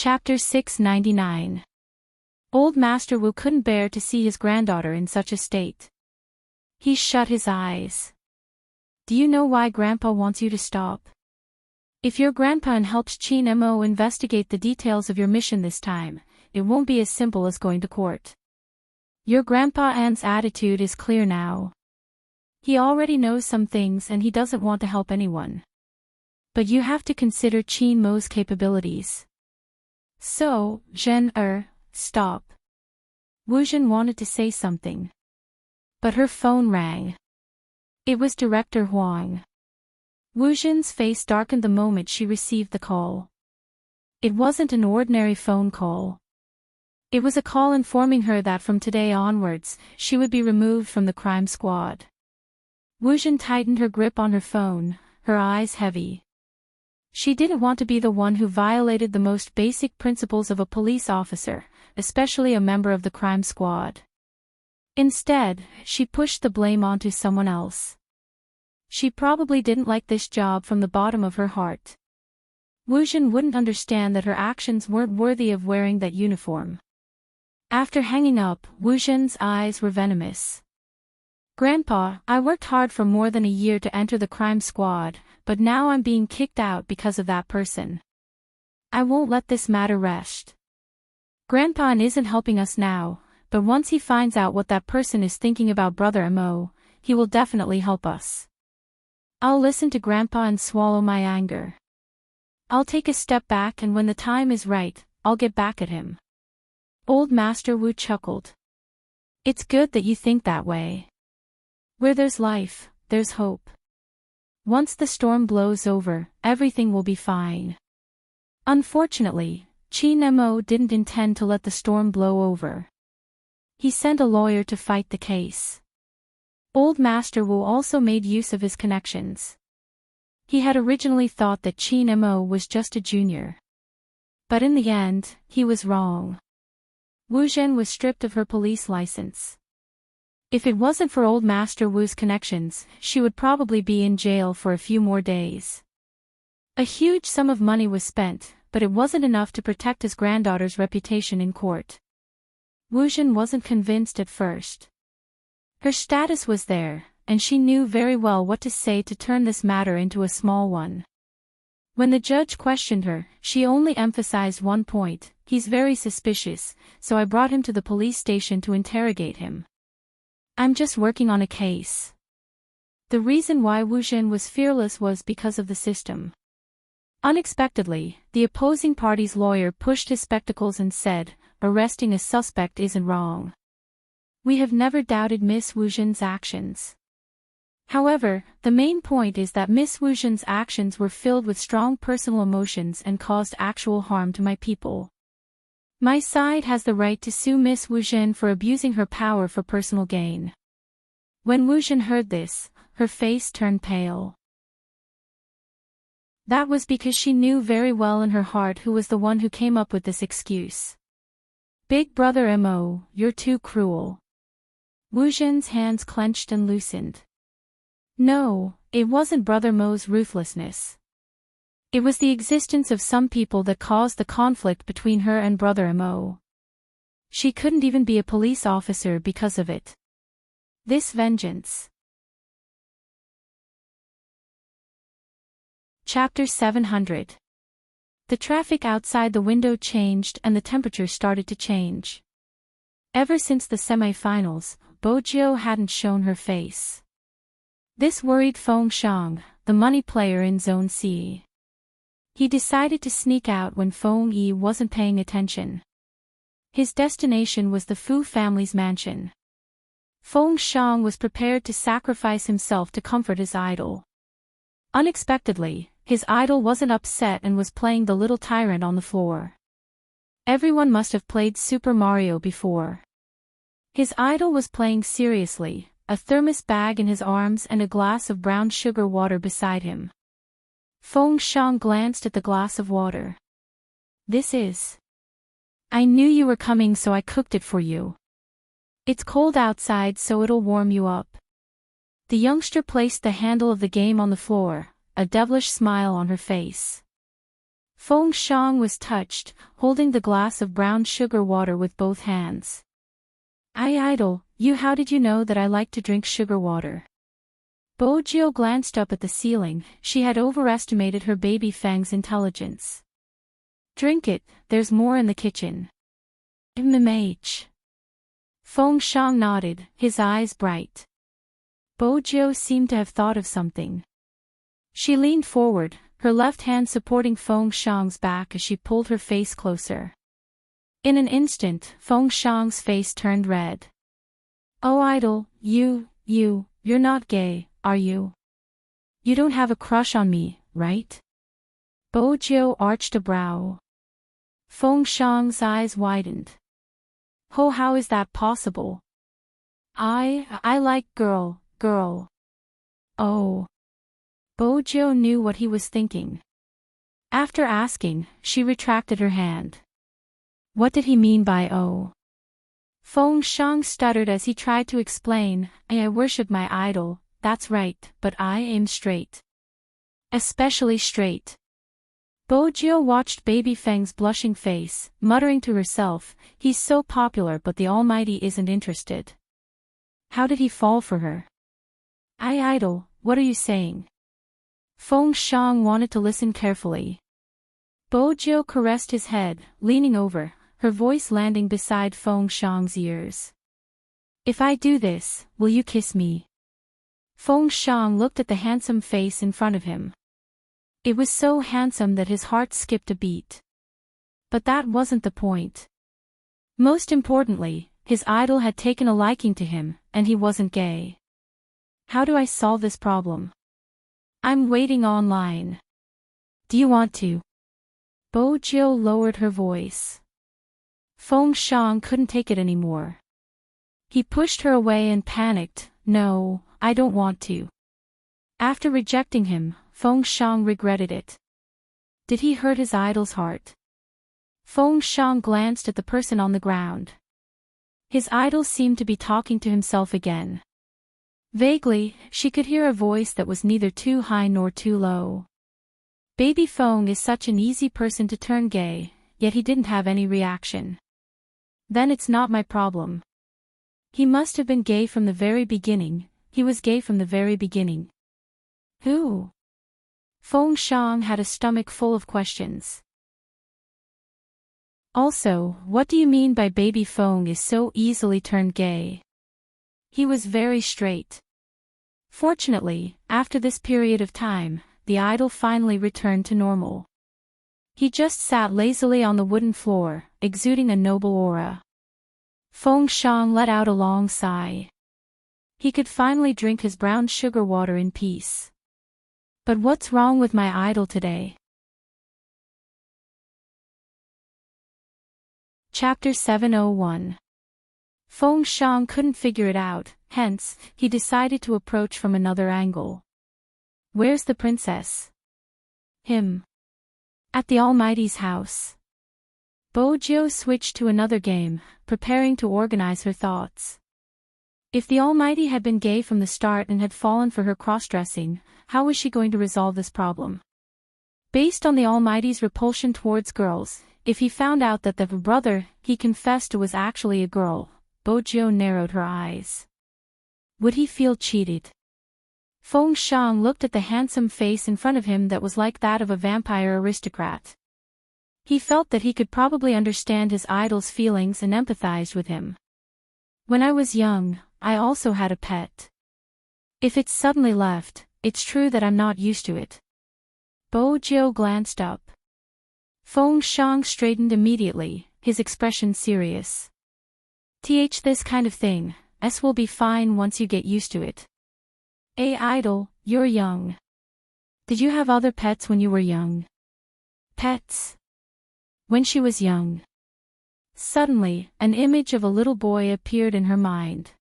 Chapter 699. Old Master Wu couldn't bear to see his granddaughter in such a state. He shut his eyes. Do you know why Grandpa wants you to stop? If your grandpa helps Qin Mo investigate the details of your mission this time, it won't be as simple as going to court. Your Grandpa An's attitude is clear now. He already knows some things and he doesn't want to help anyone. But you have to consider Qin Mo's capabilities. So, stop. Wu Zhen wanted to say something. But her phone rang. It was Director Huang. Wu Zhen's face darkened the moment she received the call. It wasn't an ordinary phone call. It was a call informing her that from today onwards, she would be removed from the crime squad. Wu Zhen tightened her grip on her phone, her eyes heavy. She didn't want to be the one who violated the most basic principles of a police officer, especially a member of the crime squad. Instead, she pushed the blame onto someone else. She probably didn't like this job from the bottom of her heart. Wu Zhen wouldn't understand that her actions weren't worthy of wearing that uniform. After hanging up, Wu Zhen's eyes were venomous. Grandpa, I worked hard for more than a year to enter the crime squad, but now I'm being kicked out because of that person. I won't let this matter rest. Grandpa isn't helping us now, but once he finds out what that person is thinking about Brother Mo, he will definitely help us. I'll listen to Grandpa and swallow my anger. I'll take a step back and when the time is right, I'll get back at him. Old Master Wu chuckled. It's good that you think that way. Where there's life, there's hope. Once the storm blows over, everything will be fine. Unfortunately, Qin Mo didn't intend to let the storm blow over. He sent a lawyer to fight the case. Old Master Wu also made use of his connections. He had originally thought that Qin Mo was just a junior. But in the end, he was wrong. Wu Zhen was stripped of her police license. If it wasn't for Old Master Wu's connections, she would probably be in jail for a few more days. A huge sum of money was spent, but it wasn't enough to protect his granddaughter's reputation in court. Wu Zhen wasn't convinced at first. Her status was there, and she knew very well what to say to turn this matter into a small one. When the judge questioned her, she only emphasized one point: he's very suspicious, so I brought him to the police station to interrogate him. I'm just working on a case. The reason why Wu Zhen was fearless was because of the system. Unexpectedly, the opposing party's lawyer pushed his spectacles and said, arresting a suspect isn't wrong. We have never doubted Miss Wu Zhen's actions. However, the main point is that Miss Wu Zhen's actions were filled with strong personal emotions and caused actual harm to my people. My side has the right to sue Miss Wu Zhen for abusing her power for personal gain. When Wu Zhen heard this, her face turned pale. That was because she knew very well in her heart who was the one who came up with this excuse. Big Brother Mo, you're too cruel. Wu Zhen's hands clenched and loosened. No, it wasn't Brother Mo's ruthlessness. It was the existence of some people that caused the conflict between her and Brother Mo. She couldn't even be a police officer because of it. This vengeance. Chapter 700. The traffic outside the window changed and the temperature started to change. Ever since the semi-finals, Bo Jiu hadn't shown her face. This worried Feng Shang, the money player in Zone C. He decided to sneak out when Feng Yi wasn't paying attention. His destination was the Fu family's mansion. Feng Shang was prepared to sacrifice himself to comfort his idol. Unexpectedly, his idol wasn't upset and was playing the little tyrant on the floor. Everyone must have played Super Mario before. His idol was playing seriously, a thermos bag in his arms and a glass of brown sugar water beside him. Feng Shang glanced at the glass of water. This is. I knew you were coming so I cooked it for you. It's cold outside so it'll warm you up. The youngster placed the handle of the game on the floor, a devilish smile on her face. Feng Shang was touched, holding the glass of brown sugar water with both hands. Idol, how did you know that I like to drink sugar water? Bojiu glanced up at the ceiling. She had overestimated her baby Feng's intelligence. Drink it, there's more in the kitchen. MMH. Feng Shang nodded, his eyes bright. Bojiu seemed to have thought of something. She leaned forward, her left hand supporting Feng Shang's back as she pulled her face closer. In an instant, Feng Shang's face turned red. Oh Idol, you're not gay, are you? You don't have a crush on me, right? Bojiu arched a brow. Feng Shang's eyes widened. Oh, how is that possible? I like girl. Oh. Bojiu knew what he was thinking. After asking, she retracted her hand. What did he mean by oh? Feng Shang stuttered as he tried to explain, I worship my idol, that's right, but I am straight. Especially straight. Bojiu watched baby Feng's blushing face, muttering to herself, he's so popular but the Almighty isn't interested. How did he fall for her? Idol, what are you saying? Feng Shang wanted to listen carefully. Bojiu caressed his head, leaning over, her voice landing beside Feng Shang's ears. If I do this, will you kiss me? Feng Shang looked at the handsome face in front of him. It was so handsome that his heart skipped a beat. But that wasn't the point. Most importantly, his idol had taken a liking to him, and he wasn't gay. How do I solve this problem? I'm waiting online. Do you want to? Bojiu lowered her voice. Feng Shang couldn't take it anymore. He pushed her away and panicked, no, I don't want to. After rejecting him, Feng Shang regretted it. Did he hurt his idol's heart? Feng Shang glanced at the person on the ground. His idol seemed to be talking to himself again. Vaguely, she could hear a voice that was neither too high nor too low. Baby Feng is such an easy person to turn gay, yet he didn't have any reaction. Then it's not my problem. He must have been gay from the very beginning, he was gay from the very beginning. Who? Feng Shang had a stomach full of questions. Also, what do you mean by baby Feng is so easily turned gay? He was very straight. Fortunately, after this period of time, the idol finally returned to normal. He just sat lazily on the wooden floor, exuding a noble aura. Feng Shang let out a long sigh. He could finally drink his brown sugar water in peace. But what's wrong with my idol today? Chapter 701. Feng Shang couldn't figure it out, hence, he decided to approach from another angle. Where's the princess? Him. At the Almighty's house. Bojiu switched to another game, preparing to organize her thoughts. If the Almighty had been gay from the start and had fallen for her cross-dressing, how was she going to resolve this problem? Based on the Almighty's repulsion towards girls, if he found out that the brother he confessed to was actually a girl, Bojiu narrowed her eyes. Would he feel cheated? Feng Shang looked at the handsome face in front of him that was like that of a vampire aristocrat. He felt that he could probably understand his idol's feelings and empathized with him. When I was young, I also had a pet. If it's suddenly left, it's true that I'm not used to it. Bojiu glanced up. Feng Shang straightened immediately, his expression serious. This kind of thing, will be fine once you get used to it. Idol, you're young. Did you have other pets when you were young? Pets? When she was young. Suddenly, an image of a little boy appeared in her mind.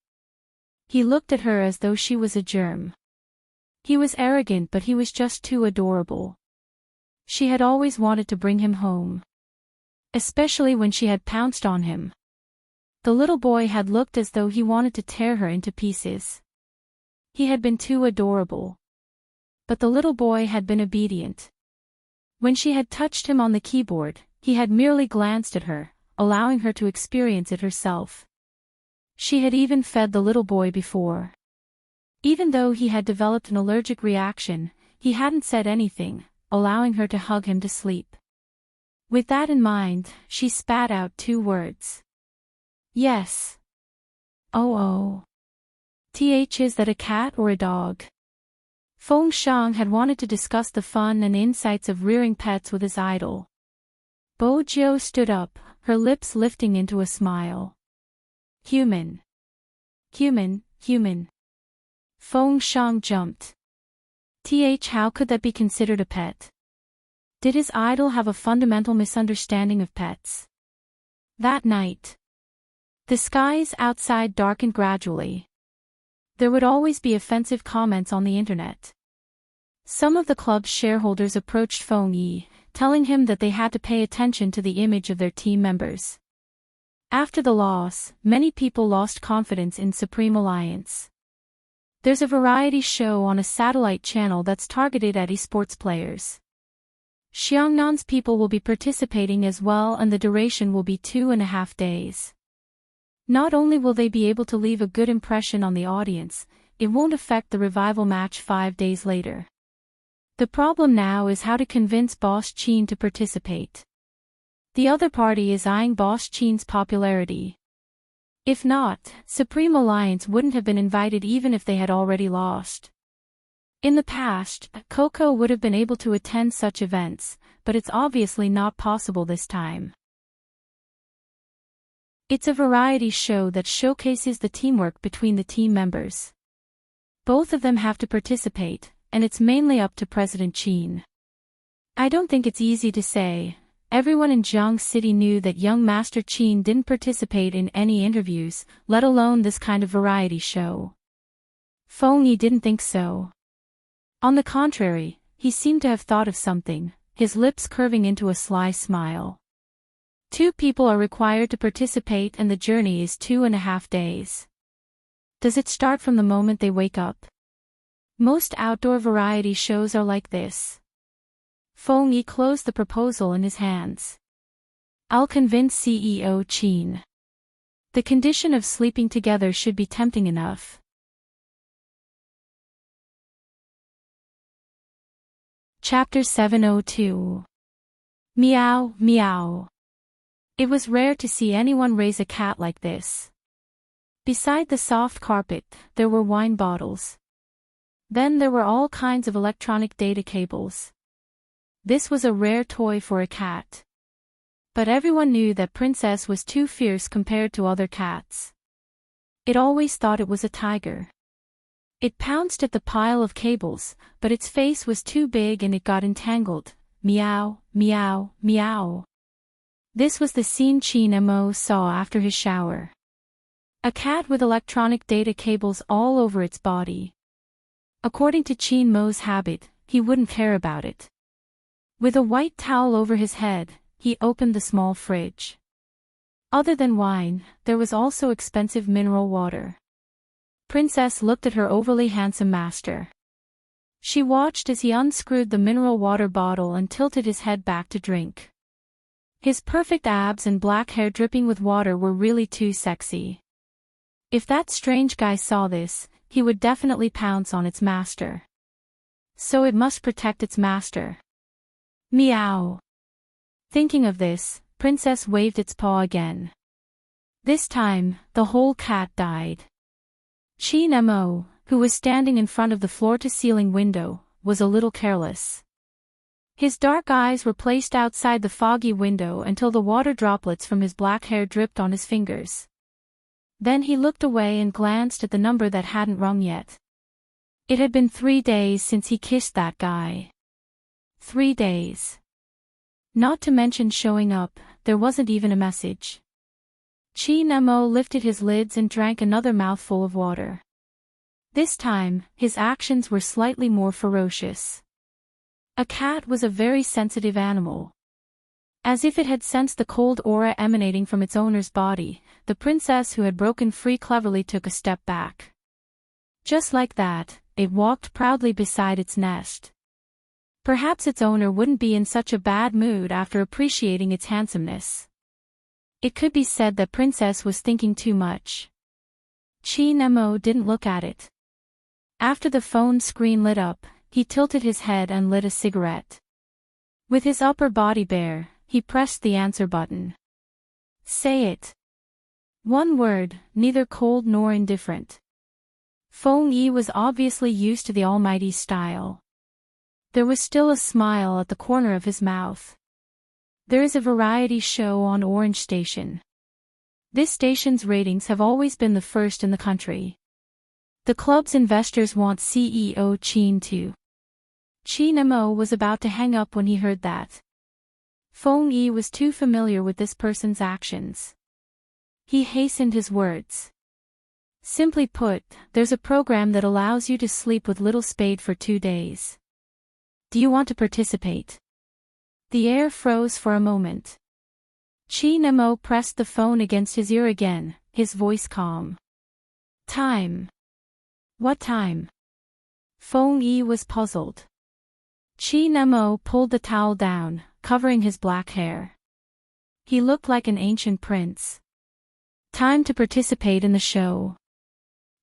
He looked at her as though she was a germ. He was arrogant but he was just too adorable. She had always wanted to bring him home. Especially when she had pounced on him. The little boy had looked as though he wanted to tear her into pieces. He had been too adorable. But the little boy had been obedient. When she had touched him on the keyboard, he had merely glanced at her, allowing her to experience it herself. She had even fed the little boy before. Even though he had developed an allergic reaction, he hadn't said anything, allowing her to hug him to sleep. With that in mind, she spat out 2 words. Yes. Oh. Is that a cat or a dog? Feng Shang had wanted to discuss the fun and insights of rearing pets with his idol. Bo Jiu stood up, her lips lifting into a smile. Human. Feng Shang jumped. How could that be considered a pet? Did his idol have a fundamental misunderstanding of pets? That night, the skies outside darkened gradually. There would always be offensive comments on the internet. Some of the club's shareholders approached Feng Yi, telling him that they had to pay attention to the image of their team members. After the loss, many people lost confidence in Supreme Alliance. There's a variety show on a satellite channel that's targeted at esports players. Xiangnan's people will be participating as well, and the duration will be 2.5 days. Not only will they be able to leave a good impression on the audience, it won't affect the revival match 5 days later. The problem now is how to convince Boss Qin to participate. The other party is eyeing Boss Qin's popularity. If not, Supreme Alliance wouldn't have been invited even if they had already lost. In the past, Coco would have been able to attend such events, but it's obviously not possible this time. It's a variety show that showcases the teamwork between the team members. Both of them have to participate, and it's mainly up to President Qin. I don't think it's easy to say. Everyone in Jiang City knew that young Master Qin didn't participate in any interviews, let alone this kind of variety show. Feng Yi didn't think so. On the contrary, he seemed to have thought of something, his lips curving into a sly smile. 2 people are required to participate, and the journey is 2.5 days. Does it start from the moment they wake up? Most outdoor variety shows are like this. Feng Yi closed the proposal in his hands. I'll convince CEO Qin. The condition of sleeping together should be tempting enough. Chapter 702. Meow, meow. It was rare to see anyone raise a cat like this. Beside the soft carpet, there were wine bottles. Then there were all kinds of electronic data cables. This was a rare toy for a cat. But everyone knew that Princess was too fierce compared to other cats. It always thought it was a tiger. It pounced at the pile of cables, but its face was too big and it got entangled. Meow, meow, meow. This was the scene Qin Mo saw after his shower. A cat with electronic data cables all over its body. According to Qin Mo's habit, he wouldn't care about it. With a white towel over his head, he opened the small fridge. Other than wine, there was also expensive mineral water. Princess looked at her overly handsome master. She watched as he unscrewed the mineral water bottle and tilted his head back to drink. His perfect abs and black hair dripping with water were really too sexy. If that strange guy saw this, he would definitely pounce on its master. So it must protect its master. Meow. Thinking of this, Princess waved its paw again. This time, the whole cat died. Qin Mo, who was standing in front of the floor-to-ceiling window, was a little careless. His dark eyes were placed outside the foggy window until the water droplets from his black hair dripped on his fingers. Then he looked away and glanced at the number that hadn't rung yet. It had been 3 days since he kissed that guy. 3 days. Not to mention showing up, there wasn't even a message. Qin Mo lifted his lids and drank another mouthful of water. This time, his actions were slightly more ferocious. A cat was a very sensitive animal. As if it had sensed the cold aura emanating from its owner's body, the princess who had broken free cleverly took a step back. Just like that, it walked proudly beside its nest. Perhaps its owner wouldn't be in such a bad mood after appreciating its handsomeness. It could be said that Princess was thinking too much. Chi Nemo didn't look at it. After the phone screen lit up, he tilted his head and lit a cigarette. With his upper body bare, he pressed the answer button. Say it. One word, neither cold nor indifferent. Feng Yi was obviously used to the almighty's style. There was still a smile at the corner of his mouth. There is a variety show on Orange Station. This station's ratings have always been the first in the country. The club's investors want CEO Qin too. Chi Nemo was about to hang up when he heard that. Feng Yi was too familiar with this person's actions. He hastened his words. Simply put, there's a program that allows you to sleep with Little Spade for 2 days. Do you want to participate? The air froze for a moment. Chi Nemo pressed the phone against his ear again, his voice calm. Time. What time? Feng Yi was puzzled. Chi Nemo pulled the towel down, covering his black hair. He looked like an ancient prince. Time to participate in the show.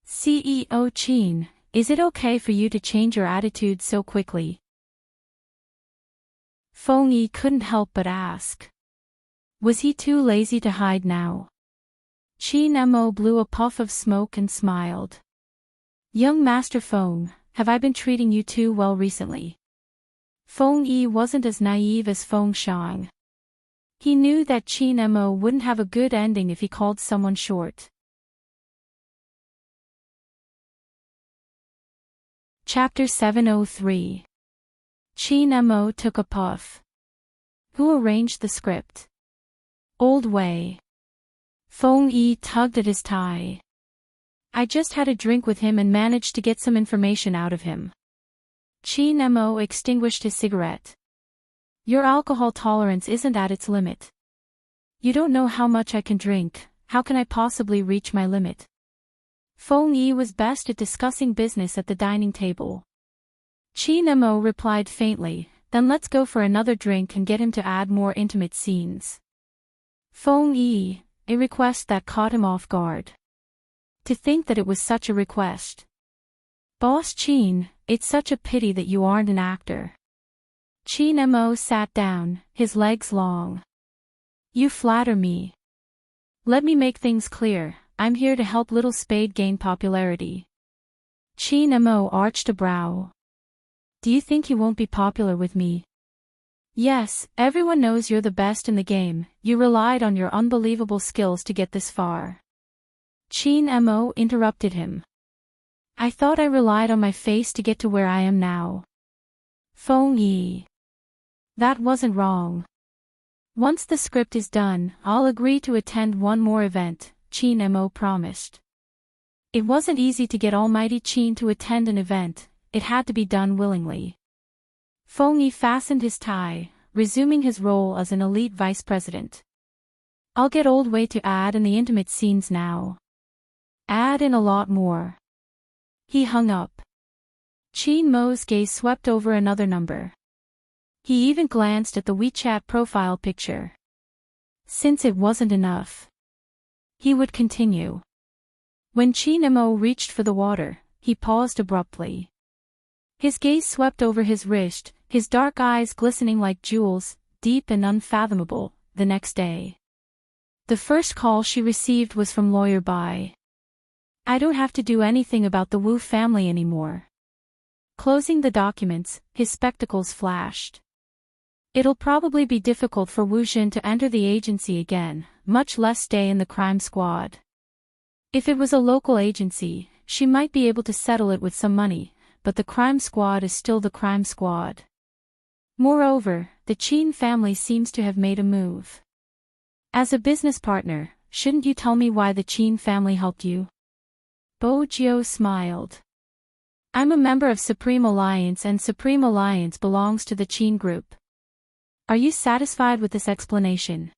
CEO Qin, is it okay for you to change your attitude so quickly? Feng Yi couldn't help but ask. Was he too lazy to hide now? Chi Nemo blew a puff of smoke and smiled. Young Master Feng, have I been treating you too well recently? Feng Yi wasn't as naive as Feng Shang. He knew that Chi Nemo wouldn't have a good ending if he called someone short. Chapter 703. Chi Nemo took a puff. Who arranged the script? Old Wei. Feng Yi tugged at his tie. I just had a drink with him and managed to get some information out of him. Chi Nemo extinguished his cigarette. Your alcohol tolerance isn't at its limit. You don't know how much I can drink, how can I possibly reach my limit? Feng Yi was best at discussing business at the dining table. Chi Nemo replied faintly, then let's go for another drink and get him to add more intimate scenes. Feng Yi, a request that caught him off guard. To think that it was such a request. Boss Qin, it's such a pity that you aren't an actor. Chi Nemo sat down, his legs long. You flatter me. Let me make things clear, I'm here to help Little Spade gain popularity. Chi Nemo arched a brow. Do you think you won't be popular with me? Yes, everyone knows you're the best in the game, you relied on your unbelievable skills to get this far. Chi Nemo interrupted him. I thought I relied on my face to get to where I am now. Feng Yi. That wasn't wrong. Once the script is done, I'll agree to attend one more event, Chi Nemo promised. It wasn't easy to get Almighty Qin to attend an event, it had to be done willingly. Feng Yi fastened his tie, resuming his role as an elite vice president. I'll get Old Wei to add in the intimate scenes now. Add in a lot more. He hung up. Qin Mo's gaze swept over another number. He even glanced at the WeChat profile picture. Since it wasn't enough, he would continue. When Chi Nemo reached for the water, he paused abruptly. His gaze swept over his wrist, his dark eyes glistening like jewels, deep and unfathomable. The next day, the first call she received was from Lawyer Bai. I don't have to do anything about the Wu family anymore. Closing the documents, his spectacles flashed. It'll probably be difficult for Wu Jin to enter the agency again, much less stay in the crime squad. If it was a local agency, she might be able to settle it with some money, but the crime squad is still the crime squad. Moreover, the Qin family seems to have made a move. As a business partner, shouldn't you tell me why the Qin family helped you? Bo Jiu smiled. I'm a member of Supreme Alliance and Supreme Alliance belongs to the Qin Group. Are you satisfied with this explanation?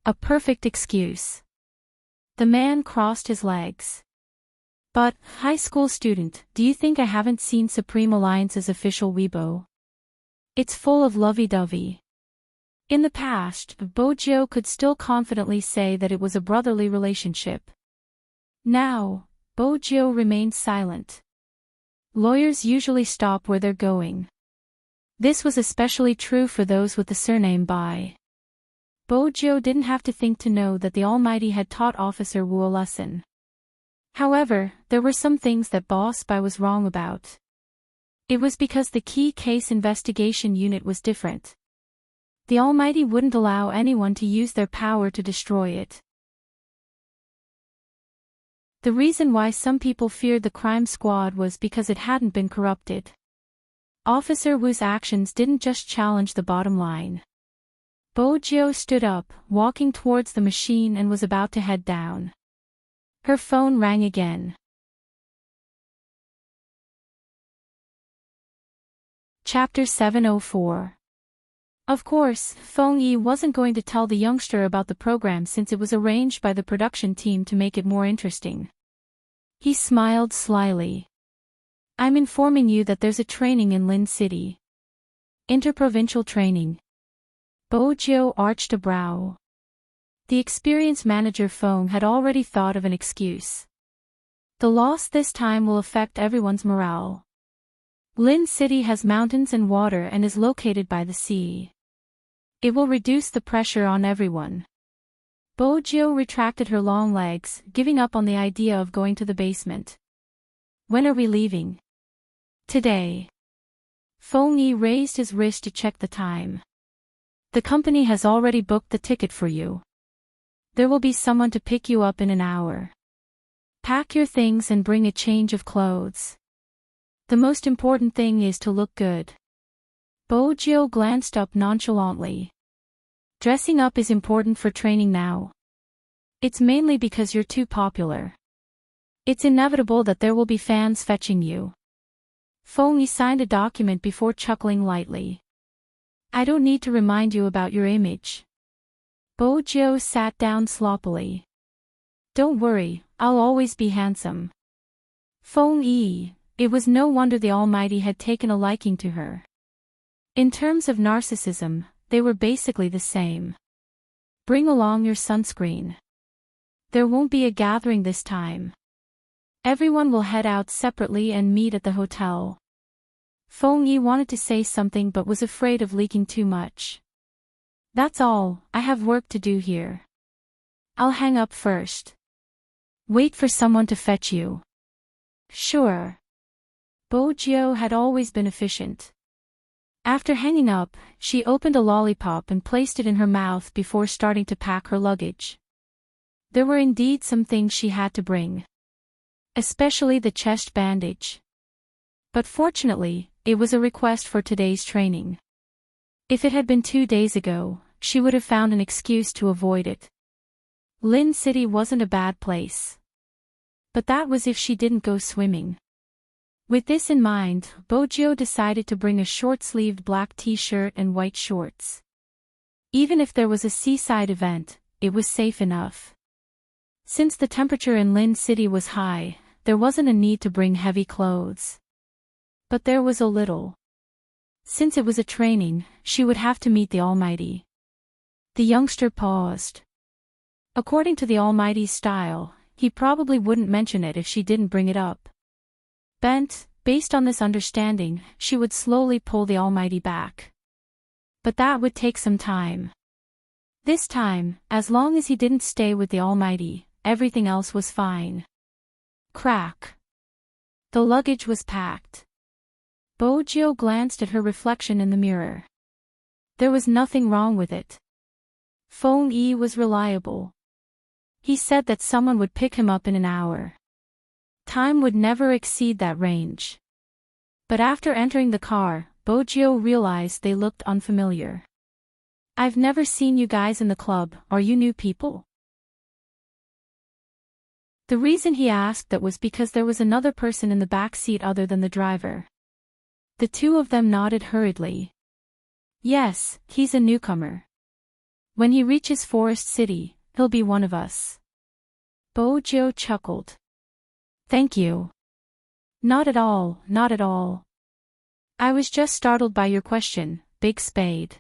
A perfect excuse. The man crossed his legs. But, high school student, do you think I haven't seen Supreme Alliance's official Weibo? It's full of lovey-dovey. In the past, Bojo could still confidently say that it was a brotherly relationship. Now, Bojo remained silent. Lawyers usually stop where they're going. This was especially true for those with the surname Bai. Bojo didn't have to think to know that the Almighty had taught Officer Wu a lesson. However, there were some things that Boss Bai was wrong about. It was because the key case investigation unit was different. The Almighty wouldn't allow anyone to use their power to destroy it. The reason why some people feared the crime squad was because it hadn't been corrupted. Officer Wu's actions didn't just challenge the bottom line. Bojo stood up, walking towards the machine and was about to head down. Her phone rang again. Chapter 704. Of course, Feng Yi wasn't going to tell the youngster about the program since it was arranged by the production team to make it more interesting. He smiled slyly. I'm informing you that there's a training in Lin City. Interprovincial training. Bojo arched a brow. The experienced manager Feng had already thought of an excuse. The loss this time will affect everyone's morale. Lin City has mountains and water and is located by the sea. It will reduce the pressure on everyone. Bojo retracted her long legs, giving up on the idea of going to the basement. When are we leaving? Today. Feng Yi raised his wrist to check the time. The company has already booked the ticket for you. There will be someone to pick you up in an hour. Pack your things and bring a change of clothes. The most important thing is to look good. Bojo glanced up nonchalantly. Dressing up is important for training now. It's mainly because you're too popular. It's inevitable that there will be fans fetching you. Feng Yi signed a document before chuckling lightly. I don't need to remind you about your image. Bojo sat down sloppily. Don't worry, I'll always be handsome. Feng Yi, it was no wonder the Almighty had taken a liking to her. In terms of narcissism, they were basically the same. Bring along your sunscreen. There won't be a gathering this time. Everyone will head out separately and meet at the hotel. Feng Yi wanted to say something but was afraid of leaking too much. That's all, I have work to do here. I'll hang up first. Wait for someone to fetch you. Sure. Bojo had always been efficient. After hanging up, she opened a lollipop and placed it in her mouth before starting to pack her luggage. There were indeed some things she had to bring. Especially the chest bandage. But fortunately, it was a request for today's training. If it had been 2 days ago, she would have found an excuse to avoid it. Lin City wasn't a bad place. But that was if she didn't go swimming. With this in mind, Bojo decided to bring a short-sleeved black t-shirt and white shorts. Even if there was a seaside event, it was safe enough. Since the temperature in Lin City was high, there wasn't a need to bring heavy clothes. But there was a little. Since it was a training, she would have to meet the Almighty. The youngster paused. According to the Almighty's style, he probably wouldn't mention it if she didn't bring it up. Based on this understanding, she would slowly pull the Almighty back. But that would take some time. This time, as long as he didn't stay with the Almighty, everything else was fine. Crack. The luggage was packed. Bojo glanced at her reflection in the mirror. There was nothing wrong with it. Feng Yi was reliable. He said that someone would pick him up in an hour. Time would never exceed that range. But after entering the car, Bojo realized they looked unfamiliar. I've never seen you guys in the club, are you new people? The reason he asked that was because there was another person in the back seat other than the driver. The two of them nodded hurriedly. Yes, he's a newcomer. When he reaches Forest City, he'll be one of us. Bojo chuckled. Thank you. Not at all, not at all. I was just startled by your question, Big Spade.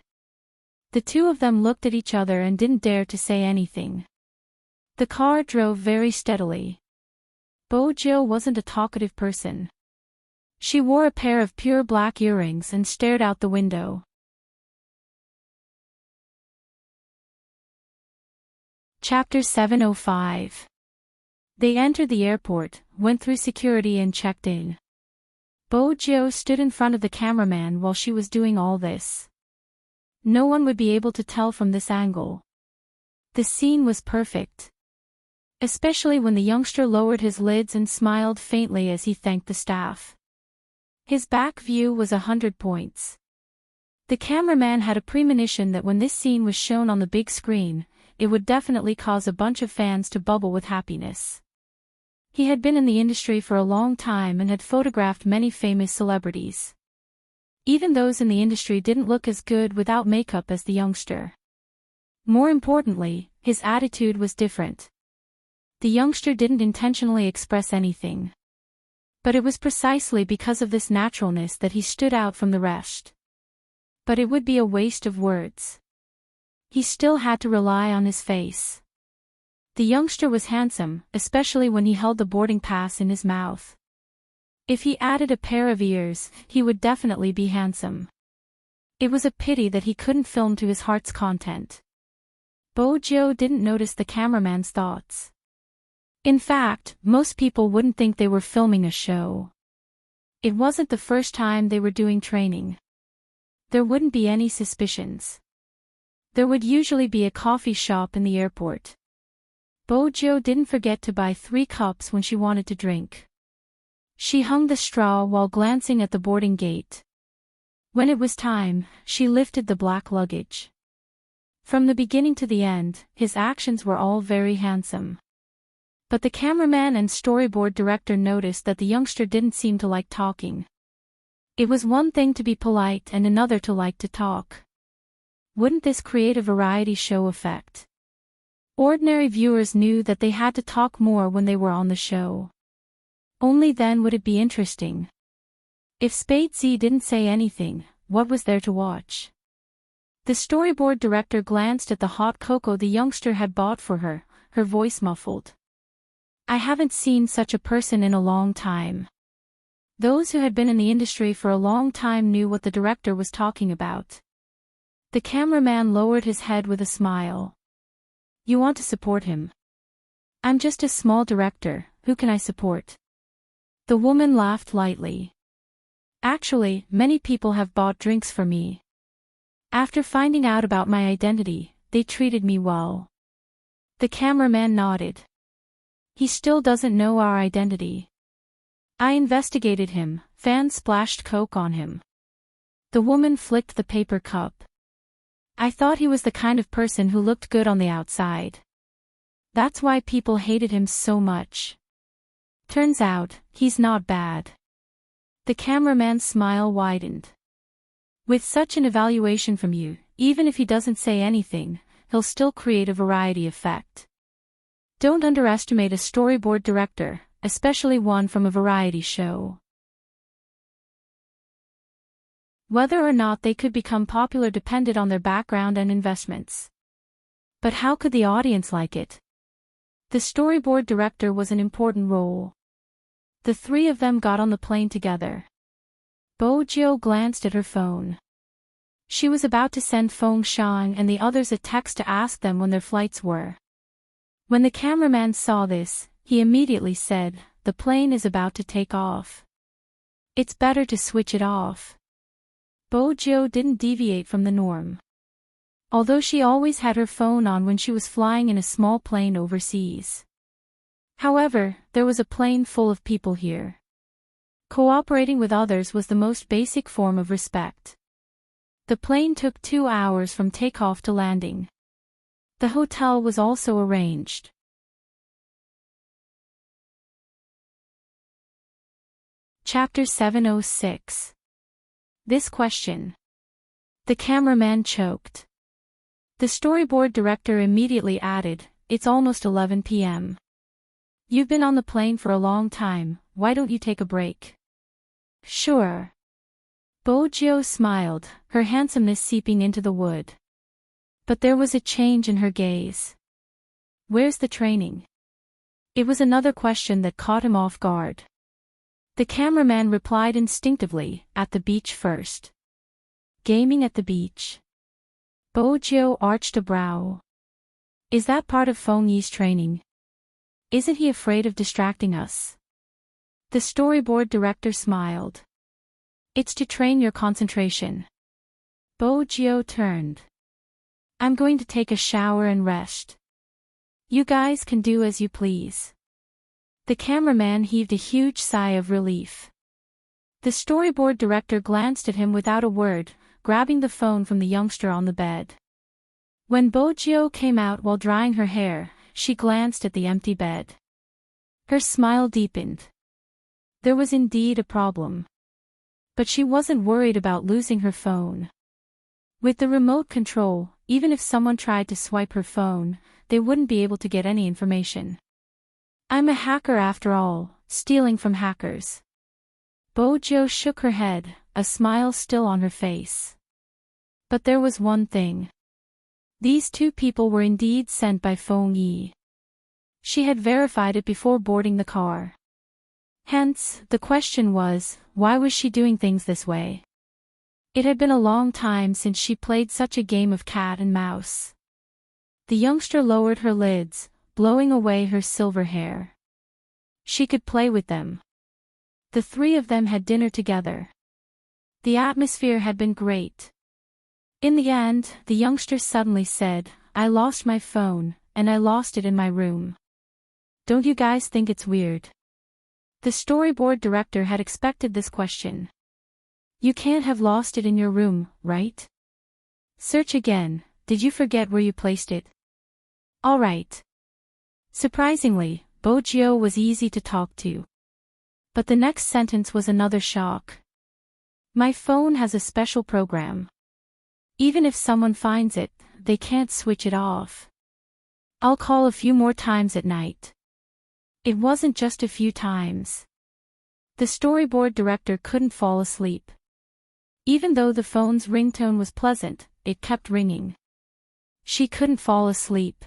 The two of them looked at each other and didn't dare to say anything. The car drove very steadily. Bojo wasn't a talkative person. She wore a pair of pure black earrings and stared out the window. Chapter 705. They entered the airport, went through security and checked in. Bojo stood in front of the cameraman while she was doing all this. No one would be able to tell from this angle. The scene was perfect. Especially when the youngster lowered his lids and smiled faintly as he thanked the staff. His back view was 100 points. The cameraman had a premonition that when this scene was shown on the big screen, it would definitely cause a bunch of fans to bubble with happiness. He had been in the industry for a long time and had photographed many famous celebrities. Even those in the industry didn't look as good without makeup as the youngster. More importantly, his attitude was different. The youngster didn't intentionally express anything. But it was precisely because of this naturalness that he stood out from the rest. But it would be a waste of words. He still had to rely on his face. The youngster was handsome, especially when he held the boarding pass in his mouth. If he added a pair of ears, he would definitely be handsome. It was a pity that he couldn't film to his heart's content. Bojo didn't notice the cameraman's thoughts. In fact, most people wouldn't think they were filming a show. It wasn't the first time they were doing training. There wouldn't be any suspicions. There would usually be a coffee shop in the airport. Bojo didn't forget to buy 3 cups when she wanted to drink. She hung the straw while glancing at the boarding gate. When it was time, she lifted the black luggage. From the beginning to the end, his actions were all very handsome. But the cameraman and storyboard director noticed that the youngster didn't seem to like talking. It was one thing to be polite and another to like to talk. Wouldn't this create a variety show effect? Ordinary viewers knew that they had to talk more when they were on the show. Only then would it be interesting. If Spade Z didn't say anything, what was there to watch? The storyboard director glanced at the hot cocoa the youngster had bought for her, her voice muffled. I haven't seen such a person in a long time. Those who had been in the industry for a long time knew what the director was talking about. The cameraman lowered his head with a smile. You want to support him? I'm just a small director, who can I support? The woman laughed lightly. Actually, many people have bought drinks for me. After finding out about my identity, they treated me well. The cameraman nodded. He still doesn't know our identity. I investigated him, fans splashed Coke on him. The woman flicked the paper cup. I thought he was the kind of person who looked good on the outside. That's why people hated him so much. Turns out, he's not bad. The cameraman's smile widened. With such an evaluation from you, even if he doesn't say anything, he'll still create a variety effect. Don't underestimate a storyboard director, especially one from a variety show. Whether or not they could become popular depended on their background and investments. But how could the audience like it? The storyboard director was an important role. The 3 of them got on the plane together. Bojo glanced at her phone. She was about to send Feng Shang and the others a text to ask them when their flights were. When the cameraman saw this, he immediately said, "The plane is about to take off. It's better to switch it off." Bojo didn't deviate from the norm. Although she always had her phone on when she was flying in a small plane overseas. However, there was a plane full of people here. Cooperating with others was the most basic form of respect. The plane took 2 hours from takeoff to landing. The hotel was also arranged. Chapter 706. This question. The cameraman choked. The storyboard director immediately added, "It's almost 11 p.m. You've been on the plane for a long time, why don't you take a break?" "Sure." Bojo smiled, her handsomeness seeping into the wood. But there was a change in her gaze. Where's the training? It was another question that caught him off guard. The cameraman replied instinctively, at the beach first. Gaming at the beach. Bojo arched a brow. Is that part of Feng Yi's training? Isn't he afraid of distracting us? The storyboard director smiled. It's to train your concentration. Bojo turned. I'm going to take a shower and rest. You guys can do as you please. The cameraman heaved a huge sigh of relief. The storyboard director glanced at him without a word, grabbing the phone from the youngster on the bed. When Bojo came out while drying her hair, she glanced at the empty bed. Her smile deepened. There was indeed a problem. But she wasn't worried about losing her phone. With the remote control, even if someone tried to swipe her phone, they wouldn't be able to get any information. I'm a hacker after all, stealing from hackers. Bojo shook her head, a smile still on her face. But there was one thing. These two people were indeed sent by Feng Yi. She had verified it before boarding the car. Hence, the question was, why was she doing things this way? It had been a long time since she played such a game of cat and mouse. The youngster lowered her lids, blowing away her silver hair. She could play with them. The three of them had dinner together. The atmosphere had been great. In the end, the youngster suddenly said, I lost my phone, and I lost it in my room. Don't you guys think it's weird? The storyboard director had expected this question. You can't have lost it in your room, right? Search again, did you forget where you placed it? All right. Surprisingly, Bojo was easy to talk to. But the next sentence was another shock. My phone has a special program. Even if someone finds it, they can't switch it off. I'll call a few more times at night. It wasn't just a few times. The storyboard director couldn't fall asleep. Even though the phone's ringtone was pleasant, it kept ringing. She couldn't fall asleep.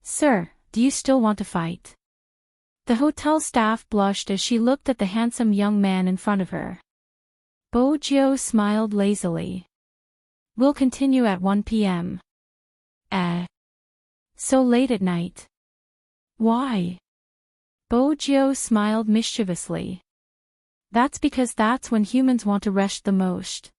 Sir, do you still want to fight? The hotel staff blushed as she looked at the handsome young man in front of her. Bojo smiled lazily. We'll continue at 1 p.m. So late at night. Why? Bojo smiled mischievously. That's because that's when humans want to rest the most.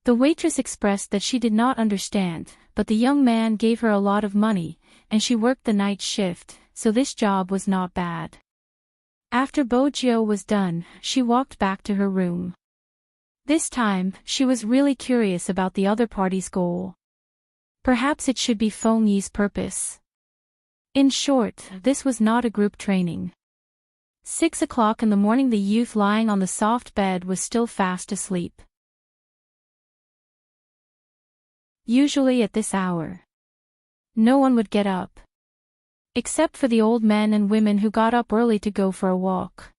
The waitress expressed that she did not understand, but the young man gave her a lot of money, and she worked the night shift, so this job was not bad. After Bojo was done, she walked back to her room. This time, she was really curious about the other party's goal. Perhaps it should be Feng Yi's purpose. In short, this was not a group training. 6 o'clock in the morning, the youth lying on the soft bed was still fast asleep. Usually at this hour, no one would get up. Except for the old men and women who got up early to go for a walk.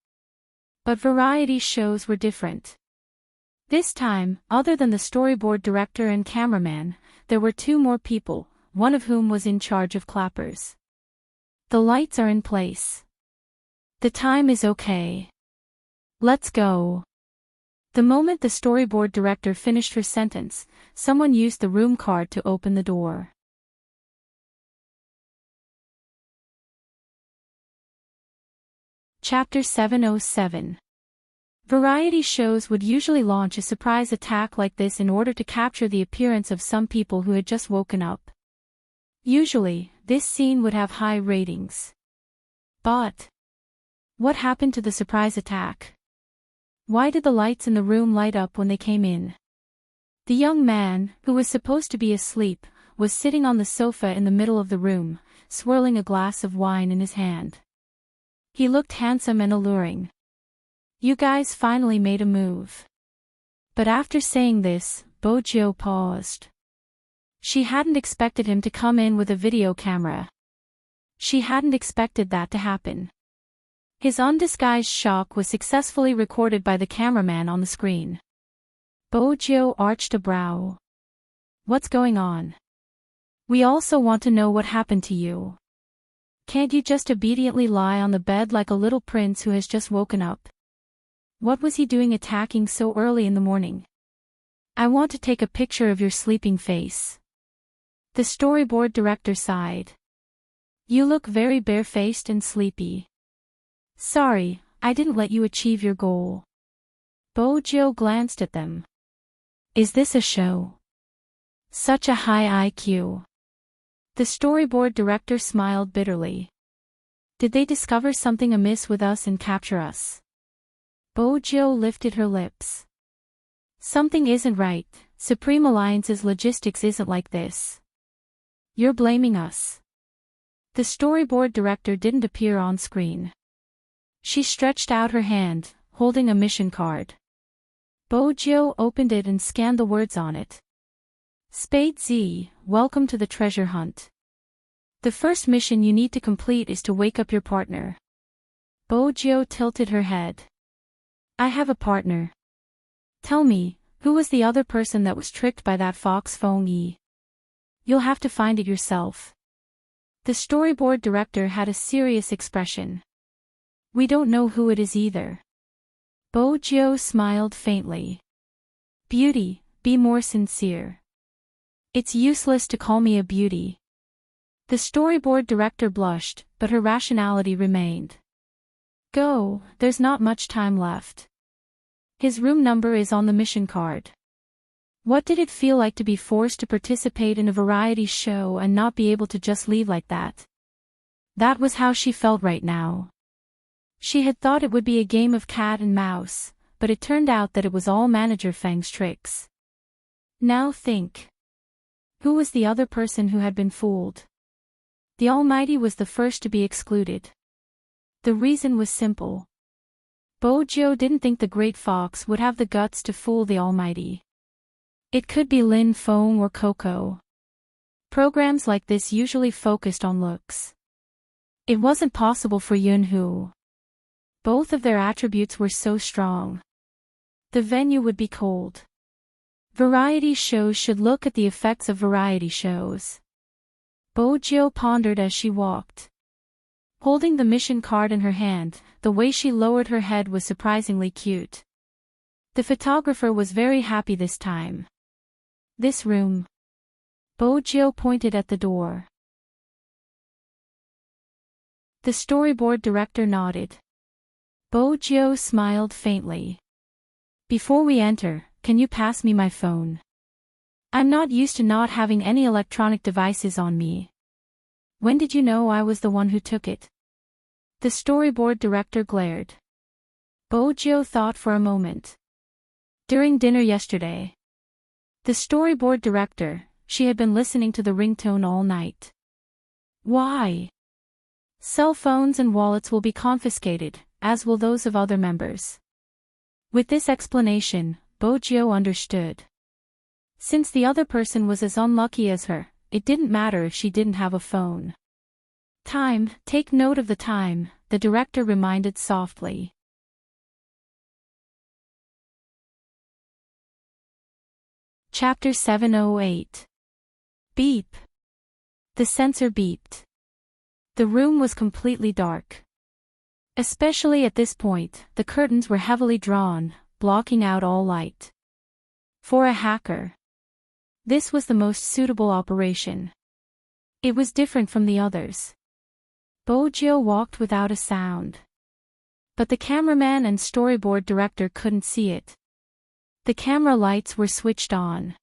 But variety shows were different. This time, other than the storyboard director and cameraman, there were two more people, one of whom was in charge of clappers. The lights are in place. The time is okay. Let's go. The moment the storyboard director finished her sentence, someone used the room card to open the door. Chapter 707. Variety shows would usually launch a surprise attack like this in order to capture the appearance of some people who had just woken up. Usually, this scene would have high ratings. But what happened to the surprise attack? Why did the lights in the room light up when they came in? The young man, who was supposed to be asleep, was sitting on the sofa in the middle of the room, swirling a glass of wine in his hand. He looked handsome and alluring. You guys finally made a move. But after saying this, Bojo paused. She hadn't expected him to come in with a video camera. She hadn't expected that to happen. His undisguised shock was successfully recorded by the cameraman on the screen. Bojo arched a brow. What's going on? We also want to know what happened to you. Can't you just obediently lie on the bed like a little prince who has just woken up? What was he doing attacking so early in the morning? I want to take a picture of your sleeping face. The storyboard director sighed. You look very barefaced and sleepy. Sorry, I didn't let you achieve your goal. Bojo glanced at them. Is this a show? Such a high IQ. The storyboard director smiled bitterly. Did they discover something amiss with us and capture us? Bojo lifted her lips. Something isn't right. Supreme Alliance's logistics isn't like this. You're blaming us. The storyboard director didn't appear on screen. She stretched out her hand, holding a mission card. Bojo opened it and scanned the words on it. Spade Z, welcome to the treasure hunt. The first mission you need to complete is to wake up your partner. Bojo tilted her head. I have a partner. Tell me, who was the other person that was tricked by that fox phone E? You'll have to find it yourself. The storyboard director had a serious expression. We don't know who it is either. Bojo smiled faintly. Beauty, be more sincere. It's useless to call me a beauty. The storyboard director blushed, but her rationality remained. Go, there's not much time left. His room number is on the mission card. What did it feel like to be forced to participate in a variety show and not be able to just leave like that? That was how she felt right now. She had thought it would be a game of cat and mouse, but it turned out that it was all Manager Feng's tricks. Now think. Who was the other person who had been fooled? The Almighty was the first to be excluded. The reason was simple. Bojo didn't think the Great Fox would have the guts to fool the Almighty. It could be Lin Feng or Coco. Programs like this usually focused on looks. It wasn't possible for Yunhu. Both of their attributes were so strong. The venue would be cold. Variety shows should look at the effects of variety shows. Bojo pondered as she walked. Holding the mission card in her hand, the way she lowered her head was surprisingly cute. The photographer was very happy this time. This room. Bojo pointed at the door. The storyboard director nodded. Bojo smiled faintly. Before we enter, can you pass me my phone? I'm not used to not having any electronic devices on me. When did you know I was the one who took it? The storyboard director glared. Bojo thought for a moment. During dinner yesterday. The storyboard director, she had been listening to the ringtone all night. Why? Cell phones and wallets will be confiscated, as will those of other members. With this explanation, Bojo understood. Since the other person was as unlucky as her, it didn't matter if she didn't have a phone. Time, take note of the time, the director reminded softly. Chapter 708. Beep. The sensor beeped. The room was completely dark. Especially at this point, the curtains were heavily drawn, blocking out all light. For a hacker, this was the most suitable operation. It was different from the others. Bojo walked without a sound. But the cameraman and storyboard director couldn't see it. The camera lights were switched on.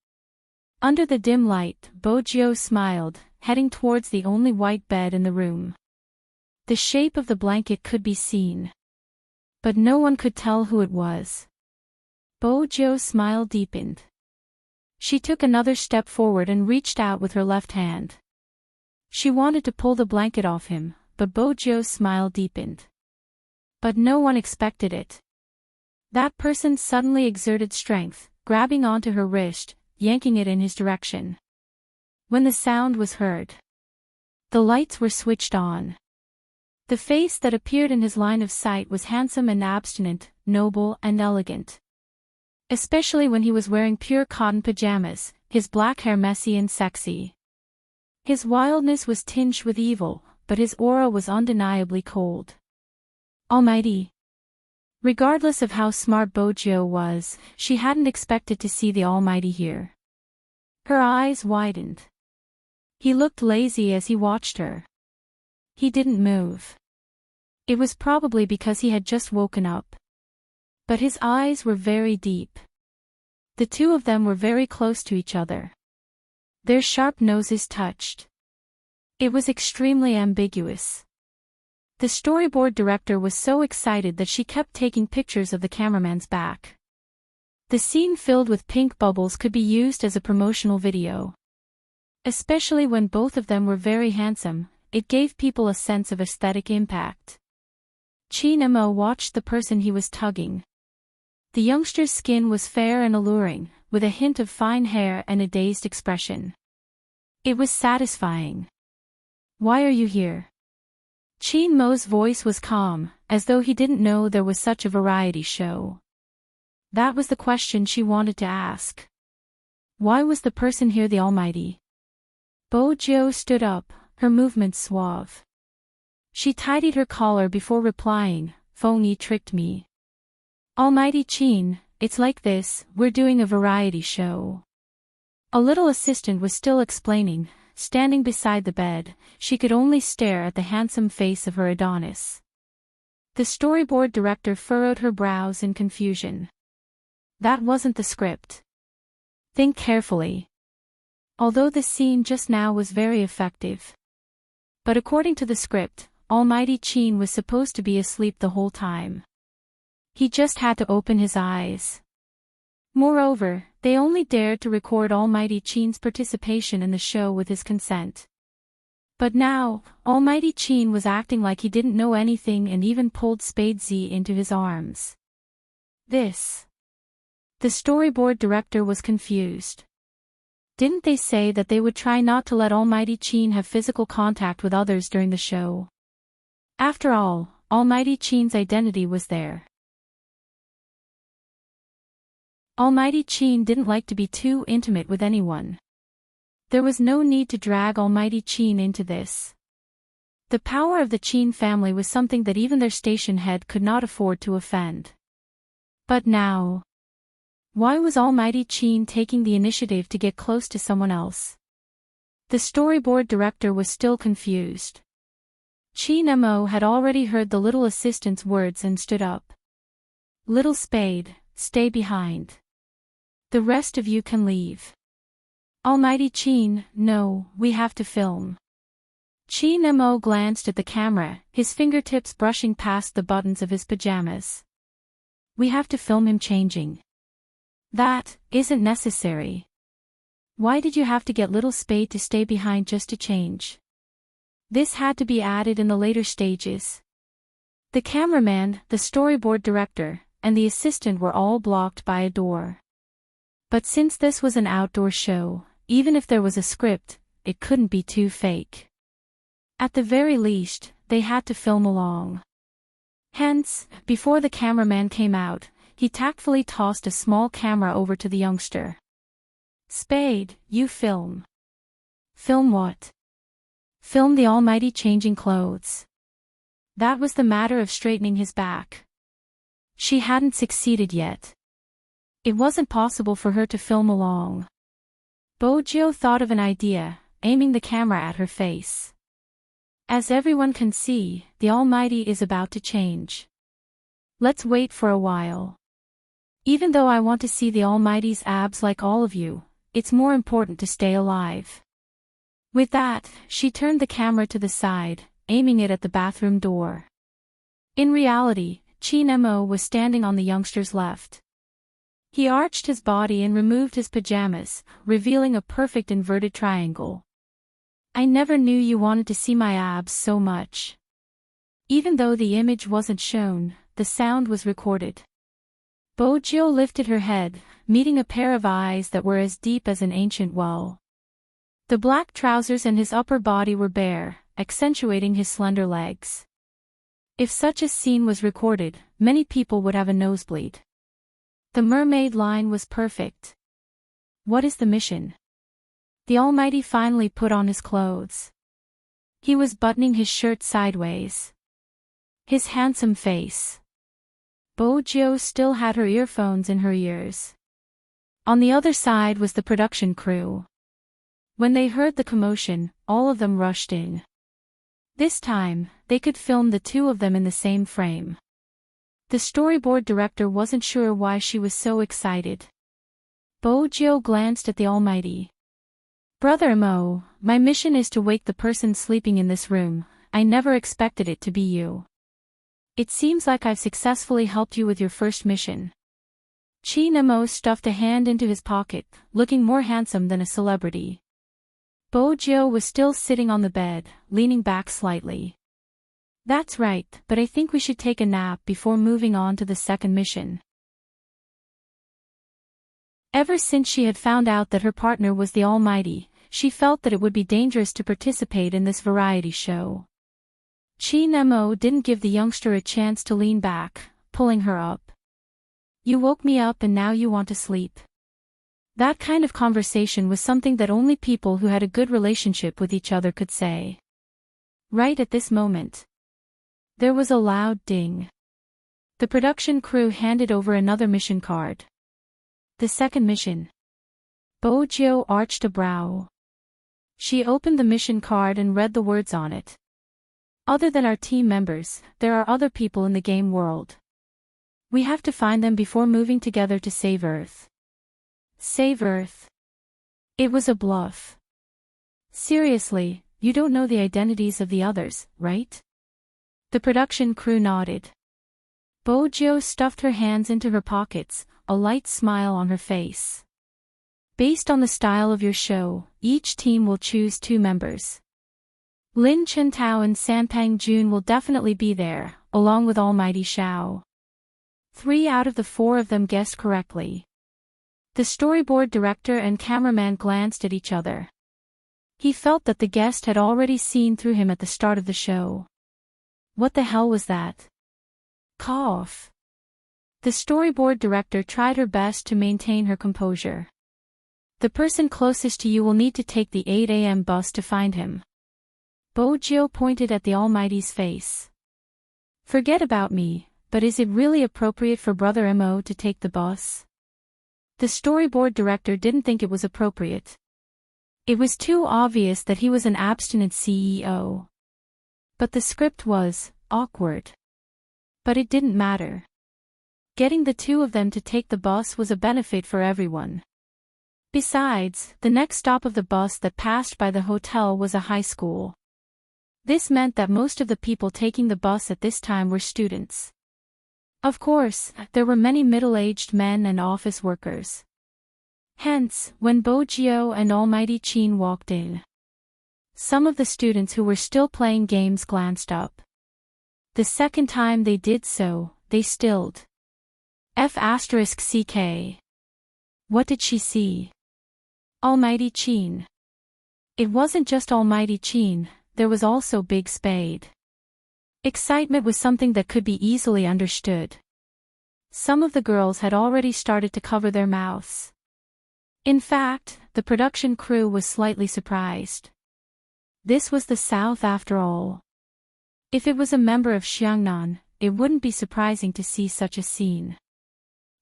Under the dim light, Bojo smiled, heading towards the only white bed in the room. The shape of the blanket could be seen. But no one could tell who it was. Bojo's smile deepened. She took another step forward and reached out with her left hand. She wanted to pull the blanket off him, but Bojo's smile deepened. But no one expected it. That person suddenly exerted strength, grabbing onto her wrist, yanking it in his direction. When the sound was heard, the lights were switched on. The face that appeared in his line of sight was handsome and abstinent, noble and elegant. Especially when he was wearing pure cotton pajamas, his black hair messy and sexy. His wildness was tinged with evil, but his aura was undeniably cold. Almighty. Regardless of how smart Bojo was, she hadn't expected to see the Almighty here. Her eyes widened. He looked lazy as he watched her. He didn't move. It was probably because he had just woken up. But his eyes were very deep. The two of them were very close to each other. Their sharp noses touched. It was extremely ambiguous. The storyboard director was so excited that she kept taking pictures of the cameraman's back. The scene filled with pink bubbles could be used as a promotional video. Especially when both of them were very handsome, it gave people a sense of aesthetic impact. Chin-mo watched the person he was tugging. The youngster's skin was fair and alluring, with a hint of fine hair and a dazed expression. It was satisfying. Why are you here? Chin-mo's voice was calm, as though he didn't know there was such a variety show. That was the question she wanted to ask. Why was the person here the Almighty? Bojo stood up, her movements suave. She tidied her collar before replying, "Phony tricked me. Almighty Chin, it's like this, we're doing a variety show." A little assistant was still explaining. Standing beside the bed, she could only stare at the handsome face of her Adonis. The storyboard director furrowed her brows in confusion. That wasn't the script. Think carefully. Although the scene just now was very effective. But according to the script, Almighty Chin was supposed to be asleep the whole time. He just had to open his eyes. Moreover, they only dared to record Almighty Chin's participation in the show with his consent. But now, Almighty Chin was acting like he didn't know anything and even pulled Spade Z into his arms. This. The storyboard director was confused. Didn't they say that they would try not to let Almighty Chin have physical contact with others during the show? After all, Almighty Chin's identity was there. Almighty Chin didn't like to be too intimate with anyone. There was no need to drag Almighty Chin into this. The power of the Chin family was something that even their station head could not afford to offend. But now, why was Almighty Chin taking the initiative to get close to someone else? The storyboard director was still confused. Chin-mo had already heard the little assistant's words and stood up. "Little Spade, stay behind. The rest of you can leave." Almighty Chin, no, we have to film. Chin-mo glanced at the camera, his fingertips brushing past the buttons of his pajamas. "We have to film him changing." "That isn't necessary. Why did you have to get Little Spade to stay behind just to change?" This had to be added in the later stages. The cameraman, the storyboard director, and the assistant were all blocked by a door. But since this was an outdoor show, even if there was a script, it couldn't be too fake. At the very least, they had to film along. Hence, before the cameraman came out, he tactfully tossed a small camera over to the youngster. "Spade, you film." "Film what?" "Film the Almighty changing clothes." That was the matter of straightening his back. She hadn't succeeded yet. It wasn't possible for her to film along. Bojo thought of an idea, aiming the camera at her face. "As everyone can see, the Almighty is about to change. Let's wait for a while. Even though I want to see the Almighty's abs like all of you, it's more important to stay alive." With that, she turned the camera to the side, aiming it at the bathroom door. In reality, Chin-mo was standing on the youngster's left. He arched his body and removed his pajamas, revealing a perfect inverted triangle. "I never knew you wanted to see my abs so much." Even though the image wasn't shown, the sound was recorded. Bojo lifted her head, meeting a pair of eyes that were as deep as an ancient well. The black trousers and his upper body were bare, accentuating his slender legs. If such a scene was recorded, many people would have a nosebleed. The mermaid line was perfect. What is the mission? The Almighty finally put on his clothes. He was buttoning his shirt sideways. His handsome face. Bojo still had her earphones in her ears. On the other side was the production crew. When they heard the commotion, all of them rushed in. This time, they could film the two of them in the same frame. The storyboard director wasn't sure why she was so excited. Bojo glanced at the Almighty. Brother Mo, my mission is to wake the person sleeping in this room. I never expected it to be you. It seems like I've successfully helped you with your first mission. Chi Nemo stuffed a hand into his pocket, looking more handsome than a celebrity. Bojo was still sitting on the bed, leaning back slightly. That's right, but I think we should take a nap before moving on to the second mission. Ever since she had found out that her partner was the Almighty, she felt that it would be dangerous to participate in this variety show. Chi Nemo didn't give the youngster a chance to lean back, pulling her up. You woke me up and now you want to sleep. That kind of conversation was something that only people who had a good relationship with each other could say. Right at this moment, there was a loud ding. The production crew handed over another mission card. The second mission. Bojo arched a brow. She opened the mission card and read the words on it. Other than our team members, there are other people in the game world. We have to find them before moving together to save Earth. Save Earth. It was a bluff. Seriously, you don't know the identities of the others, right? The production crew nodded. Bojo stuffed her hands into her pockets, a light smile on her face. Based on the style of your show, each team will choose 2 members. Lin Chentao and Sanpang Jun will definitely be there, along with Almighty Xiao. 3 out of the 4 of them guessed correctly. The storyboard director and cameraman glanced at each other. He felt that the guest had already seen through him at the start of the show. What the hell was that? Cough. The storyboard director tried her best to maintain her composure. The person closest to you will need to take the 8 a.m. bus to find him. Bojo pointed at the Almighty's face. Forget about me, but is it really appropriate for Brother Mo to take the bus? The storyboard director didn't think it was appropriate. It was too obvious that he was an abstinent CEO. But the script was awkward. But it didn't matter. Getting the 2 of them to take the bus was a benefit for everyone. Besides, the next stop of the bus that passed by the hotel was a high school. This meant that most of the people taking the bus at this time were students. Of course, there were many middle-aged men and office workers. Hence, when Bojo and Almighty Chin walked in, some of the students who were still playing games glanced up. The second time they did so, they stilled. F***CK. What did she see? Almighty Chin. It wasn't just Almighty Chin, there was also Big Spade. Excitement was something that could be easily understood. Some of the girls had already started to cover their mouths. In fact, the production crew was slightly surprised. This was the South after all. If it was a member of Xiangnan, it wouldn't be surprising to see such a scene.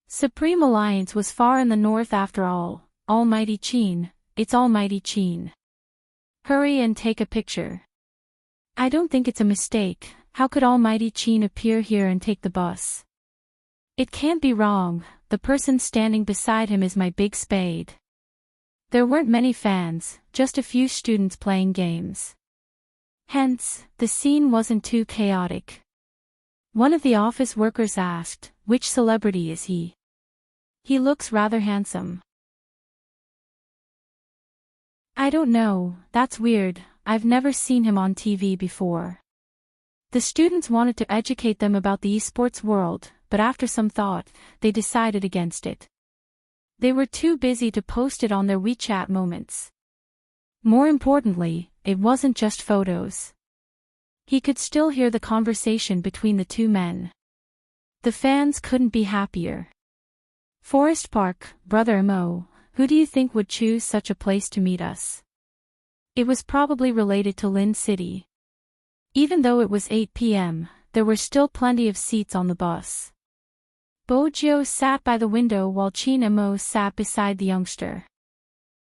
Supreme Alliance was far in the north after all. Almighty Chin, it's Almighty Chin. Hurry and take a picture. I don't think it's a mistake. How could Almighty Chin appear here and take the bus? It can't be wrong, the person standing beside him is my Big Spade. There weren't many fans, just a few students playing games. Hence, the scene wasn't too chaotic. One of the office workers asked, which celebrity is he? He looks rather handsome. I don't know, that's weird, I've never seen him on TV before. The students wanted to educate them about the esports world, but after some thought, they decided against it. They were too busy to post it on their WeChat moments. More importantly, it wasn't just photos. He could still hear the conversation between the 2 men. The fans couldn't be happier. Forest Park, Brother Mo, who do you think would choose such a place to meet us? It was probably related to Lin City. Even though it was 8 p.m., there were still plenty of seats on the bus. Bojo sat by the window while Chin Mo sat beside the youngster.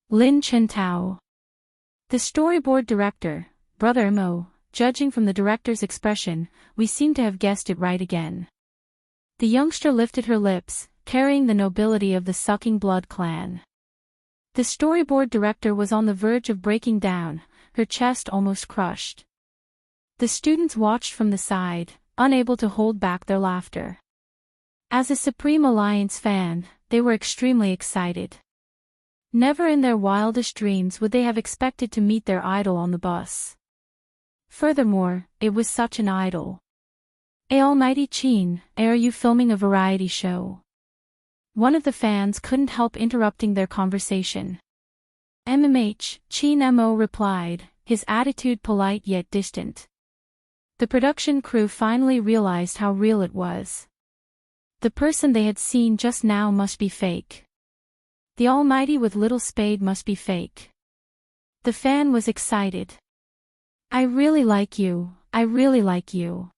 Lin Chentao. The storyboard director, Brother Mo, judging from the director's expression, we seem to have guessed it right again. The youngster lifted her lips, carrying the nobility of the Sucking Blood clan. The storyboard director was on the verge of breaking down, her chest almost crushed. The students watched from the side, unable to hold back their laughter. As a Supreme Alliance fan, they were extremely excited. Never in their wildest dreams would they have expected to meet their idol on the bus. Furthermore, it was such an idol. Almighty Chin, are you filming a variety show? One of the fans couldn't help interrupting their conversation. Chin Mo replied, his attitude polite yet distant. The production crew finally realized how real it was. The person they had seen just now must be fake. The Almighty with little spade must be fake. The fan was excited. I really like you, I really like you.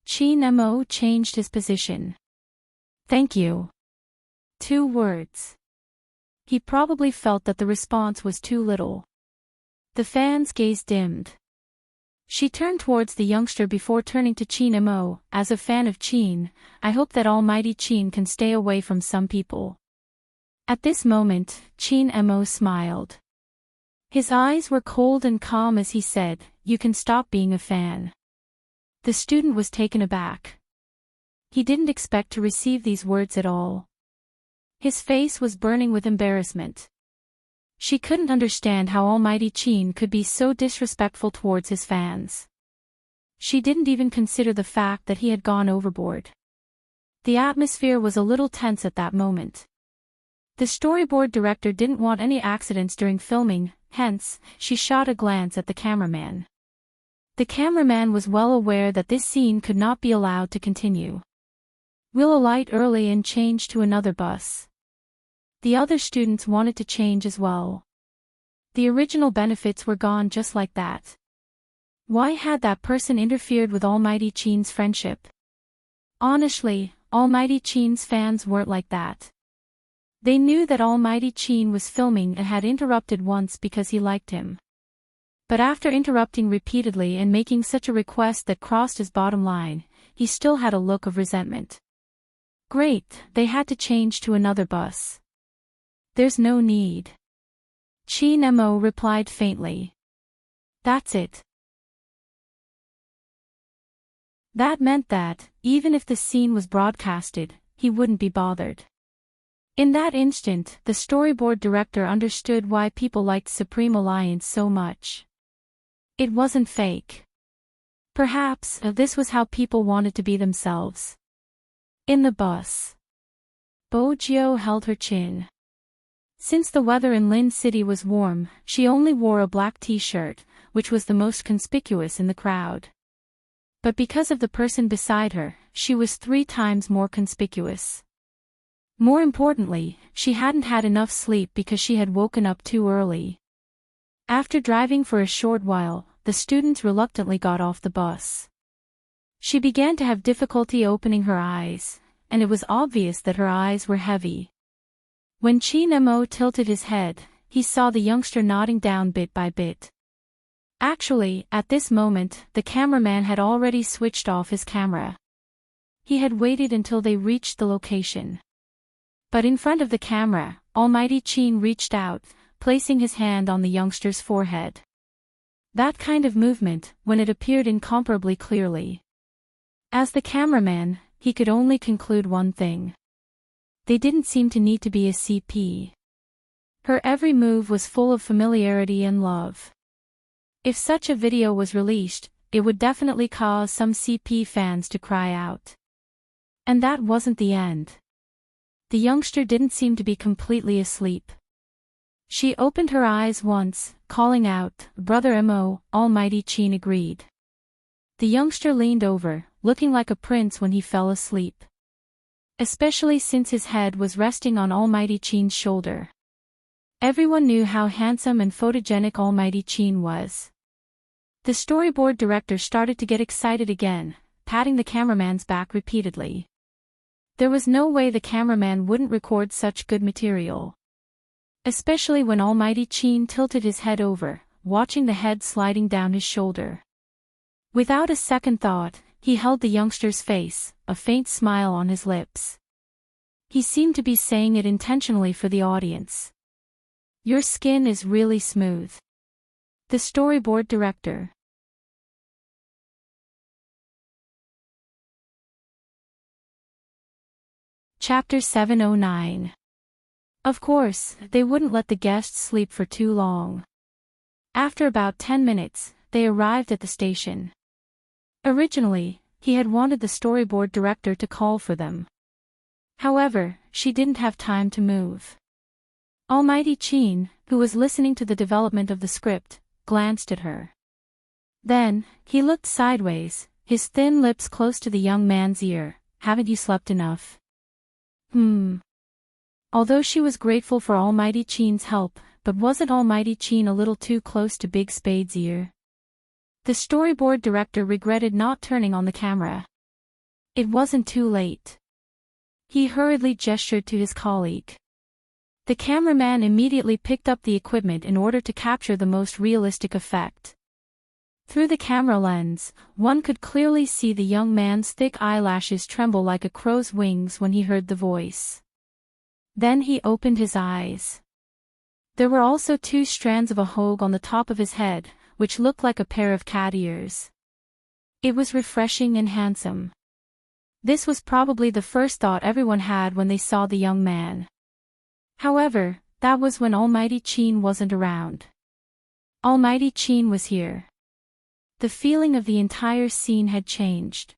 Chin Mo changed his position. Thank you. 2 words. He probably felt that the response was too little. The fan's gaze dimmed. She turned towards the youngster before turning to Chin Mo. As a fan of Chin, I hope that Almighty Chin can stay away from some people. At this moment, Chin Mo smiled. His eyes were cold and calm as he said, "You can stop being a fan." The student was taken aback. He didn't expect to receive these words at all. His face was burning with embarrassment. She couldn't understand how Almighty Chin could be so disrespectful towards his fans. She didn't even consider the fact that he had gone overboard. The atmosphere was a little tense at that moment. The storyboard director didn't want any accidents during filming, hence, she shot a glance at the cameraman. The cameraman was well aware that this scene could not be allowed to continue. We'll alight early and change to another bus. The other students wanted to change as well. The original benefits were gone just like that. Why had that person interfered with Almighty Chin's friendship? Honestly, Almighty Chin's fans weren't like that. They knew that Almighty Chin was filming and had interrupted once because he liked him. But after interrupting repeatedly and making such a request that crossed his bottom line, he still had a look of resentment. Great, they had to change to another bus. There's no need. Chin Mo replied faintly. That's it. That meant that, even if the scene was broadcasted, he wouldn't be bothered. In that instant, the storyboard director understood why people liked Supreme Alliance so much. It wasn't fake. Perhaps, this was how people wanted to be themselves. In the bus. Bojo held her chin. Since the weather in Lin City was warm, she only wore a black t-shirt, which was the most conspicuous in the crowd. But because of the person beside her, she was 3 times more conspicuous. More importantly, she hadn't had enough sleep because she had woken up too early. After driving for a short while, the students reluctantly got off the bus. She began to have difficulty opening her eyes, and it was obvious that her eyes were heavy. When Chin Mo tilted his head, he saw the youngster nodding down bit by bit. Actually, at this moment, the cameraman had already switched off his camera. He had waited until they reached the location. But in front of the camera, Almighty Chin reached out, placing his hand on the youngster's forehead. That kind of movement, when it appeared incomparably clearly. As the cameraman, he could only conclude one thing. They didn't seem to need to be a CP. Her every move was full of familiarity and love. If such a video was released, it would definitely cause some CP fans to cry out. And that wasn't the end. The youngster didn't seem to be completely asleep. She opened her eyes once, calling out, "Brother Mo." Almighty Chin agreed. The youngster leaned over, looking like a prince when he fell asleep. especially since his head was resting on Almighty Chin's shoulder. Everyone knew how handsome and photogenic Almighty Chin was. The storyboard director started to get excited again, patting the cameraman's back repeatedly. There was no way the cameraman wouldn't record such good material. Especially when Almighty Chin tilted his head over, watching the head sliding down his shoulder. Without a second thought, he held the youngster's face, a faint smile on his lips. He seemed to be saying it intentionally for the audience. "Your skin is really smooth." The storyboard director. Chapter 709. Of course, they wouldn't let the guests sleep for too long. After about 10 minutes, they arrived at the station. Originally, he had wanted the storyboard director to call for them. However, she didn't have time to move. Almighty Chin, who was listening to the development of the script, glanced at her. Then, he looked sideways, his thin lips close to the young man's ear. "Haven't you slept enough?" Although she was grateful for Almighty Chin's help, but wasn't Almighty Chin a little too close to Big Spade's ear? The storyboard director regretted not turning on the camera. It wasn't too late. He hurriedly gestured to his colleague. The cameraman immediately picked up the equipment in order to capture the most realistic effect. Through the camera lens, one could clearly see the young man's thick eyelashes tremble like a crow's wings when he heard the voice. Then he opened his eyes. There were also 2 strands of a hoge on the top of his head, which looked like a pair of cat ears. It was refreshing and handsome. This was probably the first thought everyone had when they saw the young man. However, that was when Almighty Chin wasn't around. Almighty Chin was here. The feeling of the entire scene had changed.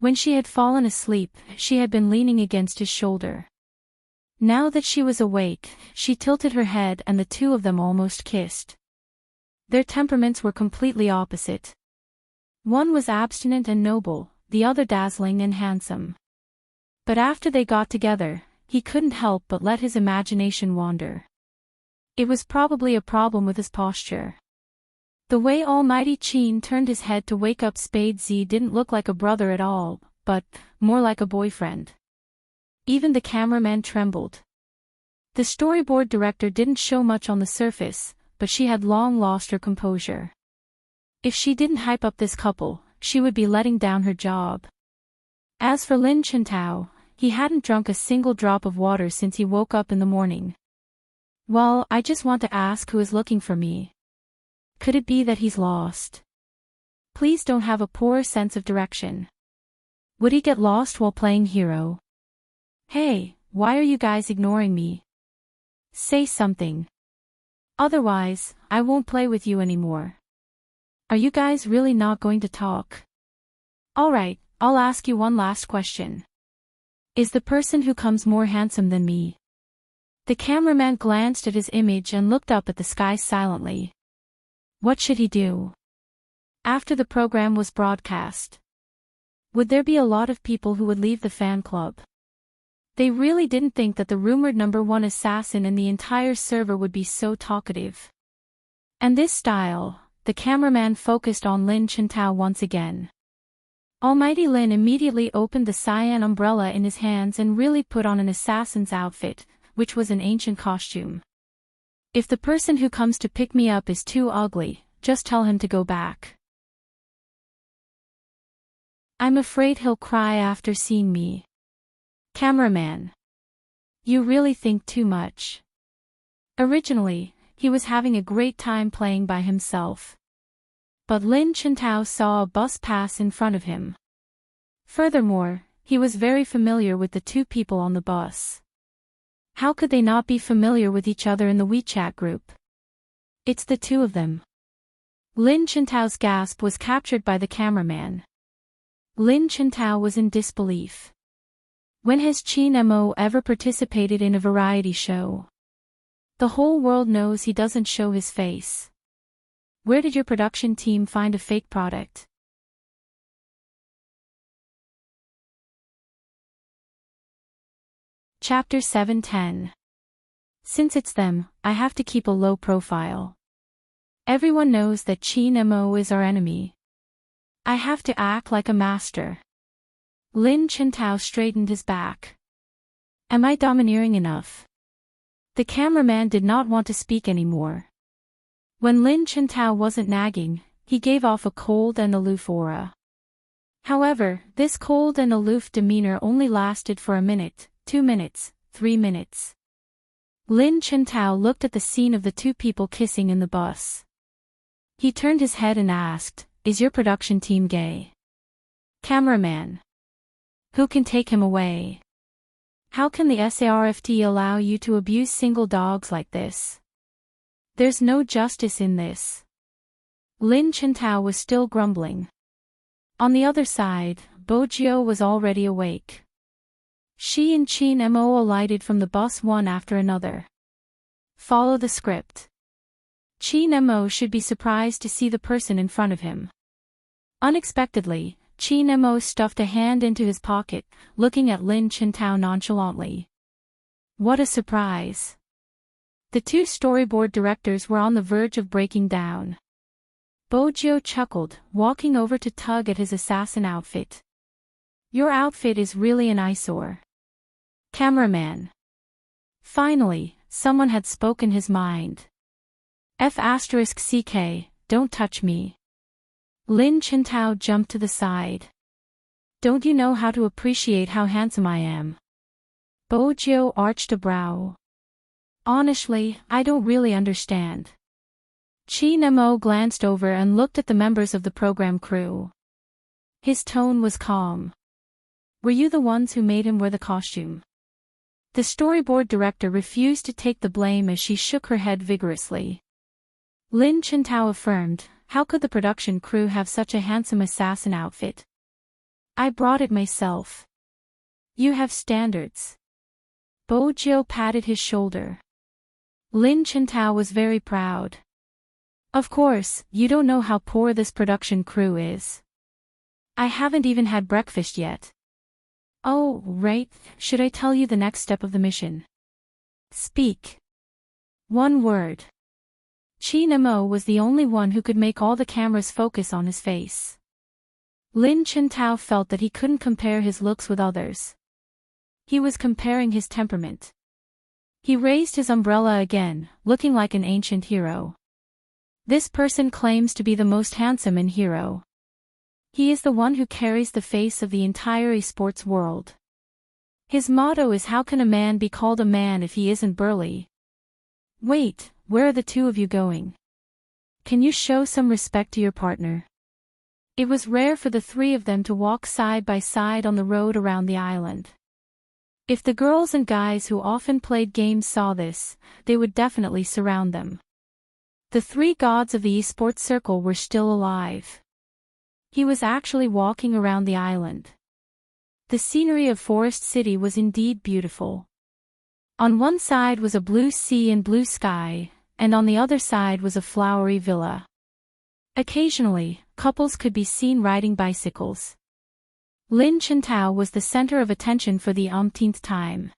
When she had fallen asleep, she had been leaning against his shoulder. Now that she was awake, she tilted her head and the 2 of them almost kissed. Their temperaments were completely opposite. One was abstinent and noble, the other dazzling and handsome. But after they got together, he couldn't help but let his imagination wander. It was probably a problem with his posture. The way Almighty Chin turned his head to wake up Spade Z didn't look like a brother at all, but more like a boyfriend. Even the cameraman trembled. The storyboard director didn't show much on the surface, but she had long lost her composure. If she didn't hype up this couple, she would be letting down her job. As for Lin Chintao, he hadn't drunk a single drop of water since he woke up in the morning. "Well, I just want to ask who is looking for me. Could it be that he's lost? Please don't have a poor sense of direction. Would he get lost while playing hero? Hey, why are you guys ignoring me? Say something. Otherwise, I won't play with you anymore. Are you guys really not going to talk? Alright, I'll ask you one last question. Is the person who comes more handsome than me?" The cameraman glanced at his image and looked up at the sky silently. What should he do? After the program was broadcast, would there be a lot of people who would leave the fan club? They really didn't think that the rumored #1 assassin in the entire server would be so talkative. And this style, the cameraman focused on Lin Chintao once again. Almighty Lin immediately opened the cyan umbrella in his hands and really put on an assassin's outfit, which was an ancient costume. "If the person who comes to pick me up is too ugly, just tell him to go back. I'm afraid he'll cry after seeing me." Cameraman. You really think too much. Originally, he was having a great time playing by himself. But Lin Chintao saw a bus pass in front of him. Furthermore, he was very familiar with the 2 people on the bus. How could they not be familiar with each other in the WeChat group? It's the 2 of them. Lin Chintao's gasp was captured by the cameraman. Lin Chintao was in disbelief. When has Chin Mo ever participated in a variety show? The whole world knows he doesn't show his face. Where did your production team find a fake product? Chapter 7:10. Since it's them, I have to keep a low profile. Everyone knows that Chin Mo is our enemy. I have to act like a master. Lin Chintao straightened his back. Am I domineering enough? The cameraman did not want to speak anymore. When Lin Chintao wasn't nagging, he gave off a cold and aloof aura. However, this cold and aloof demeanor only lasted for a minute, 2 minutes, 3 minutes. Lin Chintao looked at the scene of the two people kissing in the bus. He turned his head and asked, "Is your production team gay?" Cameraman. Who can take him away? How can the SARFT allow you to abuse single dogs like this? There's no justice in this. Lin Chintao was still grumbling. On the other side, Bojio was already awake. She and Chin Mo alighted from the bus one after another. Follow the script. Chin Mo should be surprised to see the person in front of him. Unexpectedly, Chin Mo stuffed a hand into his pocket, looking at Lin Chintao nonchalantly. What a surprise. The two storyboard directors were on the verge of breaking down. Bojio chuckled, walking over to tug at his assassin outfit. Your outfit is really an eyesore. Cameraman. Finally, someone had spoken his mind. F***CK, don't touch me. Lin Chintao jumped to the side. Don't you know how to appreciate how handsome I am? Bojio arched a brow. Honestly, I don't really understand. Chin Mo glanced over and looked at the members of the program crew. His tone was calm. Were you the ones who made him wear the costume? The storyboard director refused to take the blame as she shook her head vigorously. Lin Chintao affirmed, how could the production crew have such a handsome assassin outfit? I brought it myself. You have standards. Bojio patted his shoulder. Lin Chintao was very proud. Of course, you don't know how poor this production crew is. I haven't even had breakfast yet. Oh, right, should I tell you the next step of the mission? Speak. One word. Chin Mo was the only one who could make all the cameras focus on his face. Lin Chintao felt that he couldn't compare his looks with others. He was comparing his temperament. He raised his umbrella again, looking like an ancient hero. This person claims to be the most handsome and hero. He is the one who carries the face of the entire esports world. His motto is, how can a man be called a man if he isn't burly? Wait, where are the two of you going? Can you show some respect to your partner? It was rare for the three of them to walk side by side on the road around the island. If the girls and guys who often played games saw this, they would definitely surround them. The three gods of the esports circle were still alive. He was actually walking around the island. The scenery of Forest City was indeed beautiful. On one side was a blue sea and blue sky, and on the other side was a flowery villa. Occasionally, couples could be seen riding bicycles. Lin Chintao was the center of attention for the umpteenth time.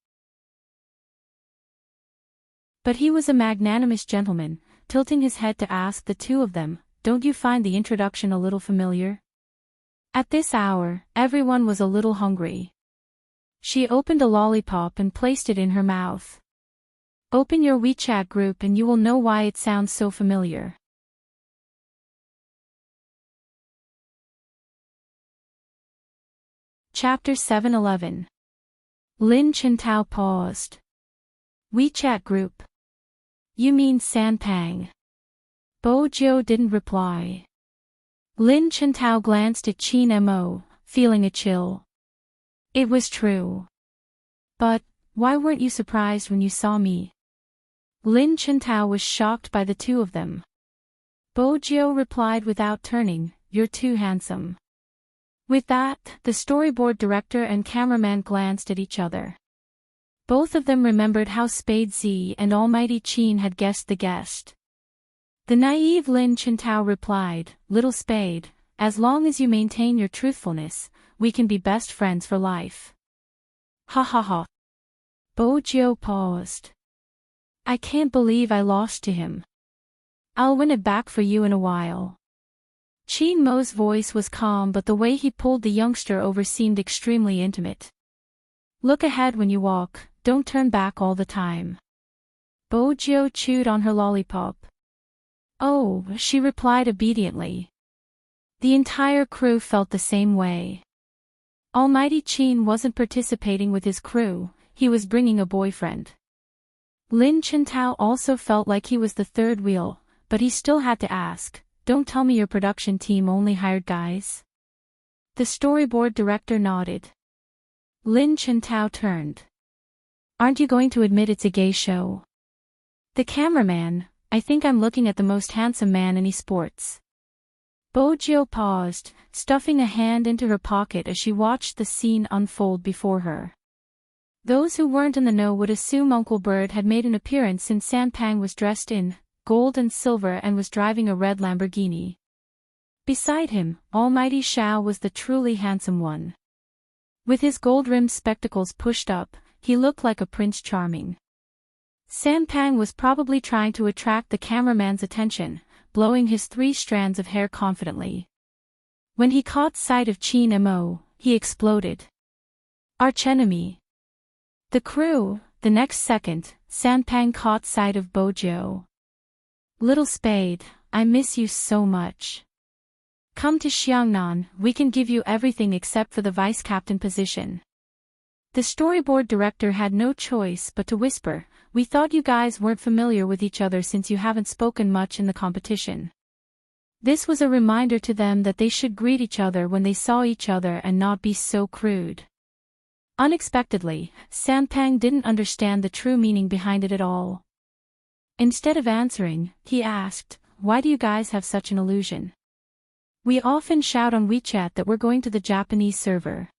But he was a magnanimous gentleman, tilting his head to ask the two of them, don't you find the introduction a little familiar? At this hour, everyone was a little hungry. She opened a lollipop and placed it in her mouth. Open your WeChat group and you will know why it sounds so familiar. Chapter 7:11. Lin Chintao paused. WeChat group. You mean Sanpang? Bojio didn't reply. Lin Chintao glanced at Chin Mo, feeling a chill. It was true. But, why weren't you surprised when you saw me? Lin Chintao was shocked by the two of them. Bojio replied without turning, you're too handsome. With that, the storyboard director and cameraman glanced at each other. Both of them remembered how Spade Z and Almighty Chin had guessed the guest. The naive Lin Chintao replied, Little Spade, as long as you maintain your truthfulness, we can be best friends for life. Ha ha ha. Bojo paused. I can't believe I lost to him. I'll win it back for you in a while. Chin Mo's voice was calm, but the way he pulled the youngster over seemed extremely intimate. Look ahead when you walk, don't turn back all the time. Bojo chewed on her lollipop. Oh, she replied obediently. The entire crew felt the same way. Almighty Chin wasn't participating with his crew, he was bringing a boyfriend. Lin Chintao also felt like he was the third wheel, but he still had to ask, don't tell me your production team only hired guys? The storyboard director nodded. Lin Chintao turned. Aren't you going to admit it's a gay show? The cameraman, I think I'm looking at the most handsome man in esports. Bojo paused, stuffing a hand into her pocket as she watched the scene unfold before her. Those who weren't in the know would assume Uncle Bird had made an appearance since Sanpang was dressed in gold and silver and was driving a red Lamborghini. Beside him, Almighty Xiao was the truly handsome one. With his gold-rimmed spectacles pushed up, he looked like a Prince Charming. Sanpang was probably trying to attract the cameraman's attention, blowing his 3 strands of hair confidently. When he caught sight of Chin Mo, he exploded. Archenemy. The crew, the next second, Sanpang caught sight of Bojo. Little Spade, I miss you so much. Come to Xiangnan, we can give you everything except for the vice-captain position. The storyboard director had no choice but to whisper, we thought you guys weren't familiar with each other since you haven't spoken much in the competition. This was a reminder to them that they should greet each other when they saw each other and not be so crude. Unexpectedly, Sanpang didn't understand the true meaning behind it at all. Instead of answering, he asked, why do you guys have such an illusion? We often shout on WeChat that we're going to the Japanese server.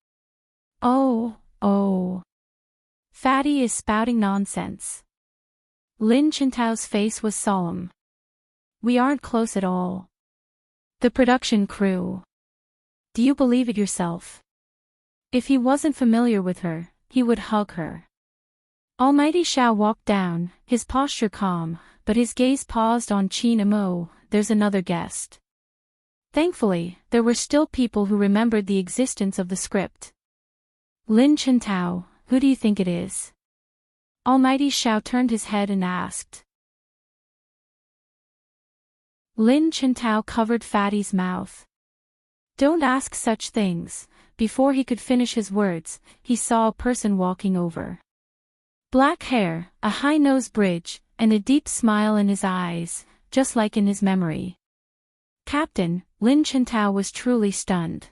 Oh. Fatty is spouting nonsense. Lin Chintao's face was solemn. We aren't close at all. The production crew. Do you believe it yourself? If he wasn't familiar with her, he would hug her. Almighty Xiao walked down, his posture calm, but his gaze paused on Chin Mo, there's another guest. Thankfully, there were still people who remembered the existence of the script. Lin Chintao, who do you think it is? Almighty Xiao turned his head and asked. Lin Chintao covered Fatty's mouth. Don't ask such things. Before he could finish his words, he saw a person walking over. Black hair, a high nose bridge, and a deep smile in his eyes, just like in his memory. Captain, Lin Chintao was truly stunned.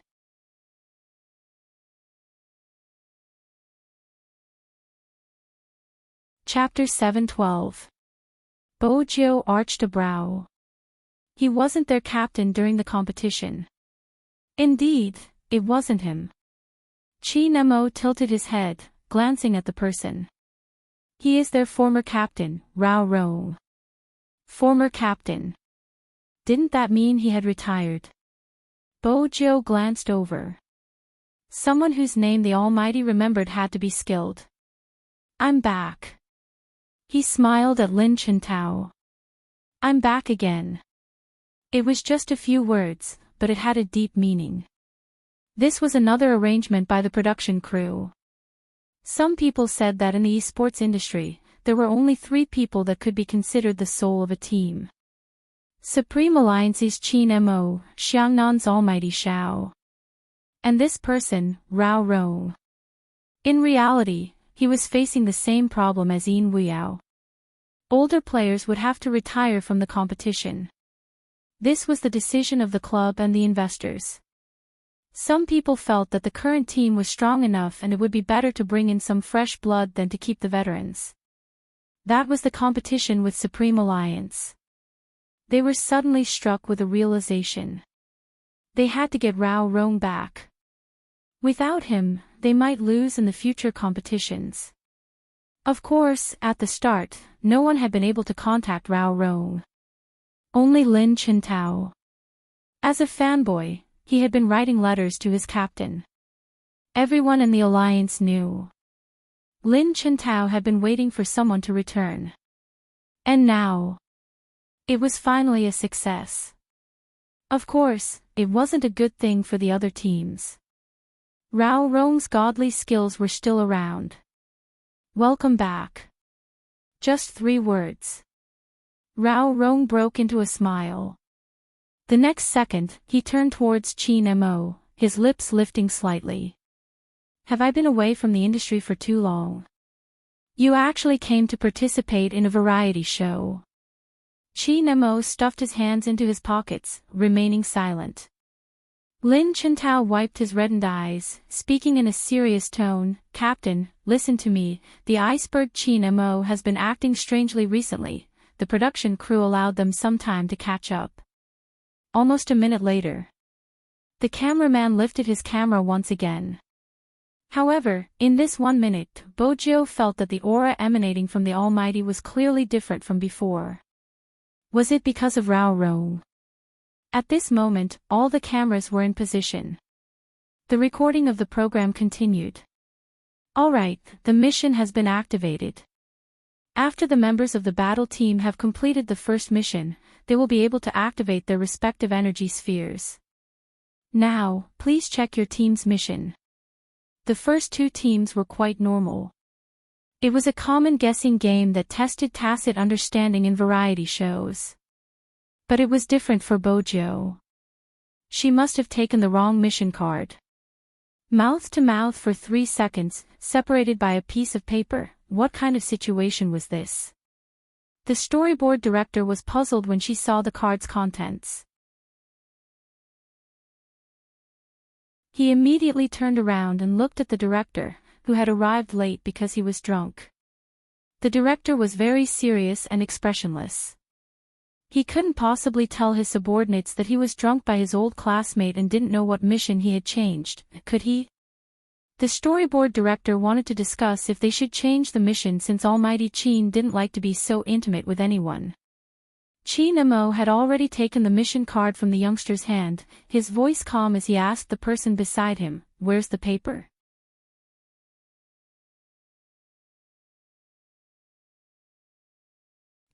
Chapter 7:12. Bojo arched a brow. He wasn't their captain during the competition. Indeed, it wasn't him. Chin Mo tilted his head, glancing at the person. He is their former captain, Rao Rong. Former captain. Didn't that mean he had retired? Bojo glanced over. Someone whose name the Almighty remembered had to be skilled. I'm back. He smiled at Lin Chintao. I'm back again. It was just a few words, but it had a deep meaning. This was another arrangement by the production crew. Some people said that in the esports industry, there were only 3 people that could be considered the soul of a team. Supreme Alliance's Chin Mo, Xiangnan's Almighty Xiao. And this person, Rao Rong. In reality, he was facing the same problem as Yin Wuyao. Older players would have to retire from the competition. This was the decision of the club and the investors. Some people felt that the current team was strong enough and it would be better to bring in some fresh blood than to keep the veterans. That was the competition with Supreme Alliance. They were suddenly struck with a realization. They had to get Rao Rong back. Without him, they might lose in the future competitions. Of course, at the start, no one had been able to contact Rao Rong. Only Lin Chintao. As a fanboy, he had been writing letters to his captain. Everyone in the alliance knew. Lin Chintao had been waiting for someone to return. And now, it was finally a success. Of course, it wasn't a good thing for the other teams. Rao Rong's godly skills were still around. Welcome back. Just 3 words. Rao Rong broke into a smile. The next second, he turned towards Qin Mo, his lips lifting slightly. Have I been away from the industry for too long? You actually came to participate in a variety show. Qin Mo stuffed his hands into his pockets, remaining silent. Lin Chintao wiped his reddened eyes, speaking in a serious tone. Captain, listen to me, the iceberg Qin Mo has been acting strangely recently. The production crew allowed them some time to catch up. Almost a minute later, the cameraman lifted his camera once again. However, in this 1 minute, Bojiu felt that the aura emanating from the Almighty was clearly different from before. Was it because of Rao Rong? At this moment, all the cameras were in position. The recording of the program continued. Alright, the mission has been activated. After the members of the battle team have completed the first mission, they will be able to activate their respective energy spheres. Now, please check your team's mission. The first 2 teams were quite normal. It was a common guessing game that tested tacit understanding in variety shows. But it was different for Bojiu. She must have taken the wrong mission card. Mouth to mouth for 3 seconds, separated by a piece of paper. What kind of situation was this? The storyboard director was puzzled when she saw the card's contents. He immediately turned around and looked at the director, who had arrived late because he was drunk. The director was very serious and expressionless. He couldn't possibly tell his subordinates that he was drunk by his old classmate and didn't know what mission he had changed, could he? The storyboard director wanted to discuss if they should change the mission since Almighty Qin didn't like to be so intimate with anyone. Qin Mo had already taken the mission card from the youngster's hand, his voice calm as he asked the person beside him, "Where's the paper?"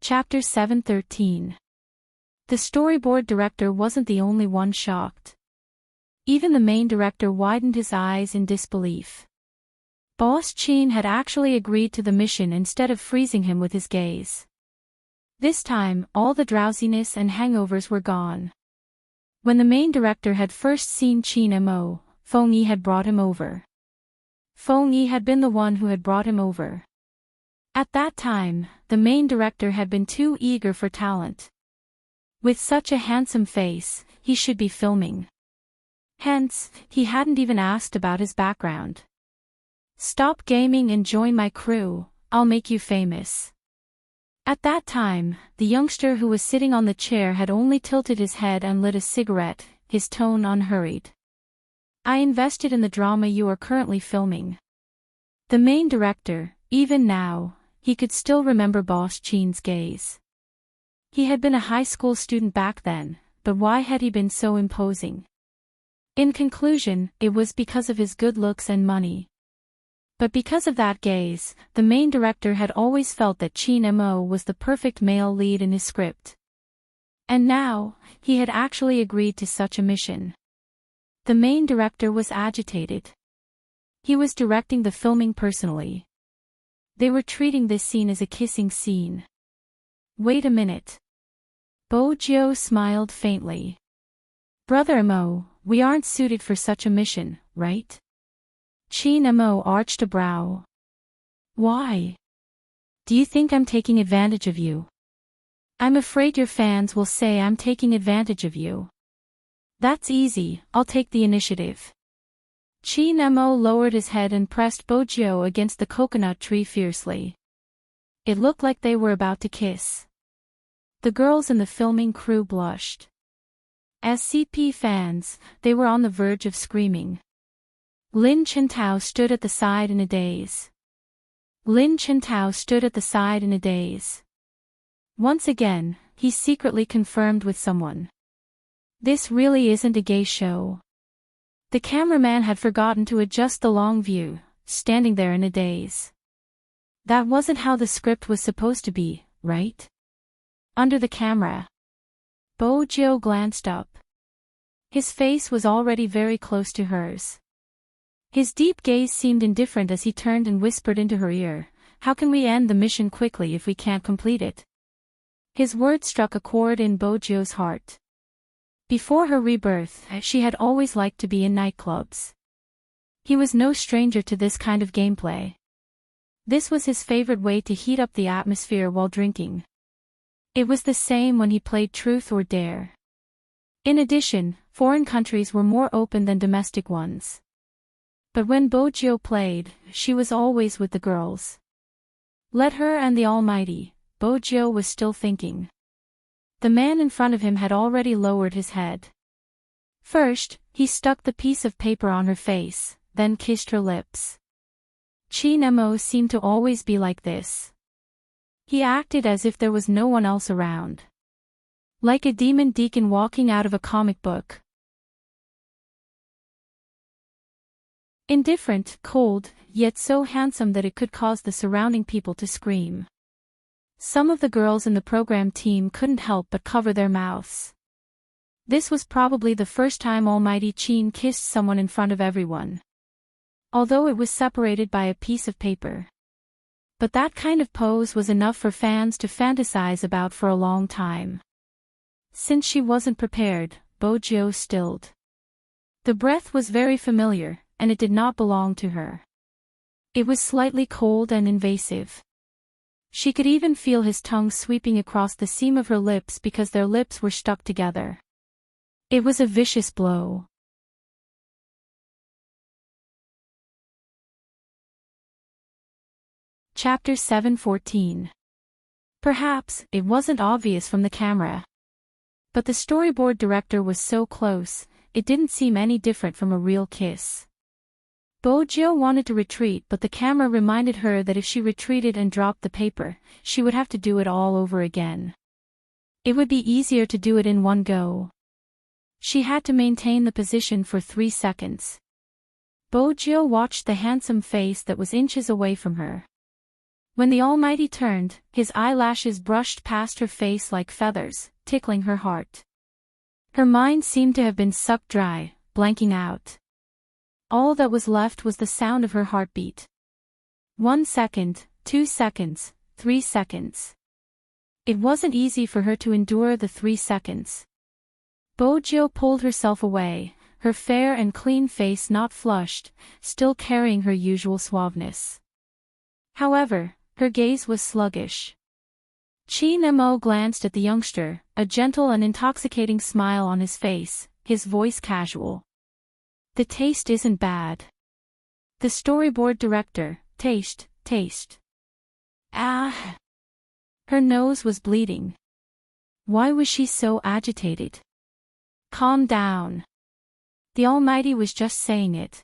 Chapter 713. The storyboard director wasn't the only one shocked. Even the main director widened his eyes in disbelief. Boss Qin had actually agreed to the mission instead of freezing him with his gaze. This time, all the drowsiness and hangovers were gone. When the main director had first seen Qin Mo, Feng Yi had brought him over. Feng Yi had been the one who had brought him over. At that time, the main director had been too eager for talent. With such a handsome face, he should be filming. Hence, he hadn't even asked about his background. "Stop gaming and join my crew, I'll make you famous." At that time, the youngster who was sitting on the chair had only tilted his head and lit a cigarette, his tone unhurried. "I invested in the drama you are currently filming." The main director, even now, he could still remember Boss Qin's gaze. He had been a high school student back then, but why had he been so imposing? In conclusion, it was because of his good looks and money. But because of that gaze, the main director had always felt that Qin Mo was the perfect male lead in his script. And now, he had actually agreed to such a mission. The main director was agitated. He was directing the filming personally. They were treating this scene as a kissing scene. Wait a minute. Bojiu smiled faintly. "Brother Mo, we aren't suited for such a mission, right?" Qin Mo arched a brow. "Why? Do you think I'm taking advantage of you?" "I'm afraid your fans will say I'm taking advantage of you." "That's easy, I'll take the initiative." Qin Mo lowered his head and pressed Bojiu against the coconut tree fiercely. It looked like they were about to kiss. The girls in the filming crew blushed. As CP fans, they were on the verge of screaming. Lin Chintao stood at the side in a daze. Lin Chintao stood at the side in a daze. Once again, he secretly confirmed with someone. This really isn't a gay show. The cameraman had forgotten to adjust the long view, standing there in a daze. That wasn't how the script was supposed to be, right? Under the camera. Bojo glanced up. His face was already very close to hers. His deep gaze seemed indifferent as he turned and whispered into her ear, "How can we end the mission quickly if we can't complete it?" His words struck a chord in Bojo's heart. Before her rebirth, she had always liked to be in nightclubs. He was no stranger to this kind of gameplay. This was his favorite way to heat up the atmosphere while drinking. It was the same when he played Truth or Dare. In addition, foreign countries were more open than domestic ones. But when Bojo played, she was always with the girls. Let her and the Almighty, Bojo was still thinking. The man in front of him had already lowered his head. First, he stuck the piece of paper on her face, then kissed her lips. Chinemo seemed to always be like this. He acted as if there was no one else around. Like a demon deacon walking out of a comic book. Indifferent, cold, yet so handsome that it could cause the surrounding people to scream. Some of the girls in the program team couldn't help but cover their mouths. This was probably the first time Almighty Chin kissed someone in front of everyone. Although it was separated by a piece of paper. But that kind of pose was enough for fans to fantasize about for a long time. Since she wasn't prepared, Bojo stilled. The breath was very familiar, and it did not belong to her. It was slightly cold and invasive. She could even feel his tongue sweeping across the seam of her lips because their lips were stuck together. It was a vicious blow. Chapter 7:14. Perhaps it wasn't obvious from the camera. But the storyboard director was so close, it didn't seem any different from a real kiss. Bojo wanted to retreat, but the camera reminded her that if she retreated and dropped the paper, she would have to do it all over again. It would be easier to do it in one go. She had to maintain the position for 3 seconds. Bojo watched the handsome face that was inches away from her. When the Almighty turned, his eyelashes brushed past her face like feathers, tickling her heart. Her mind seemed to have been sucked dry, blanking out. All that was left was the sound of her heartbeat. 1 second, 2 seconds, 3 seconds. It wasn't easy for her to endure the 3 seconds. Bojo pulled herself away, her fair and clean face not flushed, still carrying her usual suaveness. However, her gaze was sluggish. Chinemo glanced at the youngster, a gentle and intoxicating smile on his face, his voice casual. The taste isn't bad. The storyboard director, taste. Ah! Her nose was bleeding. Why was she so agitated? Calm down. The Almighty was just saying it.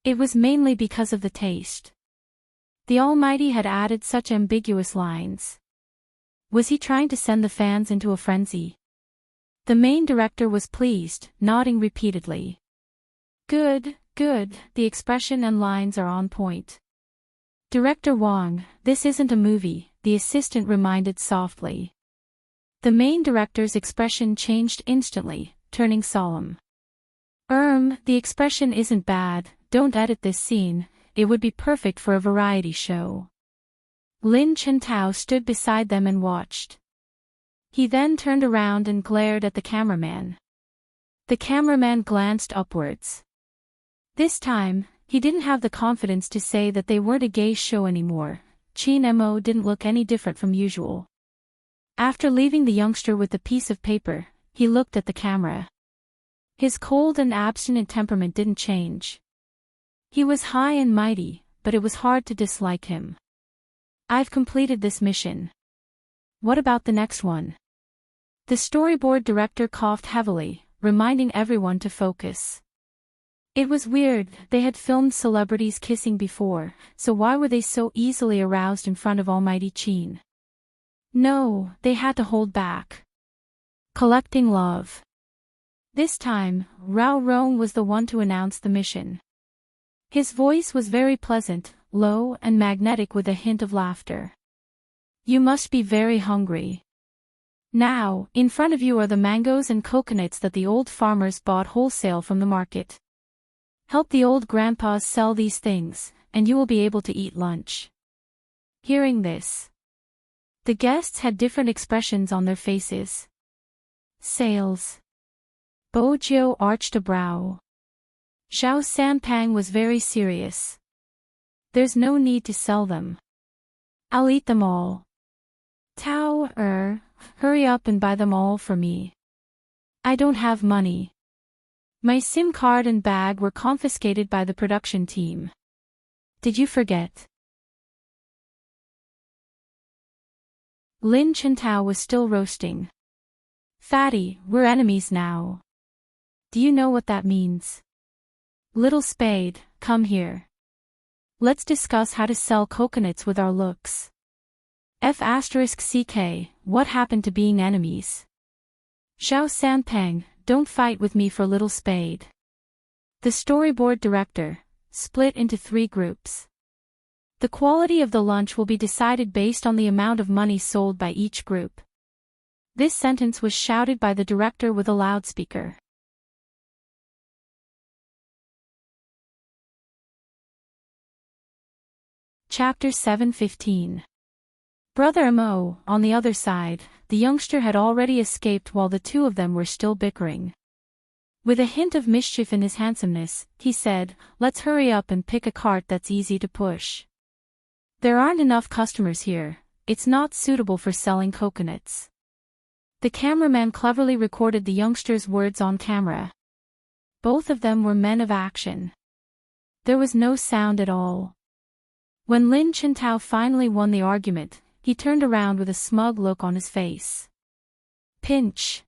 It was mainly because of the taste. The Almighty had added such ambiguous lines. Was he trying to send the fans into a frenzy? The main director was pleased, nodding repeatedly. Good, the expression and lines are on point. Director Wong, this isn't a movie, the assistant reminded softly. The main director's expression changed instantly, turning solemn. The expression isn't bad, don't edit this scene, it would be perfect for a variety show. Lin Chentao stood beside them and watched. He then turned around and glared at the cameraman. The cameraman glanced upwards. This time, he didn't have the confidence to say that they weren't a gay show anymore. Chinemo didn't look any different from usual. After leaving the youngster with the piece of paper, he looked at the camera. His cold and abstinent temperament didn't change. He was high and mighty, but it was hard to dislike him. I've completed this mission. What about the next one? The storyboard director coughed heavily, reminding everyone to focus. It was weird, they had filmed celebrities kissing before, so why were they so easily aroused in front of Almighty Chin? No, they had to hold back. Collecting love. This time, Rao Rong was the one to announce the mission. His voice was very pleasant, low and magnetic with a hint of laughter. You must be very hungry. Now, in front of you are the mangoes and coconuts that the old farmers bought wholesale from the market. Help the old grandpas sell these things, and you will be able to eat lunch. Hearing this, the guests had different expressions on their faces. Sales. Bojo arched a brow. Xiao Sanpang was very serious. There's no need to sell them. I'll eat them all. Tao, hurry up and buy them all for me. I don't have money. My SIM card and bag were confiscated by the production team. Did you forget? Lin Chintao was still roasting. Fatty, we're enemies now. Do you know what that means? Little Spade, come here. Let's discuss how to sell coconuts with our looks. F***ck, what happened to being enemies? Xiao Sanpeng, don't fight with me for Little Spade. The storyboard director, split into 3 groups. The quality of the lunch will be decided based on the amount of money sold by each group. This sentence was shouted by the director with a loudspeaker. Chapter 7:15. Brother Mo, on the other side, the youngster had already escaped while the two of them were still bickering. With a hint of mischief in his handsomeness, he said, "Let's hurry up and pick a cart that's easy to push. There aren't enough customers here, it's not suitable for selling coconuts." The cameraman cleverly recorded the youngster's words on camera. Both of them were men of action. There was no sound at all. When Lin Chintao finally won the argument, he turned around with a smug look on his face. Pinch.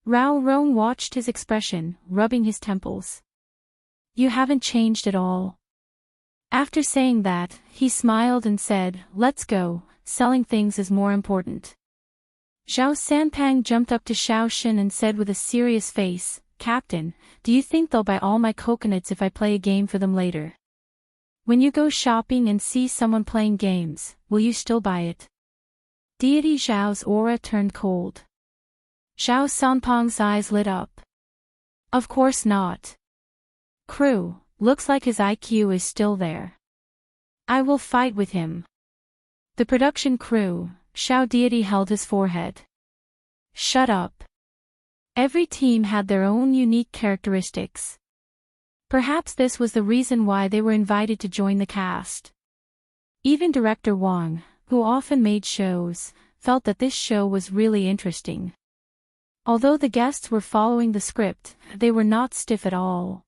Rao Rong watched his expression, rubbing his temples. You haven't changed at all. After saying that, he smiled and said, "Let's go, selling things is more important." Xiao Sanpang jumped up to Xiao Xin and said with a serious face, "Captain, do you think they'll buy all my coconuts if I play a game for them later? When you go shopping and see someone playing games, will you still buy it?" Deity Xiao's aura turned cold. Xiao Sanpang's eyes lit up. Of course not. Crew, looks like his IQ is still there. I will fight with him. The production crew, Xiao Deity held his forehead. Shut up. Every team had their own unique characteristics. Perhaps this was the reason why they were invited to join the cast. Even director Wang, who often made shows, felt that this show was really interesting. Although the guests were following the script, they were not stiff at all.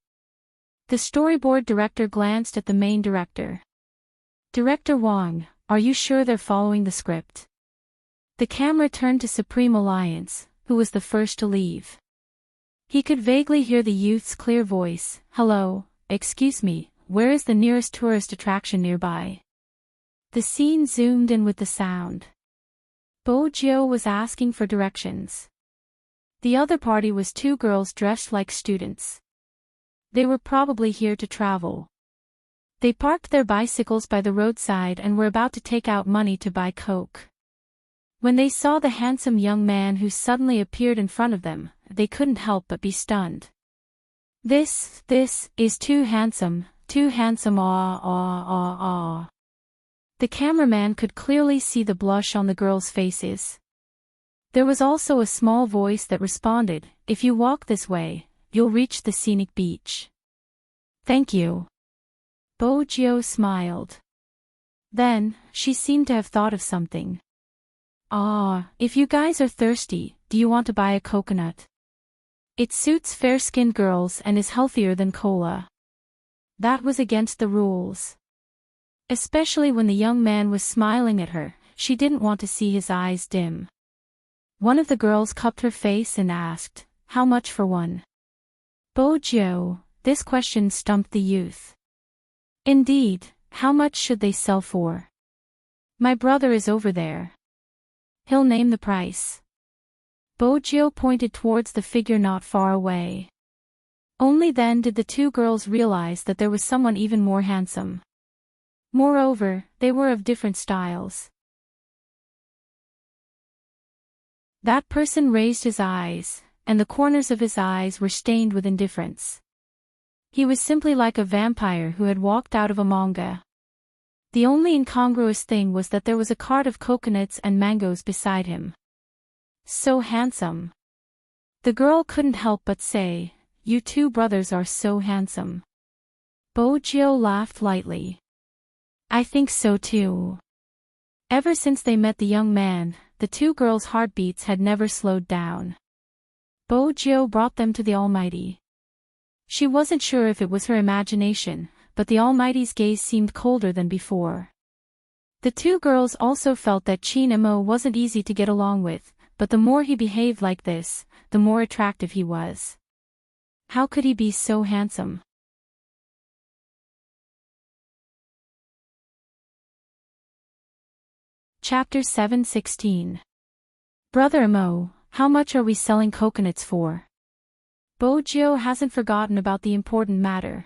The storyboard director glanced at the main director. Director Wang, are you sure they're following the script? The camera turned to Supreme Alliance, who was the first to leave. He could vaguely hear the youth's clear voice, "Hello, excuse me, where is the nearest tourist attraction nearby?" The scene zoomed in with the sound. Bojo was asking for directions. The other party was 2 girls dressed like students. They were probably here to travel. They parked their bicycles by the roadside and were about to take out money to buy Coke. When they saw the handsome young man who suddenly appeared in front of them, they couldn't help but be stunned. This is too handsome, ah. The cameraman could clearly see the blush on the girls' faces. There was also a small voice that responded, "If you walk this way, you'll reach the scenic beach." Thank you. Bojo smiled. Then, she seemed to have thought of something. If you guys are thirsty, do you want to buy a coconut? It suits fair-skinned girls and is healthier than cola. That was against the rules. Especially when the young man was smiling at her, she didn't want to see his eyes dim. One of the girls cupped her face and asked, "How much for one?" Bojo, this question stumped the youth. Indeed, how much should they sell for? My brother is over there. He'll name the price. Bojo pointed towards the figure not far away. Only then did the 2 girls realize that there was someone even more handsome. Moreover, they were of different styles. That person raised his eyes, and the corners of his eyes were stained with indifference. He was simply like a vampire who had walked out of a manga. The only incongruous thing was that there was a cart of coconuts and mangoes beside him. So handsome. The girl couldn't help but say, "You two brothers are so handsome." Bojo laughed lightly. "I think so too." Ever since they met the young man, the two girls' heartbeats had never slowed down. Bojo brought them to the Almighty. She wasn't sure if it was her imagination, but the Almighty's gaze seemed colder than before. The two girls also felt that Chin Mo wasn't easy to get along with, but the more he behaved like this, the more attractive he was. How could he be so handsome? Chapter 7:16. Brother Mo, how much are we selling coconuts for? Bojo hasn't forgotten about the important matter.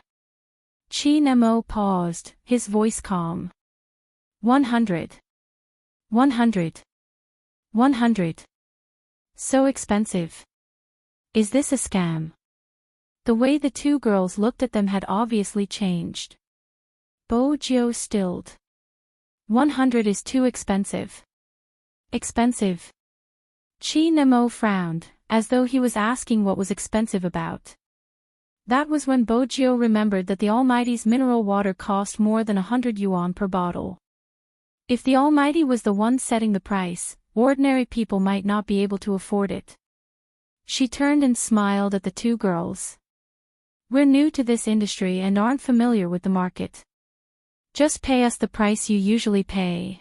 Chin Mo paused, his voice calm. 100. 100. 100. So expensive. Is this a scam? The way the two girls looked at them had obviously changed. Bojo stilled. 100 is too expensive. Expensive. Chin Mo frowned, as though he was asking what was expensive about. That was when Bojo remembered that the Almighty's mineral water cost more than 100 yuan per bottle. If the Almighty was the one setting the price, ordinary people might not be able to afford it. She turned and smiled at the two girls. We're new to this industry and aren't familiar with the market. Just pay us the price you usually pay.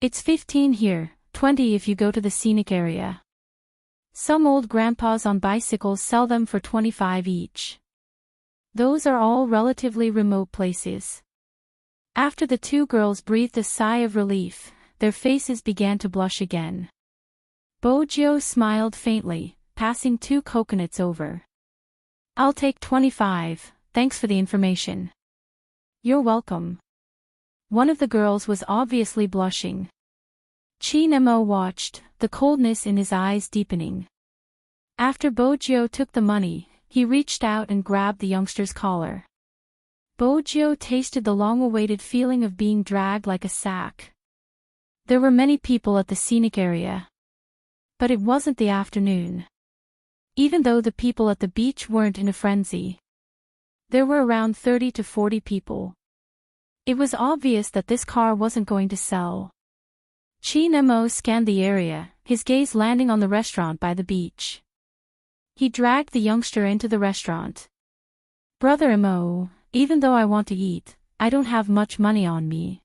It's 15 here, 20 if you go to the scenic area. Some old grandpas on bicycles sell them for 25 each. Those are all relatively remote places. After the two girls breathed a sigh of relief, their faces began to blush again. Bojo smiled faintly, passing 2 coconuts over. I'll take 25, thanks for the information. You're welcome. One of the girls was obviously blushing. Chin Mo watched, the coldness in his eyes deepening. After Bojo took the money, he reached out and grabbed the youngster's collar. Bojo tasted the long-awaited feeling of being dragged like a sack. There were many people at the scenic area. But it wasn't the afternoon. Even though the people at the beach weren't in a frenzy. There were around 30 to 40 people. It was obvious that this car wasn't going to sell. Chin Mo scanned the area, his gaze landing on the restaurant by the beach. He dragged the youngster into the restaurant. Brother Mo, even though I want to eat, I don't have much money on me.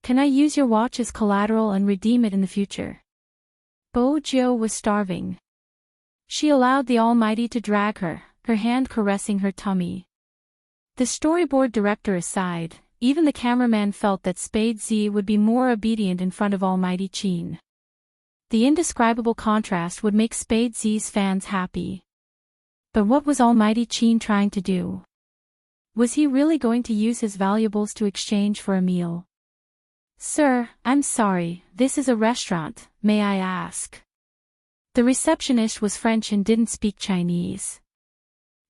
Can I use your watch as collateral and redeem it in the future? Bojo was starving. She allowed the Almighty to drag her, her hand caressing her tummy. The storyboard director aside, even the cameraman felt that Spade Z would be more obedient in front of Almighty Chin. The indescribable contrast would make Spade Z's fans happy. But what was Almighty Chin trying to do? Was he really going to use his valuables to exchange for a meal? Sir, I'm sorry, this is a restaurant, may I ask? The receptionist was French and didn't speak Chinese.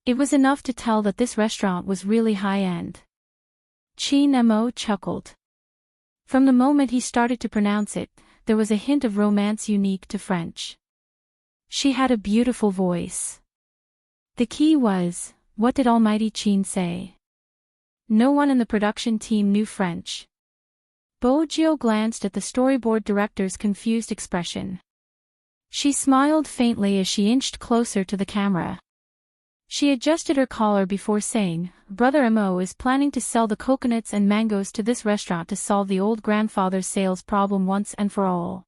It was enough to tell that this restaurant was really high-end. Chin Mo chuckled. From the moment he started to pronounce it, there was a hint of romance unique to French. She had a beautiful voice. The key was, what did Almighty Chin say? No one in the production team knew French. Bojo glanced at the storyboard director's confused expression. She smiled faintly as she inched closer to the camera. She adjusted her collar before saying, Brother Mo is planning to sell the coconuts and mangoes to this restaurant to solve the old grandfather's sales problem once and for all.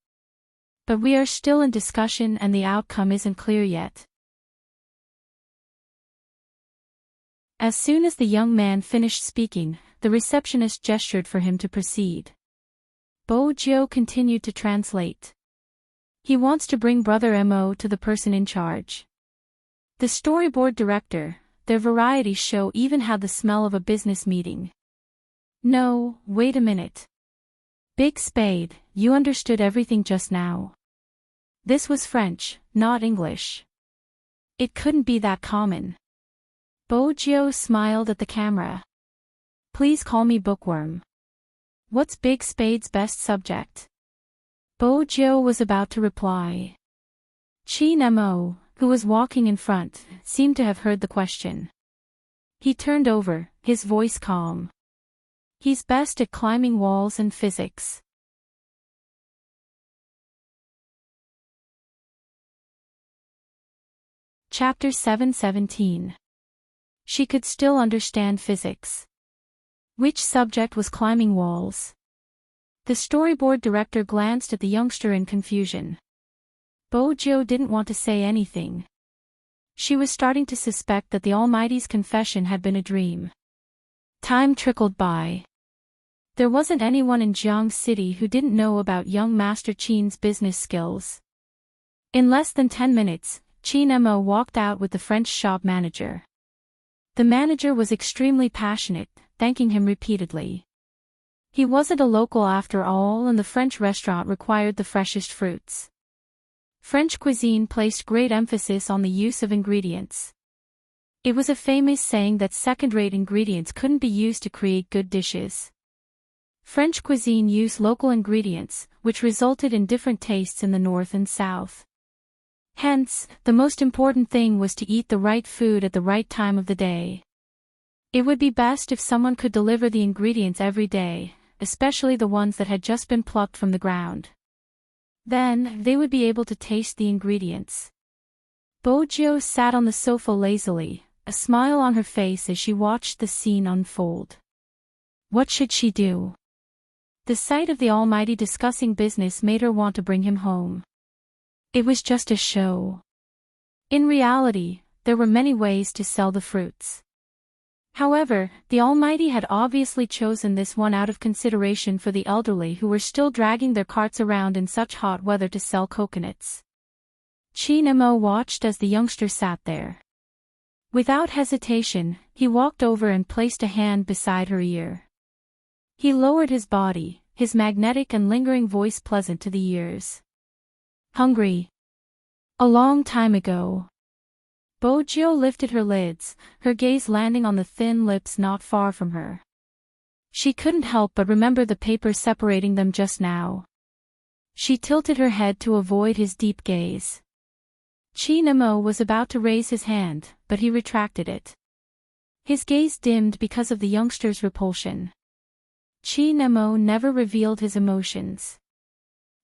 But we are still in discussion and the outcome isn't clear yet. As soon as the young man finished speaking, the receptionist gestured for him to proceed. Bojo continued to translate. He wants to bring Brother Mo to the person in charge. The storyboard director, their variety show even had the smell of a business meeting. No, wait a minute. Big Spade, you understood everything just now. This was French, not English. It couldn't be that common. Bojo smiled at the camera. Please call me Bookworm. What's Big Spade's best subject? Bojo was about to reply. Chinemo, who was walking in front, seemed to have heard the question. He turned over, his voice calm. He's best at climbing walls and physics. Chapter 7:17. She could still understand physics. Which subject was climbing walls? The storyboard director glanced at the youngster in confusion. Bojo didn't want to say anything. She was starting to suspect that the Almighty's confession had been a dream. Time trickled by. There wasn't anyone in Jiang City who didn't know about young Master Qin's business skills. In less than 10 minutes, Qin Mo walked out with the French shop manager. The manager was extremely passionate, thanking him repeatedly. He wasn't a local after all, and the French restaurant required the freshest fruits. French cuisine placed great emphasis on the use of ingredients. It was a famous saying that second-rate ingredients couldn't be used to create good dishes. French cuisine used local ingredients, which resulted in different tastes in the north and south. Hence, the most important thing was to eat the right food at the right time of the day. It would be best if someone could deliver the ingredients every day, especially the ones that had just been plucked from the ground. Then, they would be able to taste the ingredients. Bojo sat on the sofa lazily, a smile on her face as she watched the scene unfold. What should she do? The sight of the Almighty discussing business made her want to bring him home. It was just a show. In reality, there were many ways to sell the fruits. However, the Almighty had obviously chosen this one out of consideration for the elderly who were still dragging their carts around in such hot weather to sell coconuts. Qin Mo watched as the youngster sat there. Without hesitation, he walked over and placed a hand beside her ear. He lowered his body, his magnetic and lingering voice pleasant to the ears. Hungry. A long time ago. Bojo lifted her lids, her gaze landing on the thin lips not far from her. She couldn't help but remember the paper separating them just now. She tilted her head to avoid his deep gaze. Qin Mo was about to raise his hand, but he retracted it. His gaze dimmed because of the youngster's repulsion. Qin Mo never revealed his emotions.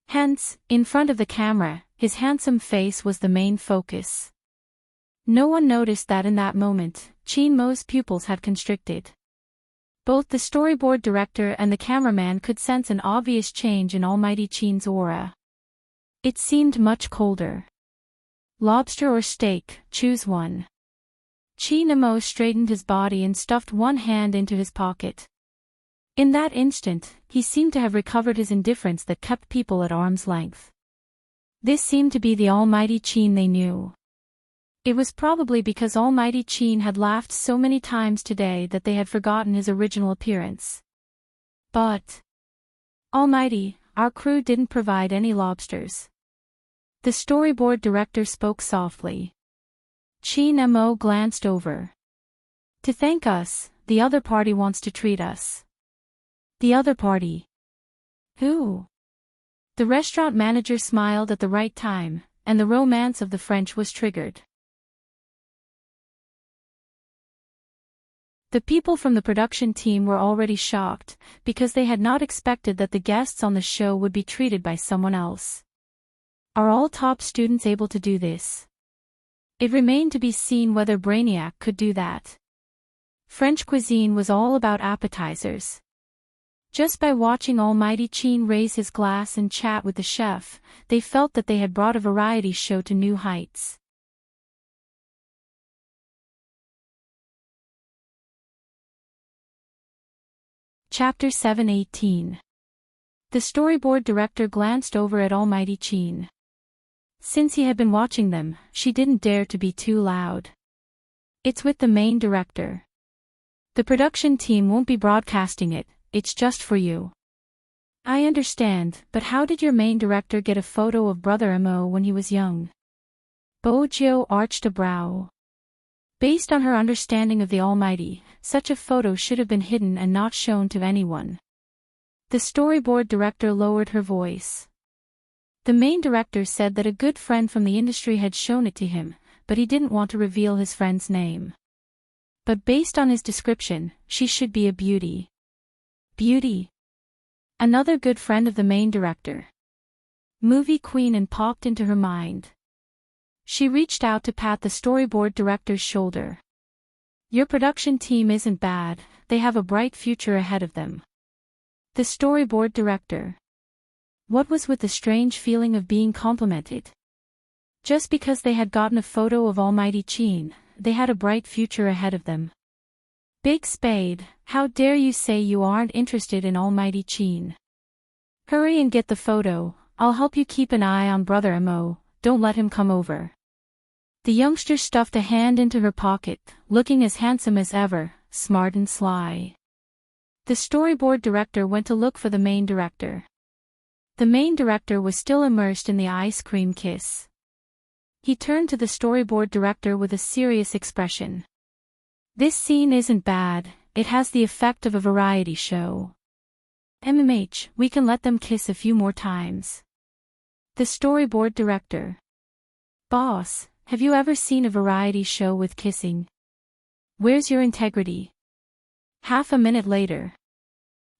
Hence, in front of the camera, his handsome face was the main focus. No one noticed that in that moment, Qin Mo's pupils had constricted. Both the storyboard director and the cameraman could sense an obvious change in Almighty Qin's aura. It seemed much colder. Lobster or steak, choose one. Qin Mo straightened his body and stuffed one hand into his pocket. In that instant, he seemed to have recovered his indifference that kept people at arm's length. This seemed to be the Almighty Qin they knew. It was probably because Almighty Qin had laughed so many times today that they had forgotten his original appearance. But, Almighty, our crew didn't provide any lobsters. The storyboard director spoke softly. Qin Mo glanced over. To thank us, the other party wants to treat us. The other party. Who? The restaurant manager smiled at the right time, and the romance of the French was triggered. The people from the production team were already shocked, because they had not expected that the guests on the show would be treated by someone else. Are all top students able to do this? It remained to be seen whether Brainiac could do that. French cuisine was all about appetizers. Just by watching Almighty Qin raise his glass and chat with the chef, they felt that they had brought a variety show to new heights. Chapter 7:18. The storyboard director glanced over at Almighty Qin. Since he had been watching them, she didn't dare to be too loud. It's with the main director. The production team won't be broadcasting it, it's just for you. I understand, but how did your main director get a photo of Brother Mo when he was young? Bojo arched a brow. Based on her understanding of the Almighty, such a photo should have been hidden and not shown to anyone. The storyboard director lowered her voice. The main director said that a good friend from the industry had shown it to him, but he didn't want to reveal his friend's name. But based on his description, she should be a beauty. Beauty? Another good friend of the main director. Movie queen and popped into her mind. She reached out to pat the storyboard director's shoulder. Your production team isn't bad, they have a bright future ahead of them. The storyboard director. What was with the strange feeling of being complimented? Just because they had gotten a photo of Almighty Chin, they had a bright future ahead of them. Big Spade, how dare you say you aren't interested in Almighty Chin? Hurry and get the photo, I'll help you keep an eye on Brother Mo, don't let him come over. The youngster stuffed a hand into her pocket, looking as handsome as ever, smart and sly. The storyboard director went to look for the main director. The main director was still immersed in the ice cream kiss. He turned to the storyboard director with a serious expression. This scene isn't bad, it has the effect of a variety show. We can let them kiss a few more times. The storyboard director. Boss, have you ever seen a variety show with kissing? Where's your integrity? Half a minute later.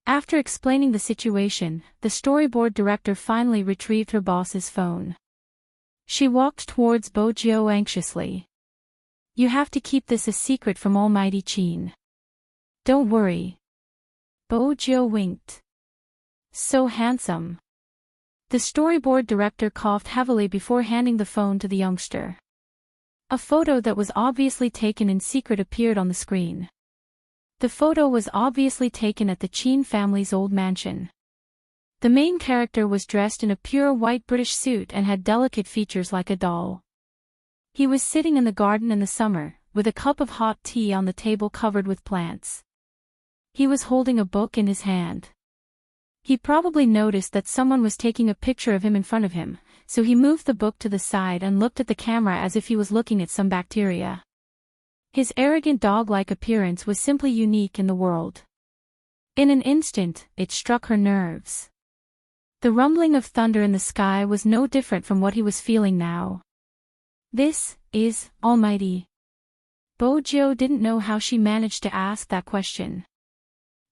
After explaining the situation, the storyboard director finally retrieved her boss's phone. She walked towards Bojo anxiously. You have to keep this a secret from Almighty Chin. Don't worry. Bojo winked. So handsome. The storyboard director coughed heavily before handing the phone to the youngster. A photo that was obviously taken in secret appeared on the screen. The photo was obviously taken at the Chin family's old mansion. The main character was dressed in a pure white British suit and had delicate features like a doll. He was sitting in the garden in the summer, with a cup of hot tea on the table covered with plants. He was holding a book in his hand. He probably noticed that someone was taking a picture of him in front of him, so he moved the book to the side and looked at the camera as if he was looking at some bacteria. His arrogant dog-like appearance was simply unique in the world. In an instant, it struck her nerves. The rumbling of thunder in the sky was no different from what he was feeling now. This is Almighty. Bojo didn't know how she managed to ask that question.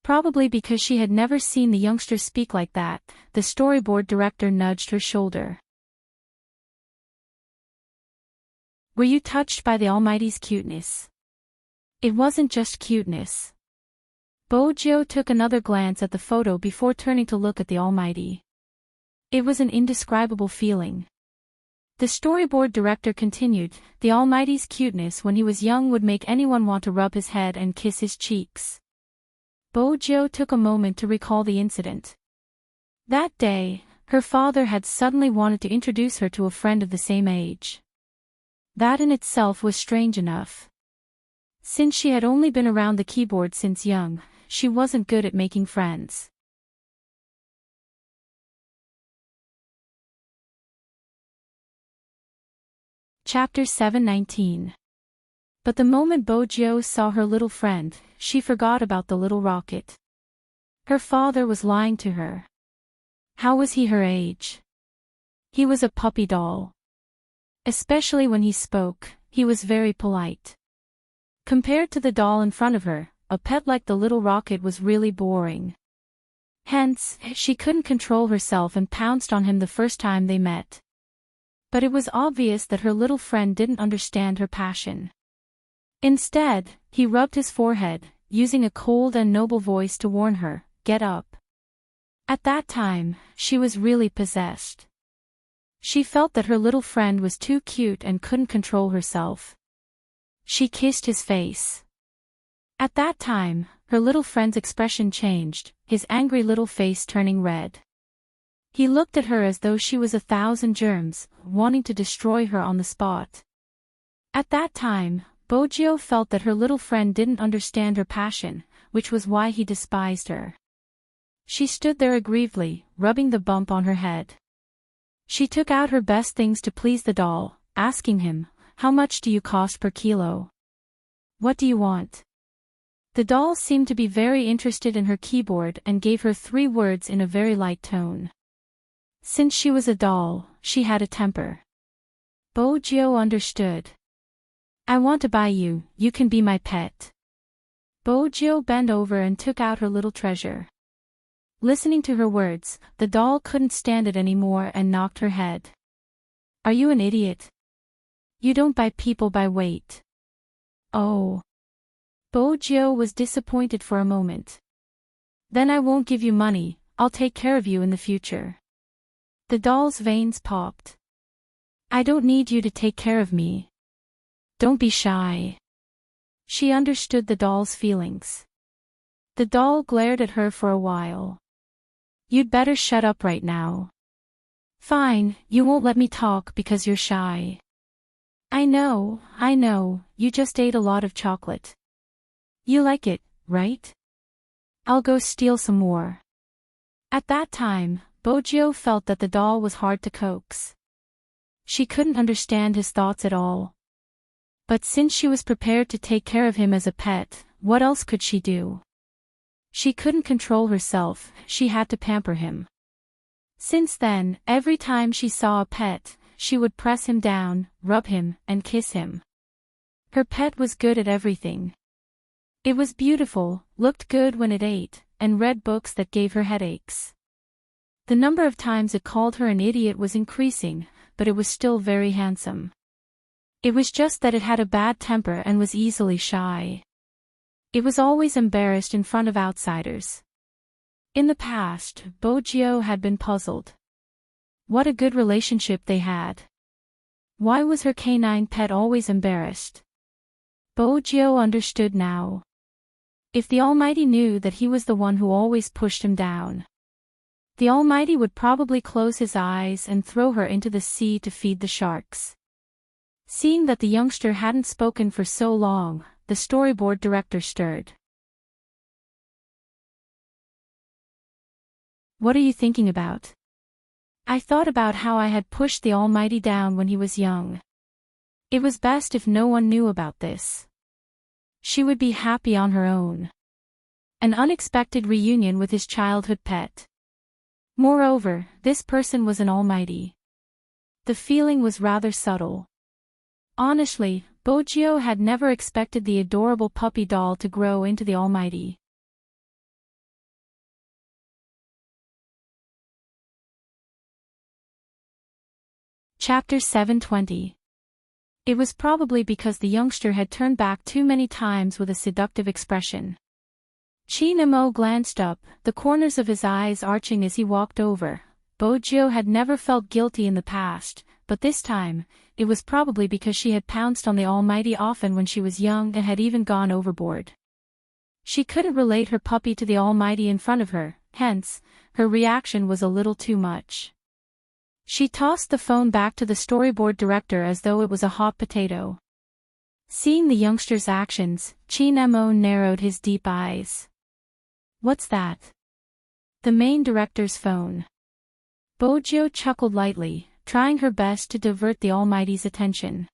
Probably because she had never seen the youngster speak like that. The storyboard director nudged her shoulder. Were you touched by the Almighty's cuteness? It wasn't just cuteness. Bojo took another glance at the photo before turning to look at the Almighty. It was an indescribable feeling. The storyboard director continued, the Almighty's cuteness when he was young would make anyone want to rub his head and kiss his cheeks. Bojo took a moment to recall the incident. That day, her father had suddenly wanted to introduce her to a friend of the same age. That in itself was strange enough. Since she had only been around the keyboard since young, she wasn't good at making friends. Chapter 719. But the moment Bojo saw her little friend, she forgot about the little rocket. Her father was lying to her. How was he her age? He was a puppy doll. Especially when he spoke, he was very polite. Compared to the doll in front of her, a pet like the little rocket was really boring. Hence, she couldn't control herself and pounced on him the first time they met. But it was obvious that her little friend didn't understand her passion. Instead, he rubbed his forehead, using a cold and noble voice to warn her, get up. At that time, she was really possessed. She felt that her little friend was too cute and couldn't control herself. She kissed his face. At that time, her little friend's expression changed, his angry little face turning red. He looked at her as though she was 1,000 germs, wanting to destroy her on the spot. At that time, Bojo felt that her little friend didn't understand her passion, which was why he despised her. She stood there aggrievedly, rubbing the bump on her head. She took out her best things to please the doll, asking him, "How much do you cost per kilo? What do you want?" The doll seemed to be very interested in her keyboard and gave her 3 words in a very light tone. Since she was a doll, she had a temper. Bojo understood. "I want to buy you, you can be my pet." Bojo bent over and took out her little treasure. Listening to her words, the doll couldn't stand it anymore and knocked her head. "Are you an idiot? You don't buy people by weight." "Oh." Bojo was disappointed for a moment. "Then I won't give you money, I'll take care of you in the future." The doll's veins popped. "I don't need you to take care of me. Don't be shy." She understood the doll's feelings. The doll glared at her for a while. "You'd better shut up right now." "Fine, you won't let me talk because you're shy." I know, you just ate a lot of chocolate. You like it, right? I'll go steal some more." At that time, Bojo felt that the doll was hard to coax. She couldn't understand his thoughts at all. But since she was prepared to take care of him as a pet, what else could she do? She couldn't control herself, she had to pamper him. Since then, every time she saw a pet, she would press him down, rub him, and kiss him. Her pet was good at everything. It was beautiful, looked good when it ate, and read books that gave her headaches. The number of times it called her an idiot was increasing, but it was still very handsome. It was just that it had a bad temper and was easily shy. It was always embarrassed in front of outsiders. In the past, Bojo had been puzzled. What a good relationship they had. Why was her canine pet always embarrassed? Bojo understood now. If the Almighty knew that he was the one who always pushed him down, the Almighty would probably close his eyes and throw her into the sea to feed the sharks. Seeing that the youngster hadn't spoken for so long, the storyboard director stirred. "What are you thinking about?" "I thought about how I had pushed the Almighty down when he was young. It was best if no one knew about this. She would be happy on her own. An unexpected reunion with his childhood pet. Moreover, this person was an Almighty." The feeling was rather subtle. Honestly, Bojo had never expected the adorable puppy doll to grow into the Almighty. Chapter 720. It was probably because the youngster had turned back too many times with a seductive expression. Chinamo glanced up, the corners of his eyes arching as he walked over. Bojo had never felt guilty in the past, but this time, it was probably because she had pounced on the Almighty often when she was young and had even gone overboard. She couldn't relate her puppy to the Almighty in front of her, hence, her reaction was a little too much. She tossed the phone back to the storyboard director as though it was a hot potato. Seeing the youngster's actions, Chinamo narrowed his deep eyes. "What's that?" "The main director's phone." Bojo chuckled lightly, trying her best to divert the Almighty's attention.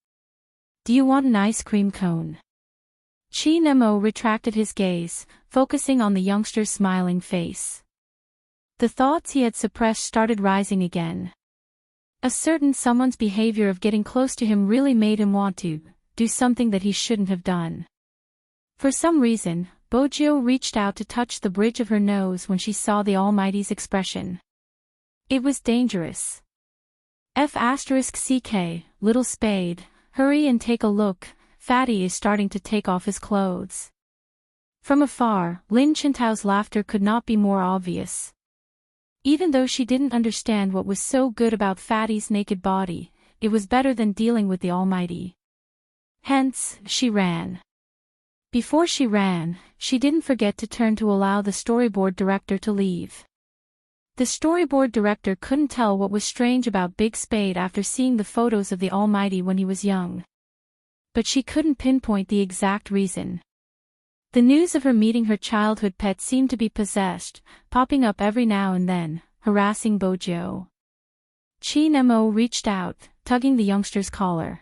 "Do you want an ice cream cone?" Chinamo retracted his gaze, focusing on the youngster's smiling face. The thoughts he had suppressed started rising again. A certain someone's behavior of getting close to him really made him want to do something that he shouldn't have done. For some reason, Bojo reached out to touch the bridge of her nose when she saw the Almighty's expression. It was dangerous. F***ck, little spade, hurry and take a look, Fatty is starting to take off his clothes. From afar, Lin Chintao's laughter could not be more obvious. Even though she didn't understand what was so good about Fatty's naked body, it was better than dealing with the Almighty. Hence, she ran. Before she ran, she didn't forget to turn to allow the storyboard director to leave. The storyboard director couldn't tell what was strange about Big Spade after seeing the photos of the Almighty when he was young. But she couldn't pinpoint the exact reason. The news of her meeting her childhood pet seemed to be possessed, popping up every now and then, harassing Bojo. Qin Mo reached out, tugging the youngster's collar.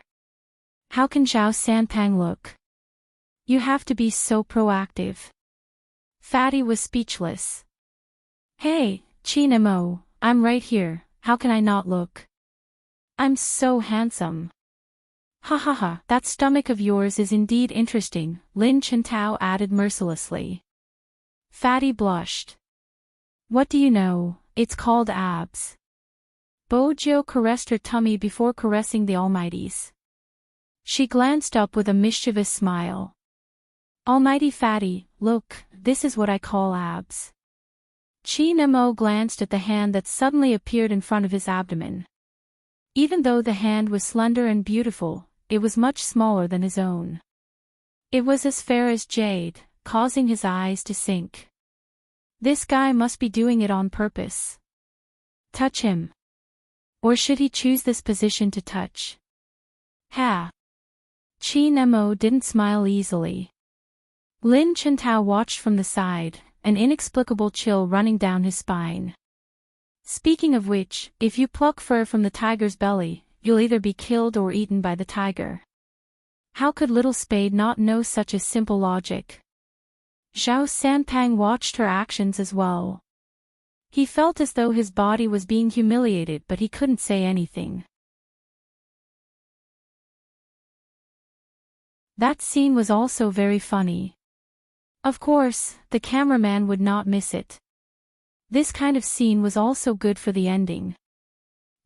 How can Zhao Sanpang look? You have to be so proactive. Fatty was speechless. Hey, Qin Mo, I'm right here, how can I not look? I'm so handsome. Ha ha ha, that stomach of yours is indeed interesting, Lin Chintao added mercilessly. Fatty blushed. What do you know, it's called abs. Bojo caressed her tummy before caressing the Almighty's. She glanced up with a mischievous smile. Almighty Fatty, look, this is what I call abs. Qin Mo glanced at the hand that suddenly appeared in front of his abdomen. Even though the hand was slender and beautiful, it was much smaller than his own. It was as fair as jade, causing his eyes to sink. This guy must be doing it on purpose. Touch him. Or should he choose this position to touch? Ha! Qin Mo didn't smile easily. Lin Chintao watched from the side, an inexplicable chill running down his spine. Speaking of which, if you pluck fur from the tiger's belly, you'll either be killed or eaten by the tiger. How could little Spade not know such a simple logic? Zhao Sanpang watched her actions as well. He felt as though his body was being humiliated, but he couldn't say anything. That scene was also very funny. Of course, the cameraman would not miss it. This kind of scene was also good for the ending.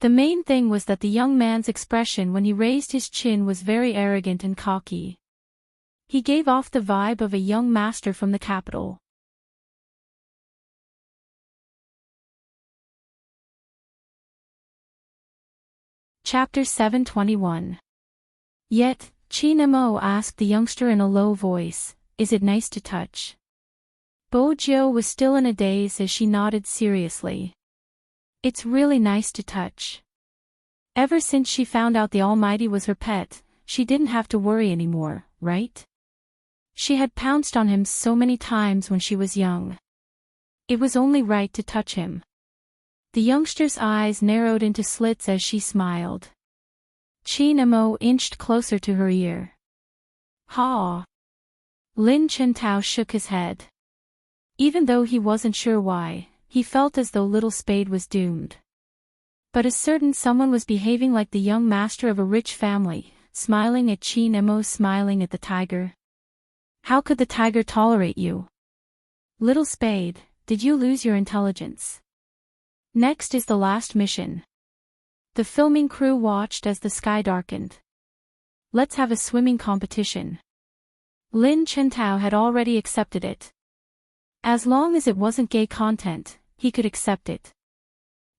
The main thing was that the young man's expression when he raised his chin was very arrogant and cocky. He gave off the vibe of a young master from the capital. Chapter 721. Yet, Qin Mo asked the youngster in a low voice, is it nice to touch? Bojo was still in a daze as she nodded seriously. It's really nice to touch. Ever since she found out the Almighty was her pet, she didn't have to worry anymore, right? She had pounced on him so many times when she was young. It was only right to touch him. The youngster's eyes narrowed into slits as she smiled. Qin Mo inched closer to her ear. Ha! Lin Chintao shook his head. Even though he wasn't sure why, he felt as though little Spade was doomed. But a certain someone was behaving like the young master of a rich family, smiling at Qin Mo, smiling at the tiger. How could the tiger tolerate you? Little Spade, did you lose your intelligence? Next is the last mission. The filming crew watched as the sky darkened. Let's have a swimming competition. Lin Chintao had already accepted it. As long as it wasn't gay content, he could accept it.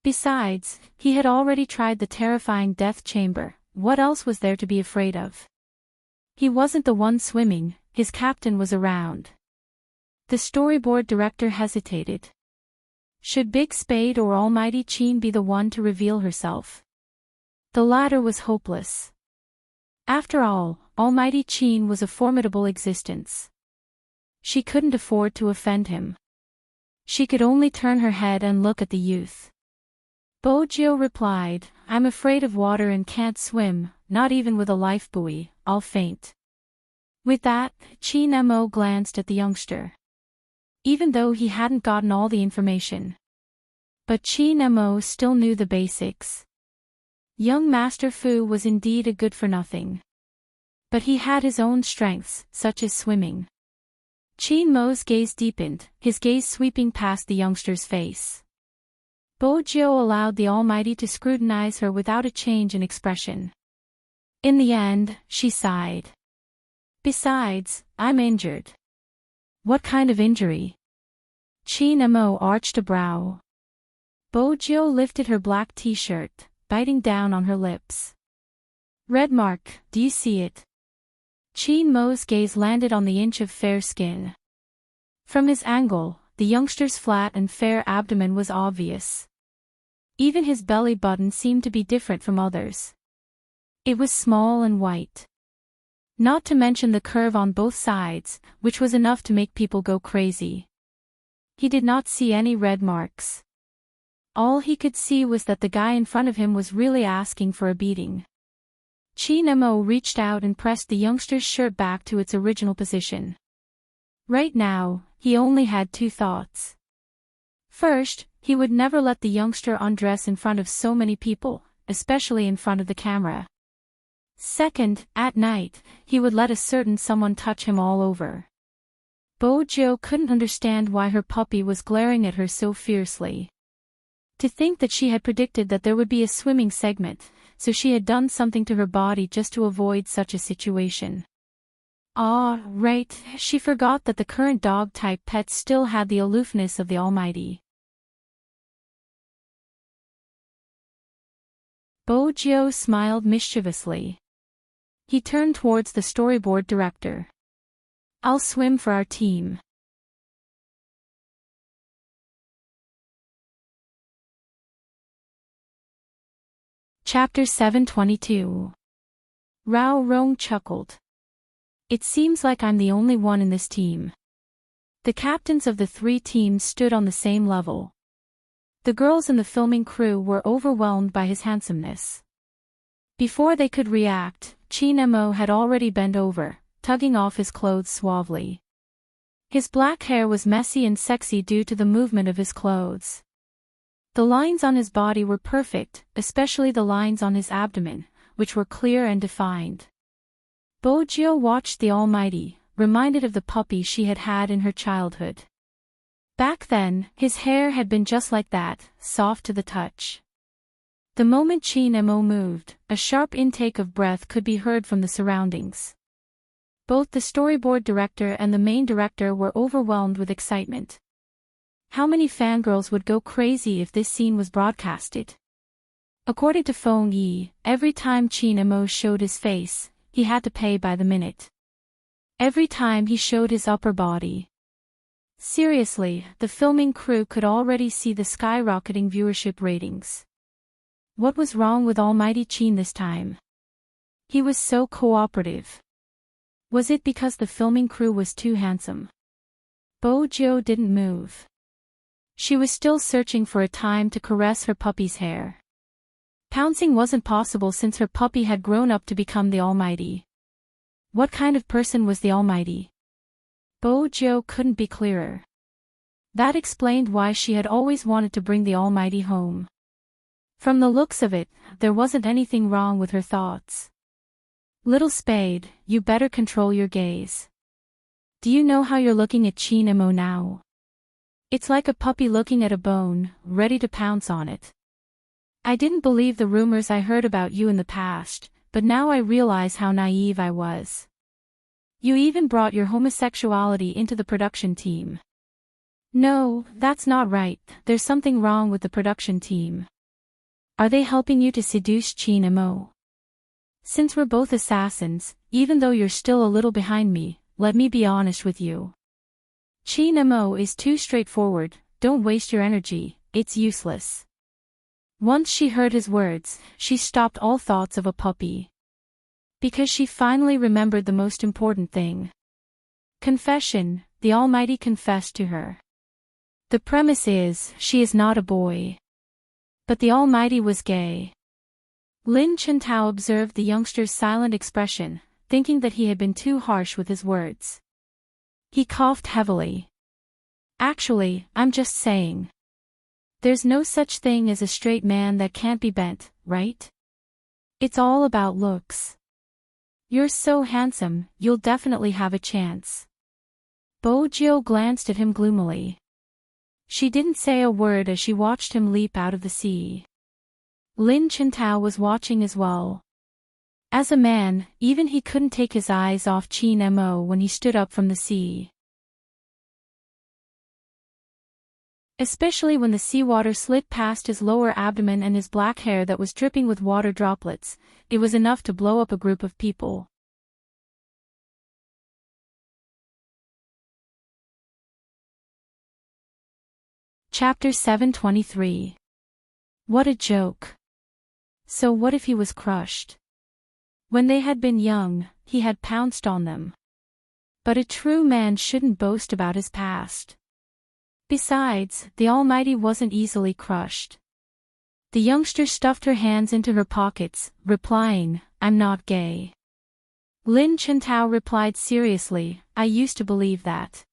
Besides, he had already tried the terrifying death chamber, what else was there to be afraid of? He wasn't the one swimming, his captain was around. The storyboard director hesitated. Should Big Spade or Almighty Qin be the one to reveal herself? The latter was hopeless. After all, Almighty Qin was a formidable existence. She couldn't afford to offend him. She could only turn her head and look at the youth. Bojo replied, I'm afraid of water and can't swim, not even with a life buoy, I'll faint. With that, Qin Mo glanced at the youngster. Even though he hadn't gotten all the information. But Qin Mo still knew the basics. Young Master Fu was indeed a good-for-nothing. But he had his own strengths, such as swimming. Qin Mo's gaze deepened, his gaze sweeping past the youngster's face. Bojo allowed the Almighty to scrutinize her without a change in expression. In the end, she sighed. Besides, I'm injured. What kind of injury? Qin Mo arched a brow. Bojo lifted her black t-shirt, biting down on her lips. Red mark, do you see it? Qin Mo's gaze landed on the inch of fair skin. From his angle, the youngster's flat and fair abdomen was obvious. Even his belly button seemed to be different from others. It was small and white. Not to mention the curve on both sides, which was enough to make people go crazy. He did not see any red marks. All he could see was that the guy in front of him was really asking for a beating. Chin Mo reached out and pressed the youngster's shirt back to its original position. Right now, he only had two thoughts. First, he would never let the youngster undress in front of so many people, especially in front of the camera. Second, at night, he would let a certain someone touch him all over. Bojo couldn't understand why her puppy was glaring at her so fiercely. To think that she had predicted that there would be a swimming segment, so she had done something to her body just to avoid such a situation. Right, she forgot that the current dog-type pets still had the aloofness of the Almighty. Bojo smiled mischievously. He turned towards the storyboard director. I'll swim for our team. Chapter 722. Rao Rong chuckled. It seems like I'm the only one in this team. The captains of the three teams stood on the same level. The girls in the filming crew were overwhelmed by his handsomeness. Before they could react, Chin Mo had already bent over, tugging off his clothes suavely. His black hair was messy and sexy due to the movement of his clothes. The lines on his body were perfect, especially the lines on his abdomen, which were clear and defined. Bojo watched the Almighty, reminded of the puppy she had had in her childhood. Back then, his hair had been just like that, soft to the touch. The moment Chin Mo moved, a sharp intake of breath could be heard from the surroundings. Both the storyboard director and the main director were overwhelmed with excitement. How many fangirls would go crazy if this scene was broadcasted? According to Feng Yi, every time Chin Mo showed his face, he had to pay by the minute. Every time he showed his upper body. Seriously, the filming crew could already see the skyrocketing viewership ratings. What was wrong with Almighty Chin this time? He was so cooperative. Was it because the filming crew was too handsome? Bojo didn't move. She was still searching for a time to caress her puppy's hair. Pouncing wasn't possible since her puppy had grown up to become the Almighty. What kind of person was the Almighty? Bojo couldn't be clearer. That explained why she had always wanted to bring the Almighty home. From the looks of it, there wasn't anything wrong with her thoughts. Little Spade, you better control your gaze. Do you know how you're looking at Chin Mo now? It's like a puppy looking at a bone, ready to pounce on it. I didn't believe the rumors I heard about you in the past, but now I realize how naive I was. You even brought your homosexuality into the production team. No, that's not right, there's something wrong with the production team. Are they helping you to seduce Chin Mo? Since we're both assassins, even though you're still a little behind me, let me be honest with you. Chin Mo is too straightforward, don't waste your energy, it's useless. Once she heard his words, she stopped all thoughts of a puppy. Because she finally remembered the most important thing. Confession, the Almighty confessed to her. The premise is, she is not a boy. But the Almighty was gay. Lin Chintao observed the youngster's silent expression, thinking that he had been too harsh with his words. He coughed heavily. Actually, I'm just saying. There's no such thing as a straight man that can't be bent, right? It's all about looks. You're so handsome, you'll definitely have a chance. Bojo glanced at him gloomily. She didn't say a word as she watched him leap out of the sea. Lin Chintao was watching as well. As a man, even he couldn't take his eyes off Chin Mo when he stood up from the sea. Especially when the seawater slid past his lower abdomen and his black hair that was dripping with water droplets, it was enough to blow up a group of people. Chapter 723. What a joke. So what if he was crushed? When they had been young, he had pounced on them. But a true man shouldn't boast about his past. Besides, the Almighty wasn't easily crushed. The youngster stuffed her hands into her pockets, replying, "I'm not gay." Lin Chintao replied seriously, "I used to believe that.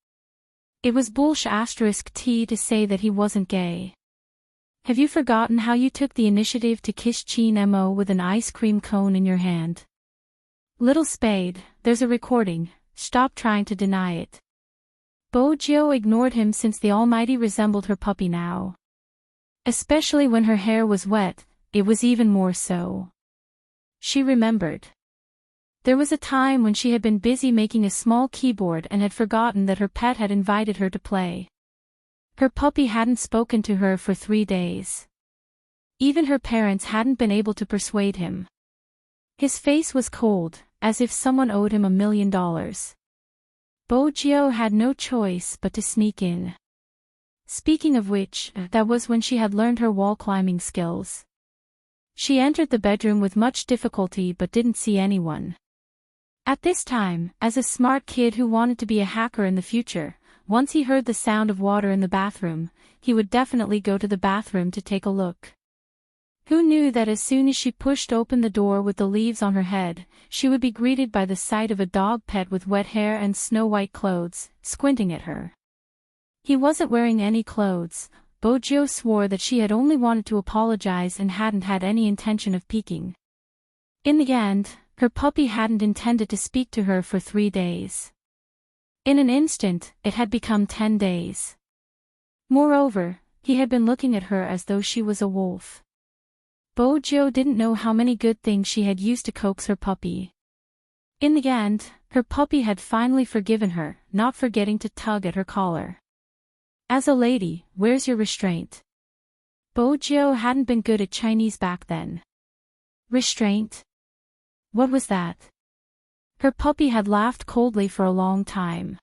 It was bullsh*t to say that he wasn't gay. Have you forgotten how you took the initiative to kiss Chin Mo with an ice cream cone in your hand? Little Spade, there's a recording, stop trying to deny it." Bo Jiao ignored him since the Almighty resembled her puppy now. Especially when her hair was wet, it was even more so. She remembered. There was a time when she had been busy making a small keyboard and had forgotten that her pet had invited her to play. Her puppy hadn't spoken to her for 3 days. Even her parents hadn't been able to persuade him. His face was cold, as if someone owed him $1 million. Bo Jiao had no choice but to sneak in. Speaking of which, that was when she had learned her wall climbing skills. She entered the bedroom with much difficulty but didn't see anyone. At this time, as a smart kid who wanted to be a hacker in the future, once he heard the sound of water in the bathroom, he would definitely go to the bathroom to take a look. Who knew that as soon as she pushed open the door with the leaves on her head, she would be greeted by the sight of a dog pet with wet hair and snow-white clothes, squinting at her. He wasn't wearing any clothes. Bo Jiao swore that she had only wanted to apologize and hadn't had any intention of peeking. In the end, her puppy hadn't intended to speak to her for 3 days. In an instant, it had become 10 days. Moreover, he had been looking at her as though she was a wolf. Bo Jiao didn't know how many good things she had used to coax her puppy. In the end, her puppy had finally forgiven her, not forgetting to tug at her collar. "As a lady, where's your restraint?" Bo Jiao hadn't been good at Chinese back then. Restraint? What was that? Her puppy had laughed coldly for a long time.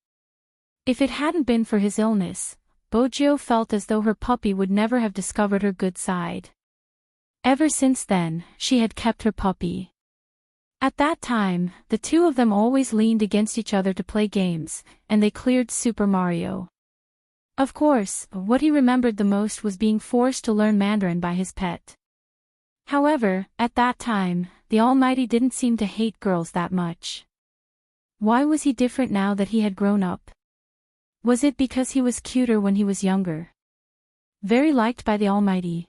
If it hadn't been for his illness, Bo Jiao felt as though her puppy would never have discovered her good side. Ever since then, she had kept her puppy. At that time, the two of them always leaned against each other to play games, and they cleared Super Mario. Of course, what he remembered the most was being forced to learn Mandarin by his pet. However, at that time, the Almighty didn't seem to hate girls that much. Why was he different now that he had grown up? Was it because he was cuter when he was younger? Very liked by the Almighty.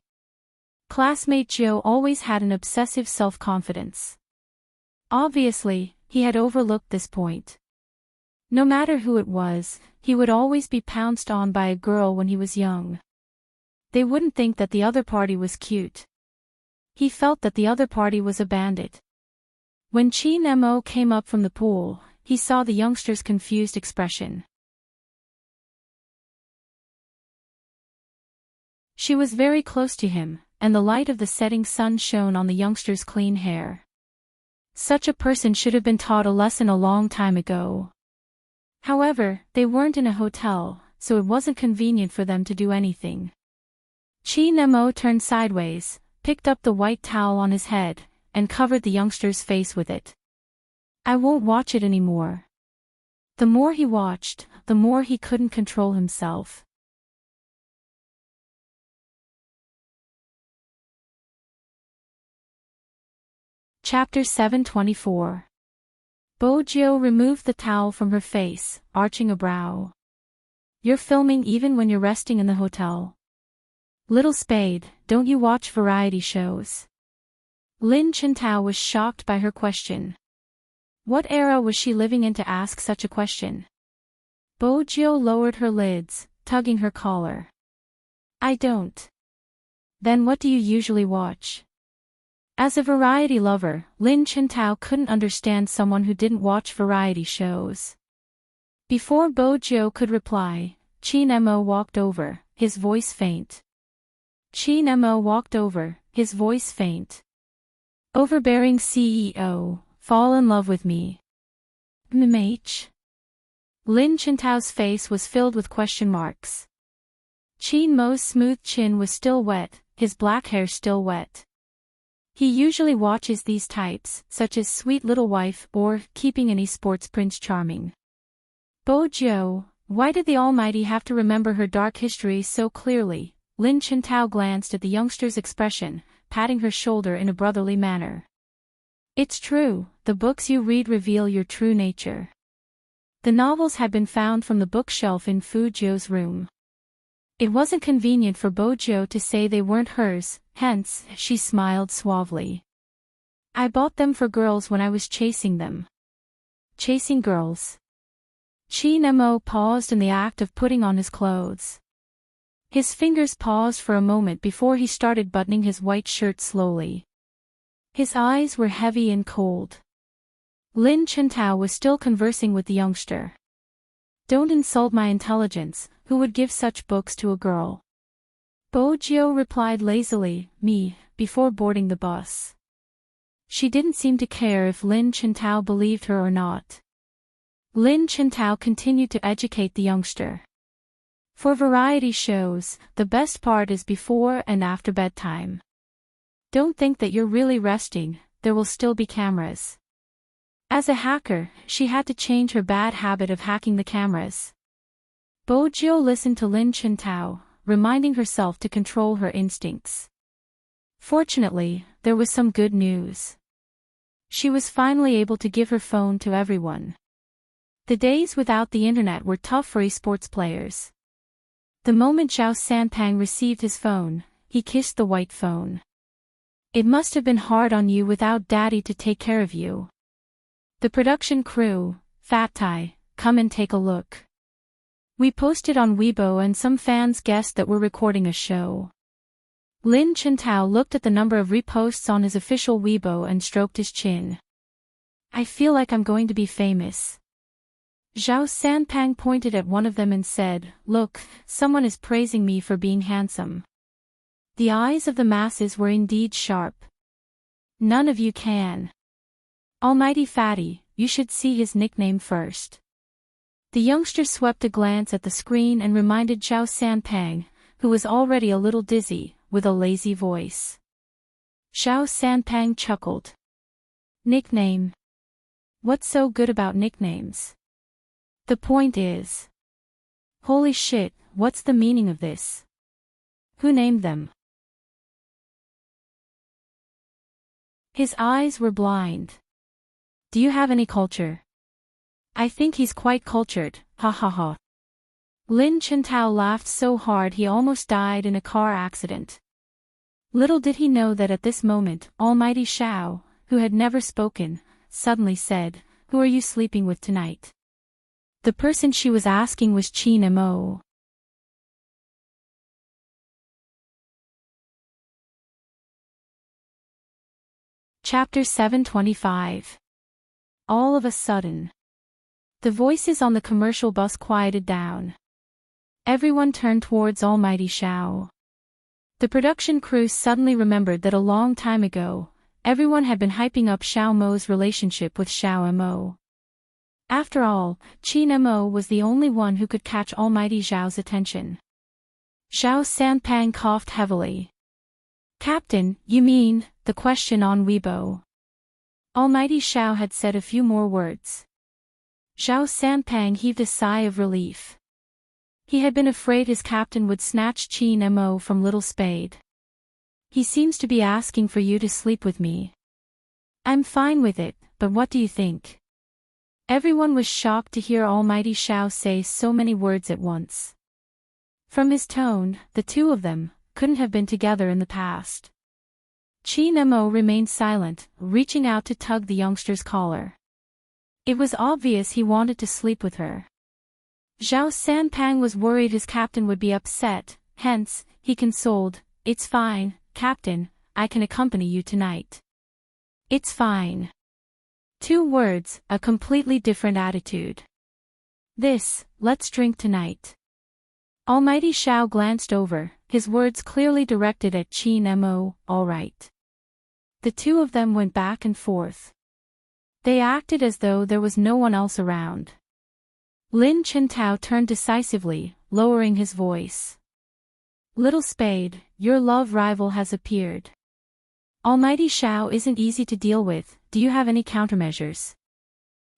Classmate Jiao always had an obsessive self-confidence. Obviously, he had overlooked this point. No matter who it was, he would always be pounced on by a girl when he was young. They wouldn't think that the other party was cute. He felt that the other party was a bandit. When Chin Mo came up from the pool, he saw the youngster's confused expression. She was very close to him, and the light of the setting sun shone on the youngster's clean hair. Such a person should have been taught a lesson a long time ago. However, they weren't in a hotel, so it wasn't convenient for them to do anything. Chin Mo turned sideways, picked up the white towel on his head, and covered the youngster's face with it. "I won't watch it anymore." The more he watched, the more he couldn't control himself. Chapter 724. Bo Jiao removed the towel from her face, arching a brow. "You're filming even when you're resting in the hotel? Little Spade, don't you watch variety shows?" Lin Chintao was shocked by her question. What era was she living in to ask such a question? Bo Jiao lowered her lids, tugging her collar. "I don't." "Then what do you usually watch?" As a variety lover, Lin Chintao couldn't understand someone who didn't watch variety shows. Before Bo Jiao could reply, Chin Mo walked over, his voice faint. Chin Mo walked over, his voice faint. "Overbearing CEO, fall in love with me." MH? Lin Chintao's face was filled with question marks. Chin Mo's smooth chin was still wet, his black hair still wet. He usually watches these types, such as Sweet Little Wife or Keeping Any Sports Prince Charming. Bojo, why did the Almighty have to remember her dark history so clearly? Lin Chintao glanced at the youngster's expression, patting her shoulder in a brotherly manner. It's true, the books you read reveal your true nature. The novels had been found from the bookshelf in Fu Jiu's room. It wasn't convenient for Bojo to say they weren't hers, hence, she smiled suavely. I bought them for girls when I was chasing them. Chasing girls. Chi Nemo paused in the act of putting on his clothes. His fingers paused for a moment before he started buttoning his white shirt slowly. His eyes were heavy and cold. Lin Chintao was still conversing with the youngster. Don't insult my intelligence, who would give such books to a girl? Bojo replied lazily, me, before boarding the bus. She didn't seem to care if Lin Chintao believed her or not. Lin Chintao continued to educate the youngster. For variety shows, the best part is before and after bedtime. Don't think that you're really resting, there will still be cameras. As a hacker, she had to change her bad habit of hacking the cameras. Bojo listened to Lin Chintao, reminding herself to control her instincts. Fortunately, there was some good news. She was finally able to give her phone to everyone. The days without the internet were tough for esports players. The moment Zhao Sanpang received his phone, he kissed the white phone. It must have been hard on you without daddy to take care of you. The production crew, Fat Tai, come and take a look. We posted on Weibo and some fans guessed that we're recording a show. Lin Chintao looked at the number of reposts on his official Weibo and stroked his chin. I feel like I'm going to be famous. Zhao Sanpang pointed at one of them and said, look, someone is praising me for being handsome. The eyes of the masses were indeed sharp. None of you can. Almighty Fatty, you should see his nickname first. The youngster swept a glance at the screen and reminded Zhao Sanpang, who was already a little dizzy, with a lazy voice. Zhao Sanpang chuckled. Nickname. What's so good about nicknames? The point is. Holy shit, what's the meaning of this? Who named them? His eyes were blind. Do you have any culture? I think he's quite cultured, ha ha ha. Lin Chintao laughed so hard he almost died in a car accident. Little did he know that at this moment, Almighty Shao, who had never spoken, suddenly said, who are you sleeping with tonight? The person she was asking was Qin Mo. Chapter 725. All of a sudden. The voices on the commercial bus quieted down. Everyone turned towards Almighty Shao. The production crew suddenly remembered that a long time ago, everyone had been hyping up Xiao Mo's relationship with Xiao Mo. After all, Qin Mo was the only one who could catch Almighty Zhao's attention. Zhao Sanpang coughed heavily. Captain, you mean, the question on Weibo. Almighty Shao had said a few more words. Zhao Sanpang heaved a sigh of relief. He had been afraid his captain would snatch Qin Mo from Little Spade. He seems to be asking for you to sleep with me. I'm fine with it, but what do you think? Everyone was shocked to hear Almighty Shao say so many words at once. From his tone, the two of them couldn't have been together in the past. Qin Mo remained silent, reaching out to tug the youngster's collar. It was obvious he wanted to sleep with her. Zhao Sanpang was worried his captain would be upset, hence, he consoled, it's fine, Captain, I can accompany you tonight. It's fine. 2 words, a completely different attitude. Let's drink tonight. Almighty Shao glanced over, his words clearly directed at Qin Mo, all right. The two of them went back and forth. They acted as though there was no one else around. Lin Chintao turned decisively, lowering his voice. Little Spade, your love rival has appeared. Almighty Xiao isn't easy to deal with. Do you have any countermeasures?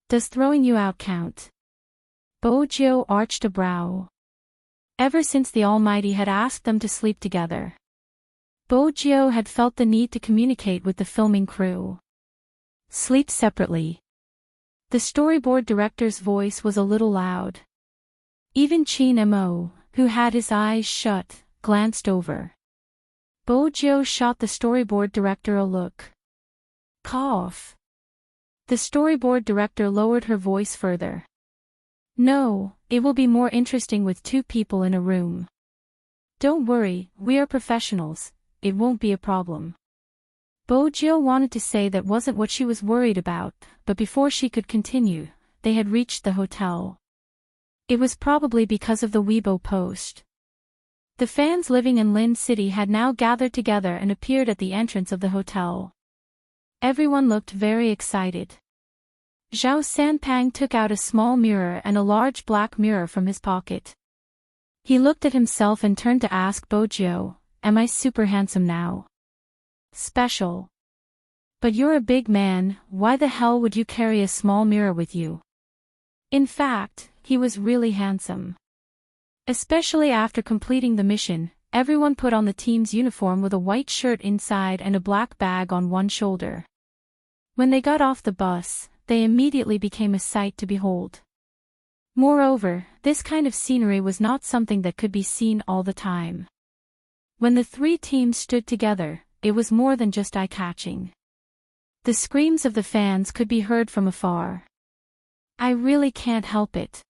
Does throwing you out count? Bojiu arched a brow. Ever since the Almighty had asked them to sleep together, Bojiu had felt the need to communicate with the filming crew. Sleep separately. The storyboard director's voice was a little loud. Even Qin Mo, who had his eyes shut, glanced over. Bojiu shot the storyboard director a look. Cough. The storyboard director lowered her voice further. No, it will be more interesting with 2 people in a room. Don't worry, we are professionals, it won't be a problem. Bojiu wanted to say that wasn't what she was worried about, but before she could continue, they had reached the hotel. It was probably because of the Weibo post. The fans living in Lin City had now gathered together and appeared at the entrance of the hotel. Everyone looked very excited. Zhao Sanpang took out a small mirror and a large black mirror from his pocket. He looked at himself and turned to ask Bojiu, "Am I super handsome now?" "Special. But you're a big man, why the hell would you carry a small mirror with you?" In fact, he was really handsome. Especially after completing the mission, everyone put on the team's uniform with a white shirt inside and a black bag on one shoulder. When they got off the bus, they immediately became a sight to behold. Moreover, this kind of scenery was not something that could be seen all the time. When the 3 teams stood together, it was more than just eye-catching. The screams of the fans could be heard from afar. "I really can't help it.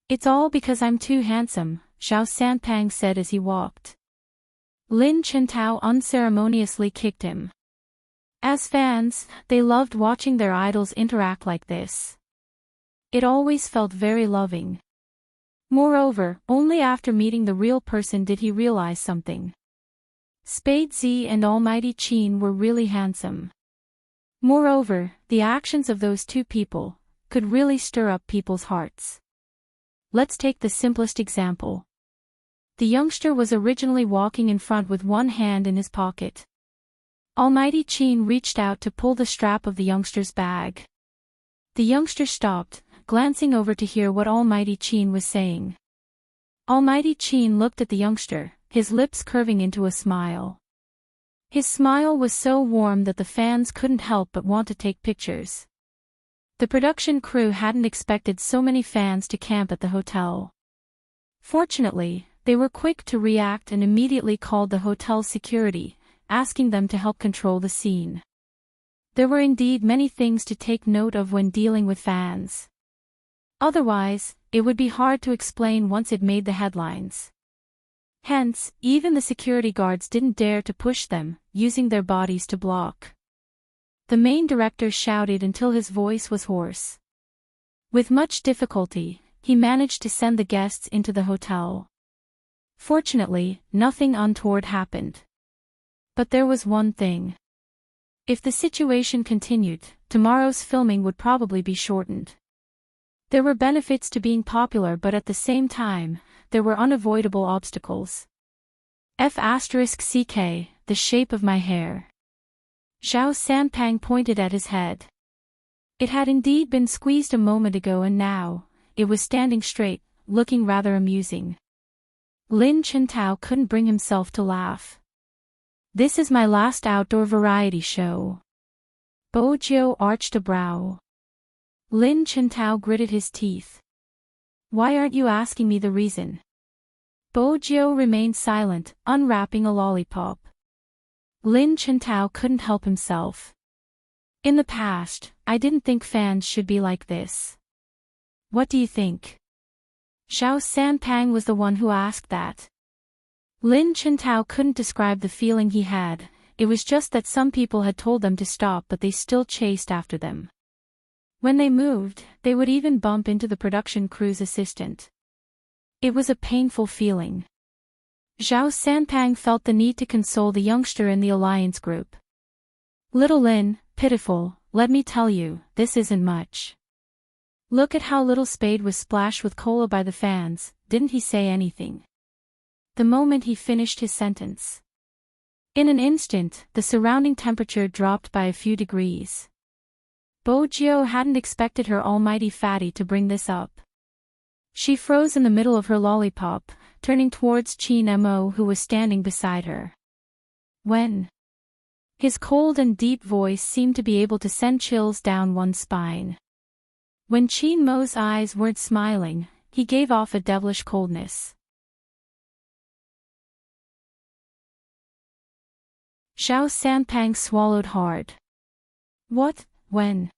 It's all because I'm too handsome," Zhao Sanpang said as he walked. Lin Chintao unceremoniously kicked him. As fans, they loved watching their idols interact like this. It always felt very loving. Moreover, only after meeting the real person did he realize something. Spade Z and Almighty Qin were really handsome. Moreover, the actions of those 2 people could really stir up people's hearts. Let's take the simplest example. The youngster was originally walking in front with one hand in his pocket. Almighty Qin reached out to pull the strap of the youngster's bag. The youngster stopped, glancing over to hear what Almighty Qin was saying. Almighty Qin looked at the youngster, his lips curving into a smile. His smile was so warm that the fans couldn't help but want to take pictures. The production crew hadn't expected so many fans to camp at the hotel. Fortunately, they were quick to react and immediately called the hotel's security, asking them to help control the scene. There were indeed many things to take note of when dealing with fans. Otherwise, it would be hard to explain once it made the headlines. Hence, even the security guards didn't dare to push them, using their bodies to block. The main director shouted until his voice was hoarse. With much difficulty, he managed to send the guests into the hotel. Fortunately, nothing untoward happened. But there was one thing. If the situation continued, tomorrow's filming would probably be shortened. There were benefits to being popular, but at the same time, there were unavoidable obstacles. F***ck, the shape of my hair. Zhao Sanpang pointed at his head. It had indeed been squeezed a moment ago and now, it was standing straight, looking rather amusing. Lin Chintao couldn't bring himself to laugh. "This is my last outdoor variety show." Bojiu arched a brow. Lin Chintao gritted his teeth. "Why aren't you asking me the reason?" Bojiu remained silent, unwrapping a lollipop. Lin Chintao couldn't help himself. "In the past, I didn't think fans should be like this." "What do you think?" Zhao Sanpang was the one who asked that. Lin Chintao couldn't describe the feeling he had, it was just that some people had told them to stop but they still chased after them. When they moved, they would even bump into the production crew's assistant. It was a painful feeling. Zhao Sanpang felt the need to console the youngster in the alliance group. "Little Lin, pitiful, let me tell you, this isn't much. Look at how little Spade was splashed with cola by the fans, didn't he say anything?" the moment he finished his sentence. In an instant, the surrounding temperature dropped by a few degrees. Bojo hadn't expected her almighty fatty to bring this up. She froze in the middle of her lollipop, turning towards Chin Mo, who was standing beside her. When? His cold and deep voice seemed to be able to send chills down one's spine. When Chin Mo's eyes weren't smiling, he gave off a devilish coldness. Xiao Sanpang swallowed hard. What, when?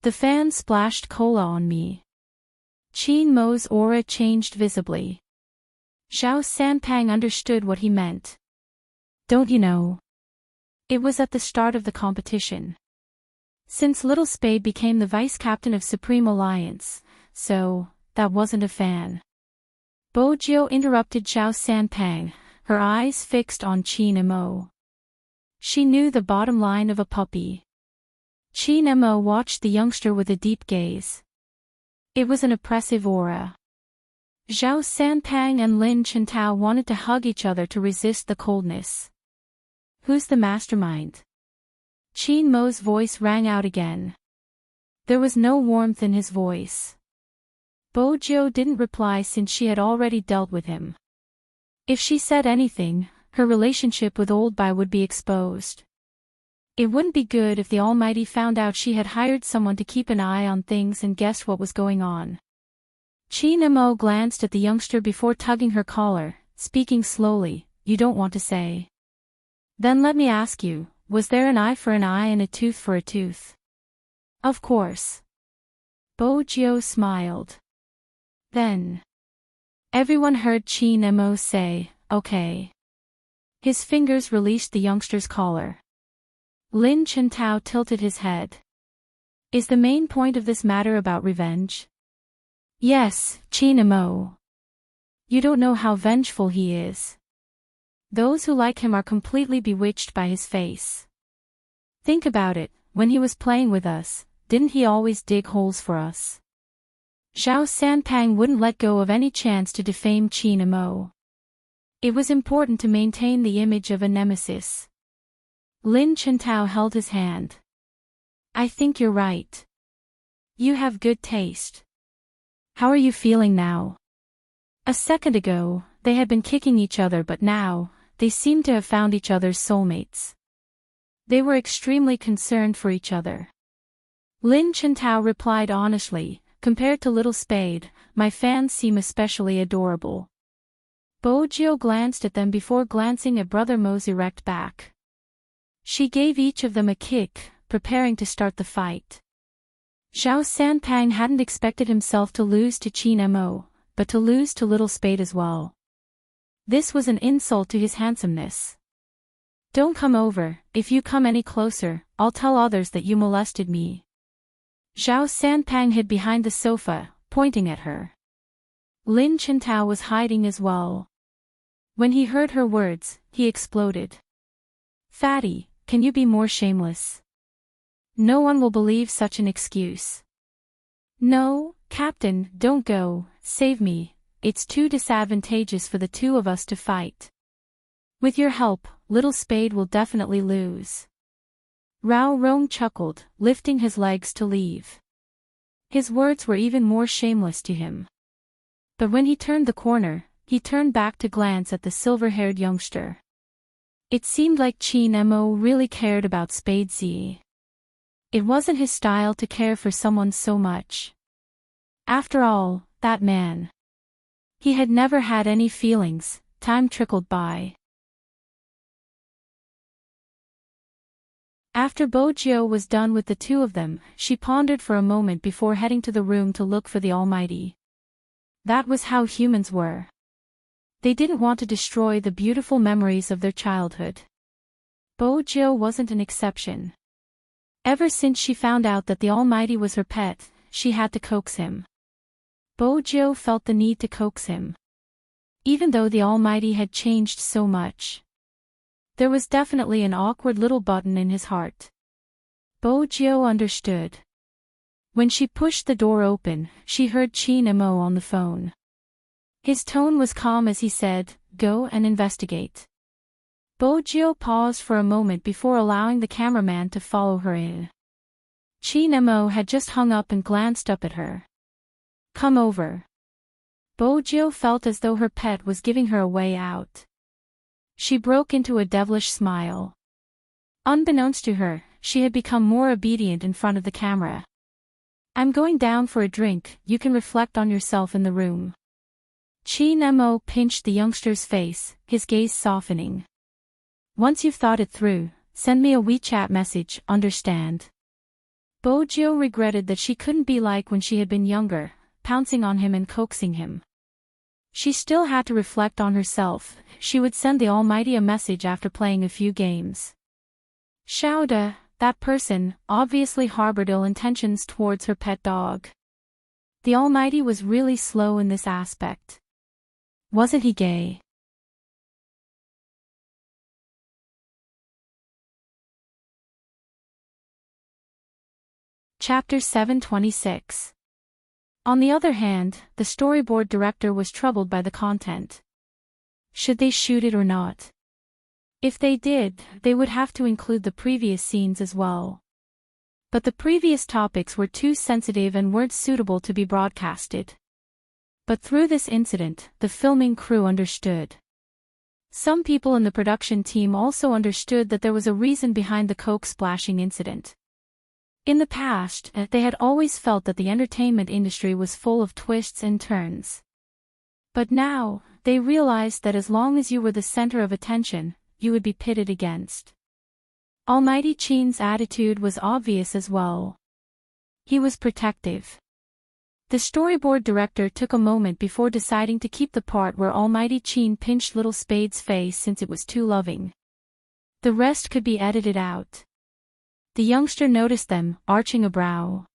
The fan splashed cola on me. Chin Mo's aura changed visibly. Xiao Sanpang understood what he meant. Don't you know? It was at the start of the competition. Since Little Spade became the vice-captain of Supreme Alliance, so, that wasn't a fan. Bojo interrupted Xiao Sanpang, her eyes fixed on Chin Mo. She knew the bottom line of a puppy. Chin Mo watched the youngster with a deep gaze. It was an oppressive aura. Xiao Sanpang and Lin Chintao wanted to hug each other to resist the coldness. Who's the mastermind? Chin Mo's voice rang out again. There was no warmth in his voice. Bojo didn't reply since she had already dealt with him. If she said anything, her relationship with Old Bai would be exposed. It wouldn't be good if the Almighty found out she had hired someone to keep an eye on things and guessed what was going on. Chin Mo glanced at the youngster before tugging her collar, speaking slowly, "You don't want to say. Then let me ask you, was there an eye for an eye and a tooth for a tooth?" Of course. Bojo smiled. Then. Everyone heard Chin Mo say, "Okay." His fingers released the youngster's collar. Lin Chintao tilted his head. Is the main point of this matter about revenge? Yes, Chin Mo. You don't know how vengeful he is. Those who like him are completely bewitched by his face. Think about it, when he was playing with us, didn't he always dig holes for us? Xiao Sanpang wouldn't let go of any chance to defame Chin Mo. It was important to maintain the image of a nemesis. Lin Chintao held his hand. I think you're right. You have good taste. How are you feeling now? A second ago, they had been kicking each other, but now, they seemed to have found each other's soulmates. They were extremely concerned for each other. Lin Chintao replied honestly, compared to Little Spade, my fans seem especially adorable. Bojo glanced at them before glancing at Brother Mo's erect back. She gave each of them a kick, preparing to start the fight. Xiao Sanpang hadn't expected himself to lose to Chin Mo, but to lose to Little Spade as well. This was an insult to his handsomeness. Don't come over, if you come any closer, I'll tell others that you molested me. Xiao Sanpang hid behind the sofa, pointing at her. Lin Chintao was hiding as well. When he heard her words, he exploded. Fatty, can you be more shameless? No one will believe such an excuse. No, Captain, don't go, save me, it's too disadvantageous for the two of us to fight. With your help, Little Spade will definitely lose. Rao Rong chuckled, lifting his legs to leave. His words were even more shameless to him. But when he turned the corner, he turned back to glance at the silver-haired youngster. It seemed like Chin Mo really cared about Spade Z. It wasn't his style to care for someone so much. After all, that man. He had never had any feelings. Time trickled by. After Bojo was done with the two of them, she pondered for a moment before heading to the room to look for the Almighty. That was how humans were. They didn't want to destroy the beautiful memories of their childhood. Bojo wasn't an exception. Ever since she found out that the Almighty was her pet, she had to coax him. Bojo felt the need to coax him. Even though the Almighty had changed so much. There was definitely an awkward little button in his heart. Bojo understood. When she pushed the door open, she heard Chin Mo on the phone. His tone was calm as he said, go and investigate. Bojo paused for a moment before allowing the cameraman to follow her in. Chin Mo had just hung up and glanced up at her. Come over. Bojo felt as though her pet was giving her a way out. She broke into a devilish smile. Unbeknownst to her, she had become more obedient in front of the camera. I'm going down for a drink, you can reflect on yourself in the room. Chin Mo pinched the youngster's face, his gaze softening. Once you've thought it through, send me a WeChat message, understand? Bojo regretted that she couldn't be like when she had been younger, pouncing on him and coaxing him. She still had to reflect on herself, she would send the Almighty a message after playing a few games. Shouda, that person, obviously harbored ill intentions towards her pet dog. The Almighty was really slow in this aspect. Wasn't he gay? Chapter 726. On the other hand, the storyboard director was troubled by the content. Should they shoot it or not? If they did, they would have to include the previous scenes as well. But the previous topics were too sensitive and weren't suitable to be broadcasted. But through this incident, the filming crew understood. Some people in the production team also understood that there was a reason behind the coke splashing incident. In the past, they had always felt that the entertainment industry was full of twists and turns. But now, they realized that as long as you were the center of attention, you would be pitted against. Almighty Chin's attitude was obvious as well. He was protective. The storyboard director took a moment before deciding to keep the part where Almighty Chin pinched Little Spade's face since it was too loving. The rest could be edited out. The youngster noticed them, arching a brow.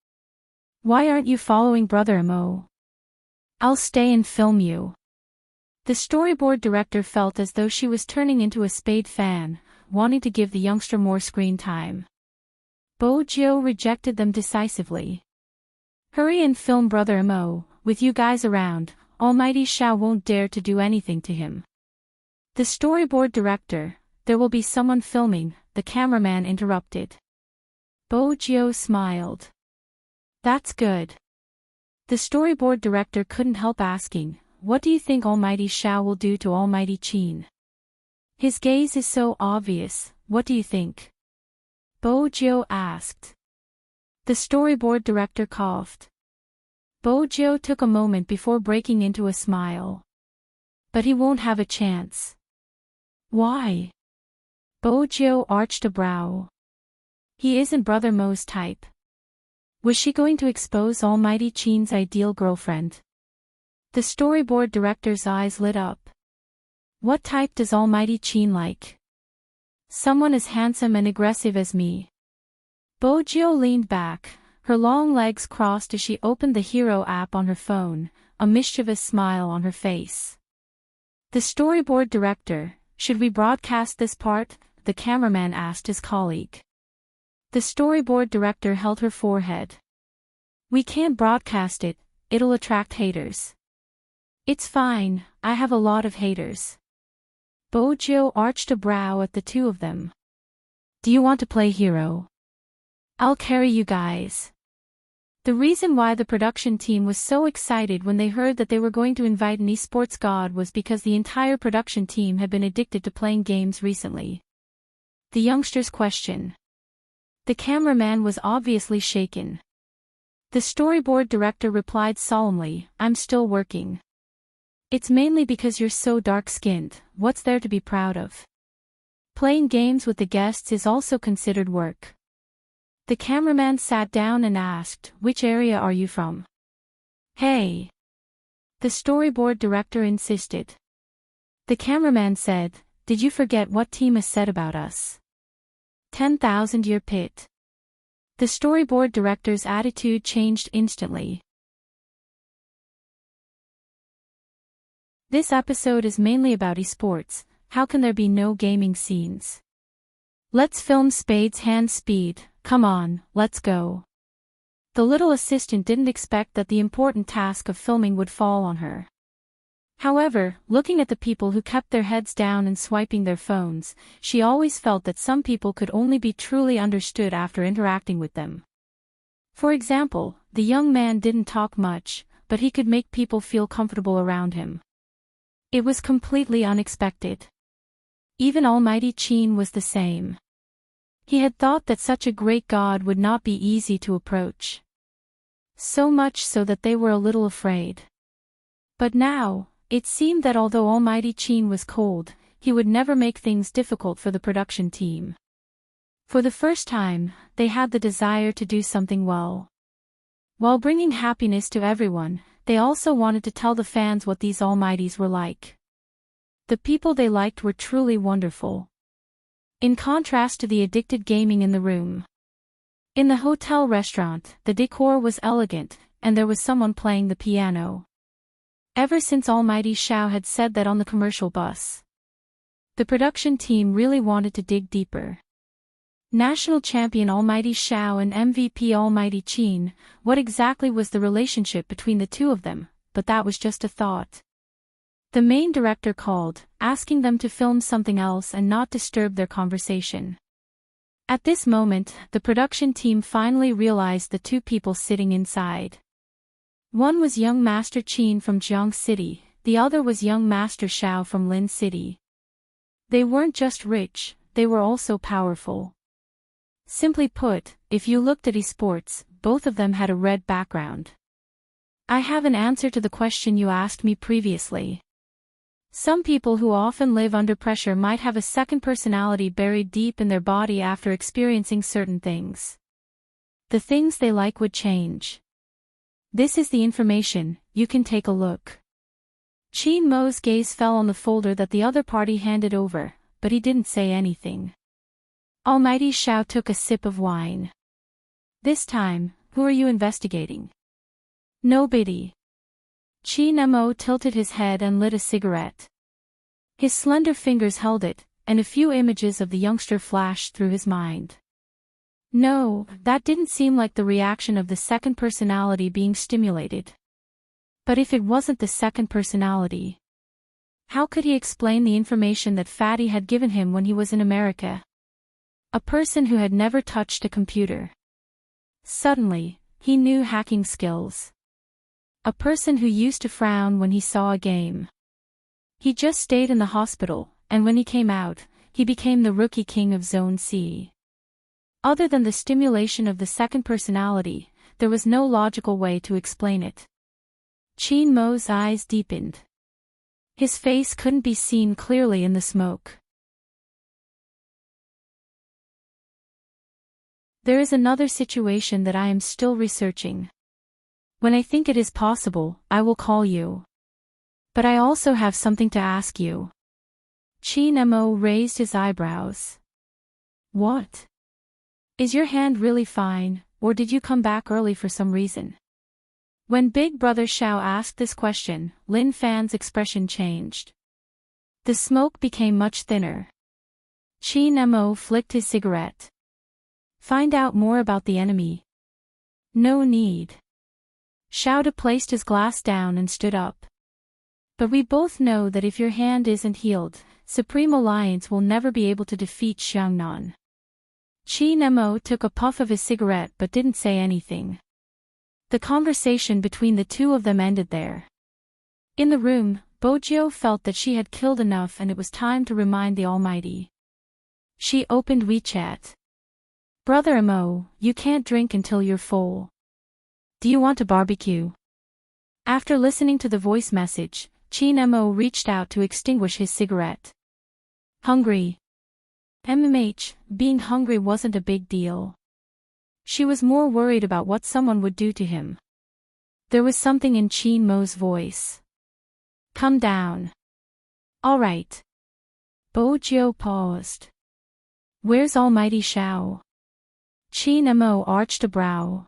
Why aren't you following Brother Mo? I'll stay and film you. The storyboard director felt as though she was turning into a Spade fan, wanting to give the youngster more screen time. Bojo rejected them decisively. Hurry and film Brother Mo, with you guys around, Almighty Shao won't dare to do anything to him. The storyboard director, there will be someone filming, the cameraman interrupted. Bojo smiled. That's good. The storyboard director couldn't help asking, what do you think Almighty Shao will do to Almighty Chin? His gaze is so obvious, what do you think? Bojo asked. The storyboard director coughed. Bojo took a moment before breaking into a smile. But he won't have a chance. Why? Bojo arched a brow. He isn't Brother Mo's type. Was she going to expose Almighty Chin's ideal girlfriend? The storyboard director's eyes lit up. What type does Almighty Chin like? Someone as handsome and aggressive as me. Bojo leaned back, her long legs crossed as she opened the Hero app on her phone, a mischievous smile on her face. The storyboard director, should we broadcast this part? The cameraman asked his colleague. The storyboard director held her forehead. We can't broadcast it, it'll attract haters. It's fine, I have a lot of haters. Bojo arched a brow at the two of them. Do you want to play hero? I'll carry you guys. The reason why the production team was so excited when they heard that they were going to invite an esports god was because the entire production team had been addicted to playing games recently. The youngster's question. The cameraman was obviously shaken. The storyboard director replied solemnly, I'm still working. It's mainly because you're so dark-skinned, what's there to be proud of? Playing games with the guests is also considered work. The cameraman sat down and asked, which area are you from? Hey! The storyboard director insisted. The cameraman said, did you forget what team has said about us? 10,000-year pit. The storyboard director's attitude changed instantly. This episode is mainly about esports, how can there be no gaming scenes? Let's film Spade's hand speed, come on, let's go. The little assistant didn't expect that the important task of filming would fall on her. However, looking at the people who kept their heads down and swiping their phones, she always felt that some people could only be truly understood after interacting with them. For example, the young man didn't talk much, but he could make people feel comfortable around him. It was completely unexpected. Even Almighty Qin was the same. He had thought that such a great god would not be easy to approach. So much so that they were a little afraid. But now, it seemed that although Almighty Qin was cold, he would never make things difficult for the production team. For the first time, they had the desire to do something well. While bringing happiness to everyone, they also wanted to tell the fans what these almighties were like. The people they liked were truly wonderful. In contrast to the addicted gaming in the room. In the hotel restaurant, the decor was elegant, and there was someone playing the piano. Ever since Almighty Xiao had said that on the commercial bus. The production team really wanted to dig deeper. National champion Almighty Xiao and MVP Almighty Qin, what exactly was the relationship between the two of them? But that was just a thought. The main director called, asking them to film something else and not disturb their conversation. At this moment, the production team finally realized the two people sitting inside. One was young Master Qin from Jiang City, the other was young Master Xiao from Lin City. They weren't just rich, they were also powerful. Simply put, if you looked at esports, both of them had a red background. I have an answer to the question you asked me previously. Some people who often live under pressure might have a second personality buried deep in their body after experiencing certain things. The things they like would change. This is the information, you can take a look. Qin Mo's gaze fell on the folder that the other party handed over, but he didn't say anything. Almighty Xiao took a sip of wine. This time, who are you investigating? Nobody. Qin Mo tilted his head and lit a cigarette. His slender fingers held it, and a few images of the youngster flashed through his mind. No, that didn't seem like the reaction of the second personality being stimulated. But if it wasn't the second personality, how could he explain the information that Fatty had given him when he was in America? A person who had never touched a computer. Suddenly, he knew hacking skills. A person who used to frown when he saw a game. He just stayed in the hospital, and when he came out, he became the rookie king of Zone C. Other than the stimulation of the second personality, there was no logical way to explain it. Qin Mo's eyes deepened. His face couldn't be seen clearly in the smoke. There is another situation that I am still researching. When I think it is possible, I will call you. But I also have something to ask you. Qin Mo raised his eyebrows. What? Is your hand really fine, or did you come back early for some reason? When Big Brother Xiao asked this question, Lin Fan's expression changed. The smoke became much thinner. Qin Mo flicked his cigarette. Find out more about the enemy. No need. Xiao placed his glass down and stood up. But we both know that if your hand isn't healed, Supreme Alliance will never be able to defeat Xiangnan. Qin Mo took a puff of his cigarette but didn't say anything. The conversation between the two of them ended there. In the room, Bojiu felt that she had killed enough and it was time to remind the Almighty. She opened WeChat. Brother Mo, you can't drink until you're full. Do you want a barbecue? After listening to the voice message, Qin Mo reached out to extinguish his cigarette. Hungry. Being hungry wasn't a big deal. She was more worried about what someone would do to him. There was something in Qin Mo's voice. Come down. All right. Bojiu paused. Where's Almighty Xiao? Qin Mo arched a brow.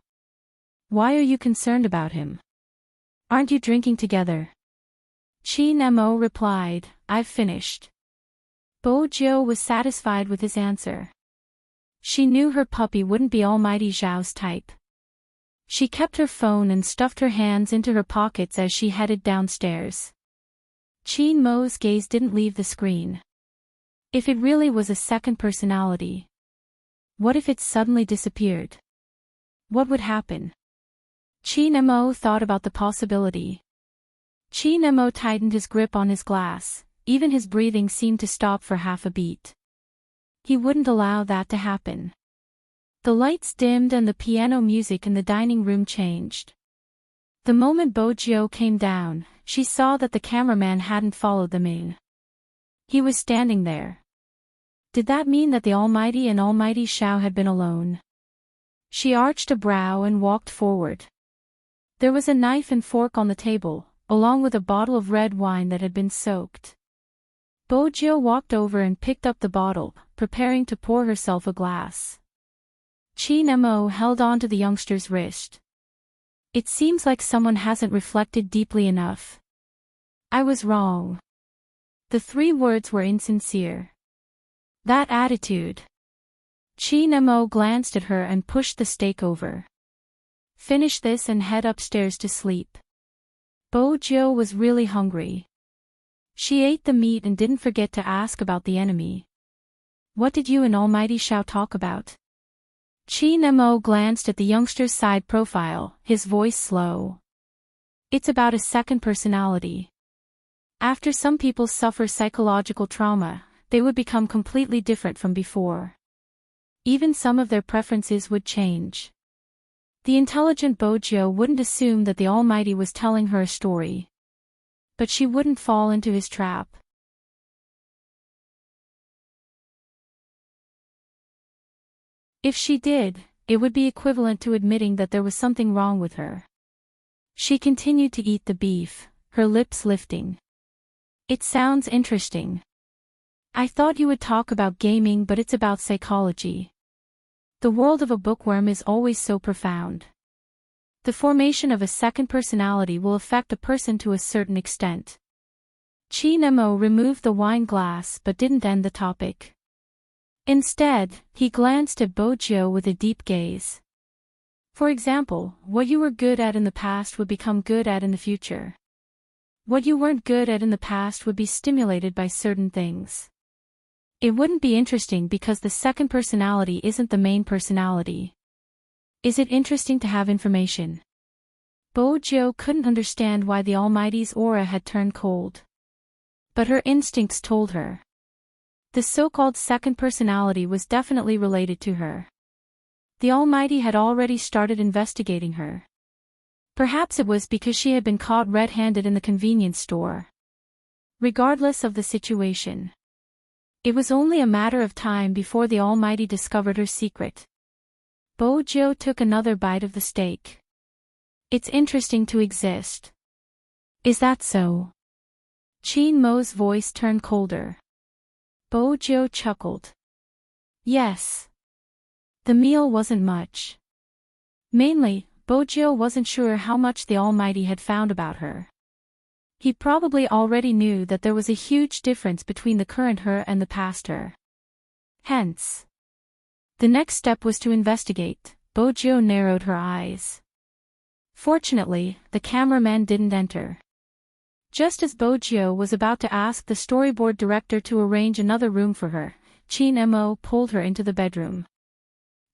Why are you concerned about him? Aren't you drinking together? Qin Mo replied, I've finished. Bojiu was satisfied with his answer. She knew her puppy wouldn't be Almighty Xiao's type. She kept her phone and stuffed her hands into her pockets as she headed downstairs. Qin Mo's gaze didn't leave the screen. If it really was a second personality. What if it suddenly disappeared? What would happen? Qin Mo thought about the possibility. Qin Mo tightened his grip on his glass, even his breathing seemed to stop for half a beat. He wouldn't allow that to happen. The lights dimmed and the piano music in the dining room changed. The moment Bojiu came down, she saw that the cameraman hadn't followed them in. He was standing there. Did that mean that the Almighty and Almighty Xiao had been alone? She arched a brow and walked forward. There was a knife and fork on the table, along with a bottle of red wine that had been soaked. Bojiu walked over and picked up the bottle, preparing to pour herself a glass. Qin Mo held on to the youngster's wrist. It seems like someone hasn't reflected deeply enough. I was wrong. The 3 words were insincere. That attitude. Qin Mo glanced at her and pushed the steak over. Finish this and head upstairs to sleep. Bojiu was really hungry. She ate the meat and didn't forget to ask about the enemy. What did you and Almighty Xiao talk about? Qin Mo glanced at the youngster's side profile, his voice slow. It's about a second personality. After some people suffer psychological trauma, they would become completely different from before. Even some of their preferences would change. The intelligent Bojiu wouldn't assume that the Almighty was telling her a story. But she wouldn't fall into his trap. If she did, it would be equivalent to admitting that there was something wrong with her. She continued to eat the beef, her lips lifting. It sounds interesting. I thought you would talk about gaming, but it's about psychology. The world of a bookworm is always so profound. The formation of a second personality will affect a person to a certain extent. Qin Mo removed the wine glass but didn't end the topic. Instead, he glanced at Bojiu with a deep gaze. For example, what you were good at in the past would become good at in the future. What you weren't good at in the past would be stimulated by certain things. It wouldn't be interesting because the second personality isn't the main personality. Is it interesting to have information? Bojiu couldn't understand why the Almighty's aura had turned cold. But her instincts told her. The so-called second personality was definitely related to her. The Almighty had already started investigating her. Perhaps it was because she had been caught red-handed in the convenience store. Regardless of the situation, it was only a matter of time before the Almighty discovered her secret. Bojiu took another bite of the steak. It's interesting to exist. Is that so? Qin Mo's voice turned colder. Bojiu chuckled. Yes. The meal wasn't much. Mainly, Bojiu wasn't sure how much the Almighty had found about her. He probably already knew that there was a huge difference between the current her and the past her. Hence, the next step was to investigate. Bojiu narrowed her eyes. Fortunately, the cameraman didn't enter. Just as Bojiu was about to ask the storyboard director to arrange another room for her, Qin Mo pulled her into the bedroom.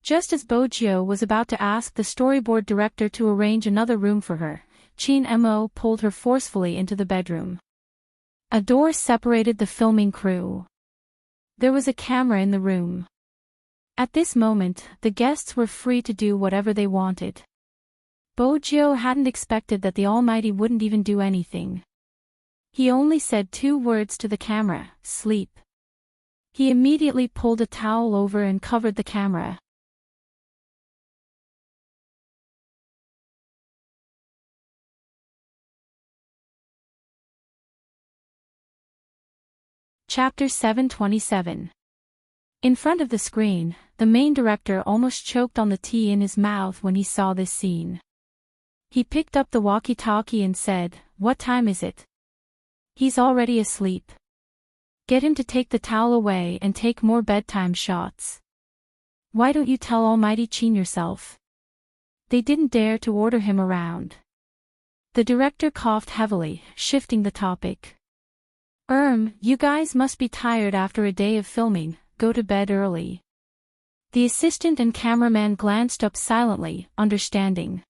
Just as Bojiu was about to ask the storyboard director to arrange another room for her, Qin Mo pulled her forcefully into the bedroom. A door separated the filming crew. There was a camera in the room. At this moment, the guests were free to do whatever they wanted. Bojiu hadn't expected that the Almighty wouldn't even do anything. He only said 2 words to the camera, sleep. He immediately pulled a towel over and covered the camera. Chapter 727. In front of the screen, the main director almost choked on the tea in his mouth when he saw this scene. He picked up the walkie-talkie and said, "What time is it?" "He's already asleep. Get him to take the towel away and take more bedtime shots. Why don't you tell Almighty Qin yourself?" They didn't dare to order him around. The director coughed heavily, shifting the topic. You guys must be tired after a day of filming, go to bed early. The assistant and cameraman glanced up silently, understanding.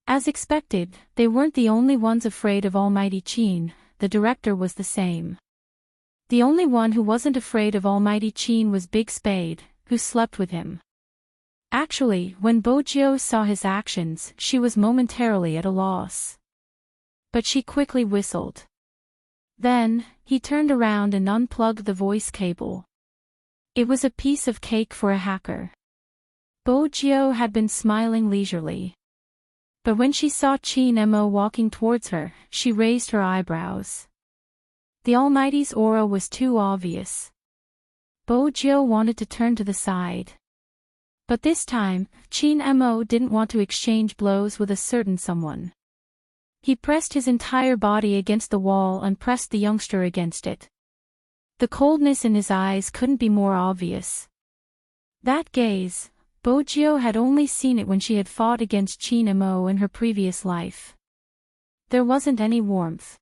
As expected, they weren't the only ones afraid of Almighty Qin, the director was the same. The only one who wasn't afraid of Almighty Qin was Big Spade, who slept with him. Actually, when Bojiu saw his actions, she was momentarily at a loss. But she quickly whistled. Then, he turned around and unplugged the voice cable. It was a piece of cake for a hacker. Bojiu had been smiling leisurely. But when she saw Qin Mo walking towards her, she raised her eyebrows. The Almighty's aura was too obvious. Bojiu wanted to turn to the side. But this time, Qin Mo didn't want to exchange blows with a certain someone. He pressed his entire body against the wall and pressed the youngster against it. The coldness in his eyes couldn't be more obvious. That gaze, Bojiu had only seen it when she had fought against Qin Mo in her previous life. There wasn't any warmth.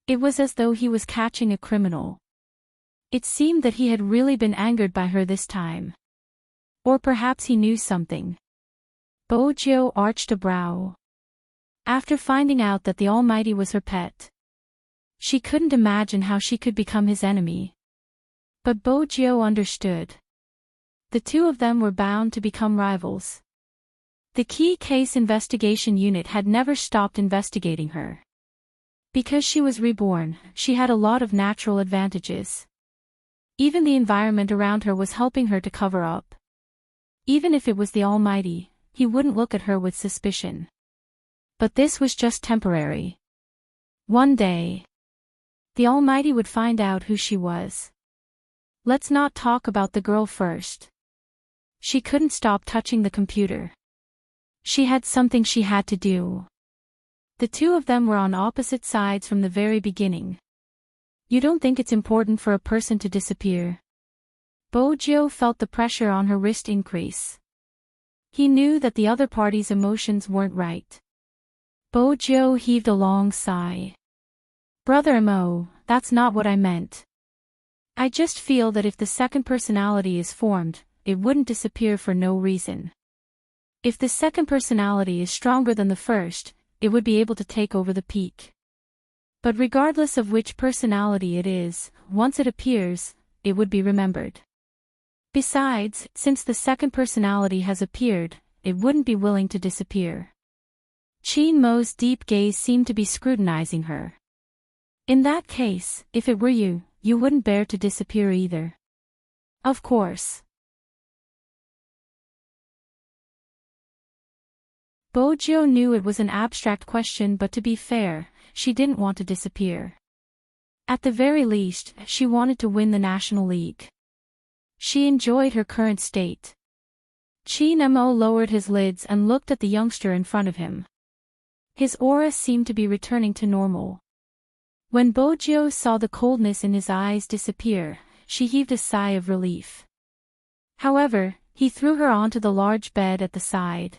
It was as though he was catching a criminal. It seemed that he had really been angered by her this time. Or perhaps he knew something. Bojiu arched a brow. After finding out that the Almighty was her pet, she couldn't imagine how she could become his enemy. But Bojiu understood. The two of them were bound to become rivals. The Key Case Investigation Unit had never stopped investigating her. Because she was reborn, she had a lot of natural advantages. Even the environment around her was helping her to cover up. Even if it was the Almighty, he wouldn't look at her with suspicion. But this was just temporary. One day, the Almighty would find out who she was. Let's not talk about the girl first. She couldn't stop touching the computer. She had something she had to do. The two of them were on opposite sides from the very beginning. You don't think it's important for a person to disappear? Bojiu felt the pressure on her wrist increase. He knew that the other party's emotions weren't right. Bojiu heaved a long sigh. Brother Mo, that's not what I meant. I just feel that if the second personality is formed, it wouldn't disappear for no reason. If the second personality is stronger than the first, it would be able to take over the peak. But regardless of which personality it is, once it appears, it would be remembered. Besides, since the second personality has appeared, it wouldn't be willing to disappear. Qin Mo's deep gaze seemed to be scrutinizing her. In that case, if it were you, you wouldn't bear to disappear either. Of course. Bojiu knew it was an abstract question, but to be fair, she didn't want to disappear. At the very least, she wanted to win the National League. She enjoyed her current state. Qin Mo lowered his lids and looked at the youngster in front of him. His aura seemed to be returning to normal. When Bojiu saw the coldness in his eyes disappear, she heaved a sigh of relief. However, he threw her onto the large bed at the side.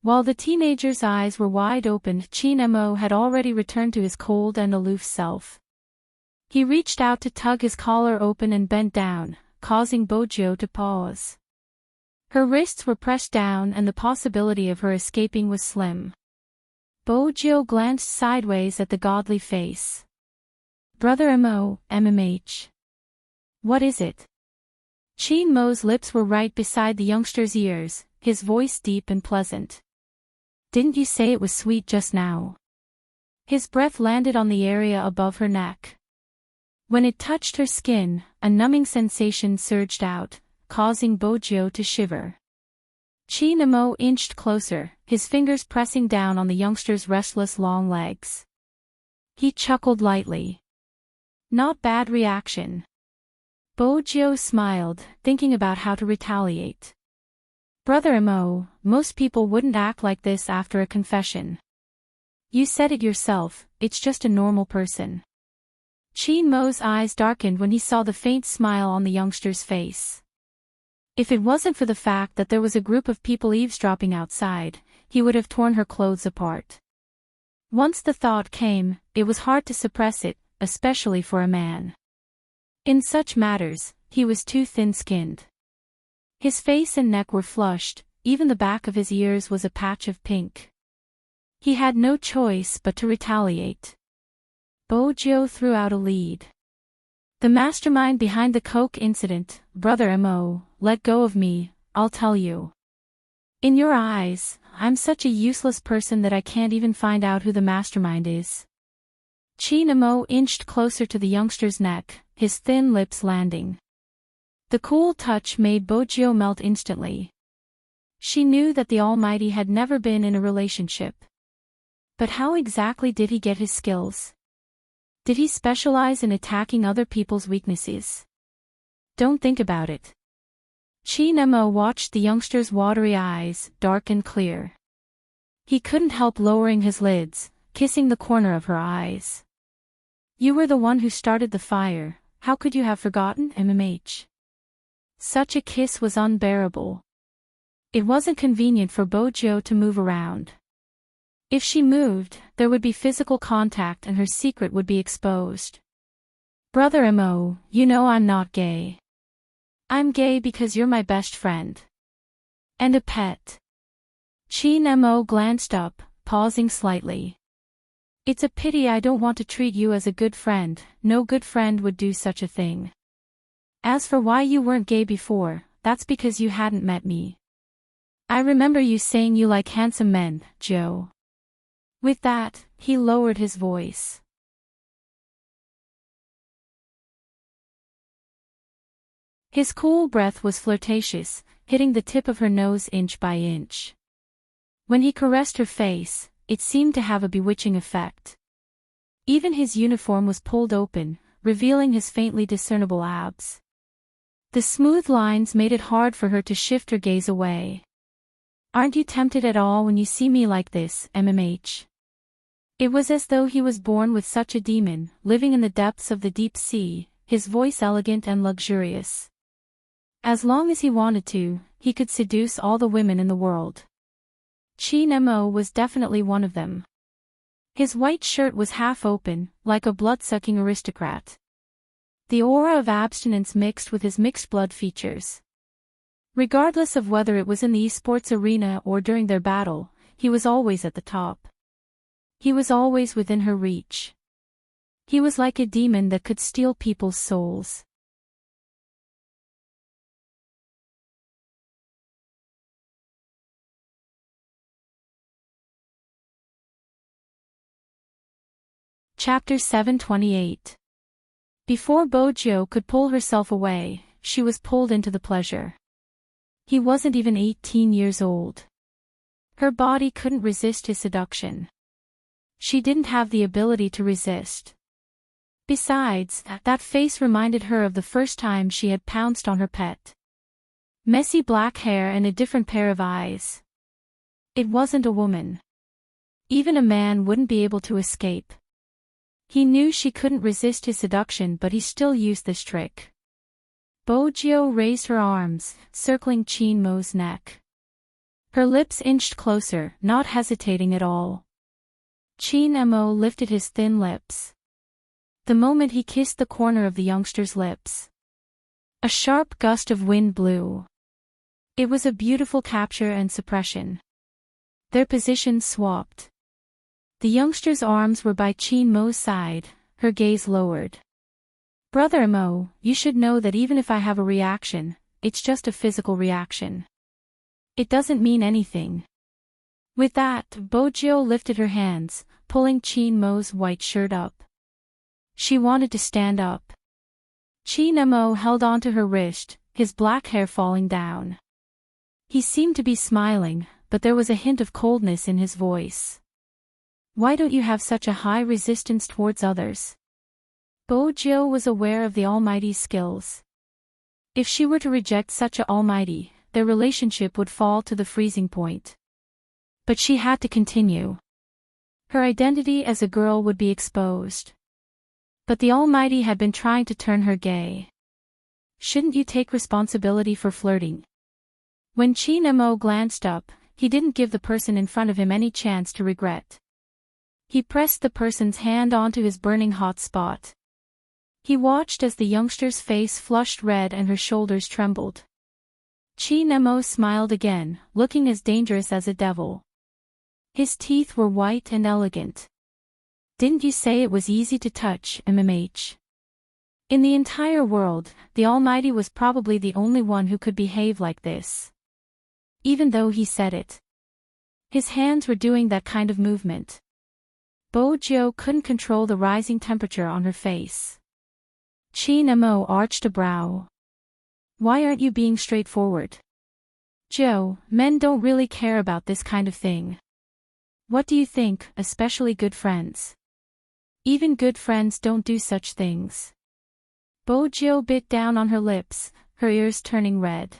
While the teenager's eyes were wide open, Qin Mo had already returned to his cold and aloof self. He reached out to tug his collar open and bent down, causing Bojiu to pause. Her wrists were pressed down and the possibility of her escaping was slim. Bojiu glanced sideways at the godly face. Brother Mo, MMH. What is it? Qin Mo's lips were right beside the youngster's ears, his voice deep and pleasant. Didn't you say it was sweet just now? His breath landed on the area above her neck. When it touched her skin, a numbing sensation surged out, causing Bojiu to shiver. Qin Mo inched closer, his fingers pressing down on the youngster's restless long legs. He chuckled lightly. Not bad reaction. Bojiu smiled, thinking about how to retaliate. Brother Mo, most people wouldn't act like this after a confession. You said it yourself, it's just a normal person. Qin Mo's eyes darkened when he saw the faint smile on the youngster's face. If it wasn't for the fact that there was a group of people eavesdropping outside, he would have torn her clothes apart. Once the thought came, it was hard to suppress it, especially for a man. In such matters, he was too thin-skinned. His face and neck were flushed, even the back of his ears was a patch of pink. He had no choice but to retaliate. Bojo threw out a lead. The mastermind behind the Coke incident, Brother Mo, let go of me, I'll tell you. In your eyes, I'm such a useless person that I can't even find out who the mastermind is. Mo inched closer to the youngster's neck, his thin lips landing. The cool touch made Bojo melt instantly. She knew that the Almighty had never been in a relationship. But how exactly did he get his skills? Did he specialize in attacking other people's weaknesses? Don't think about it. Mo watched the youngster's watery eyes, dark and clear. He couldn't help lowering his lids, kissing the corner of her eyes. You were the one who started the fire, how could you have forgotten, MMH? Such a kiss was unbearable. It wasn't convenient for Bojo to move around. If she moved, there would be physical contact and her secret would be exposed. Brother Mo, you know I'm not gay. I'm gay because you're my best friend. And a pet. Mo glanced up, pausing slightly. It's a pity I don't want to treat you as a good friend, no good friend would do such a thing. As for why you weren't gay before, that's because you hadn't met me. I remember you saying you like handsome men, Joe. With that, he lowered his voice. His cool breath was flirtatious, hitting the tip of her nose inch by inch. When he caressed her face, it seemed to have a bewitching effect. Even his uniform was pulled open, revealing his faintly discernible abs. The smooth lines made it hard for her to shift her gaze away. Aren't you tempted at all when you see me like this, MMH? It was as though he was born with such a demon, living in the depths of the deep sea, his voice elegant and luxurious. As long as he wanted to, he could seduce all the women in the world. Mo was definitely one of them. His white shirt was half open, like a blood-sucking aristocrat. The aura of abstinence mixed with his mixed blood features. Regardless of whether it was in the esports arena or during their battle, he was always at the top. He was always within her reach. He was like a demon that could steal people's souls. Chapter 728. Before Bojo could pull herself away, she was pulled into the pleasure. He wasn't even 18 years old. Her body couldn't resist his seduction. She didn't have the ability to resist. Besides, that face reminded her of the first time she had pounced on her pet. Messy black hair and a different pair of eyes. It wasn't a woman. Even a man wouldn't be able to escape. He knew she couldn't resist his seduction, but he still used this trick. Bojo raised her arms, circling Mo's neck. Her lips inched closer, not hesitating at all. Mo lifted his thin lips. The moment he kissed the corner of the youngster's lips, a sharp gust of wind blew. It was a beautiful capture and suppression. Their positions swapped. The youngster's arms were by Mo's side, her gaze lowered. Brother Mo, you should know that even if I have a reaction, it's just a physical reaction. It doesn't mean anything. With that, Bojo lifted her hands, pulling Mo's white shirt up. She wanted to stand up. Mo held onto her wrist, his black hair falling down. He seemed to be smiling, but there was a hint of coldness in his voice. Why don't you have such a high resistance towards others? Bojo was aware of the Almighty's skills. If she were to reject such a Almighty, their relationship would fall to the freezing point. But she had to continue. Her identity as a girl would be exposed. But the Almighty had been trying to turn her gay. Shouldn't you take responsibility for flirting? When Mo glanced up, he didn't give the person in front of him any chance to regret. He pressed the person's hand onto his burning hot spot. He watched as the youngster's face flushed red and her shoulders trembled. Chin-mo smiled again, looking as dangerous as a devil. His teeth were white and elegant. Didn't you say it was easy to touch, MMH? In the entire world, the Almighty was probably the only one who could behave like this. Even though he said it. His hands were doing that kind of movement. Bo-jo couldn't control the rising temperature on her face. Chin-mo arched a brow. Why aren't you being straightforward? Joe, men don't really care about this kind of thing. What do you think, especially good friends? Even good friends don't do such things. Bo-jo bit down on her lips, her ears turning red.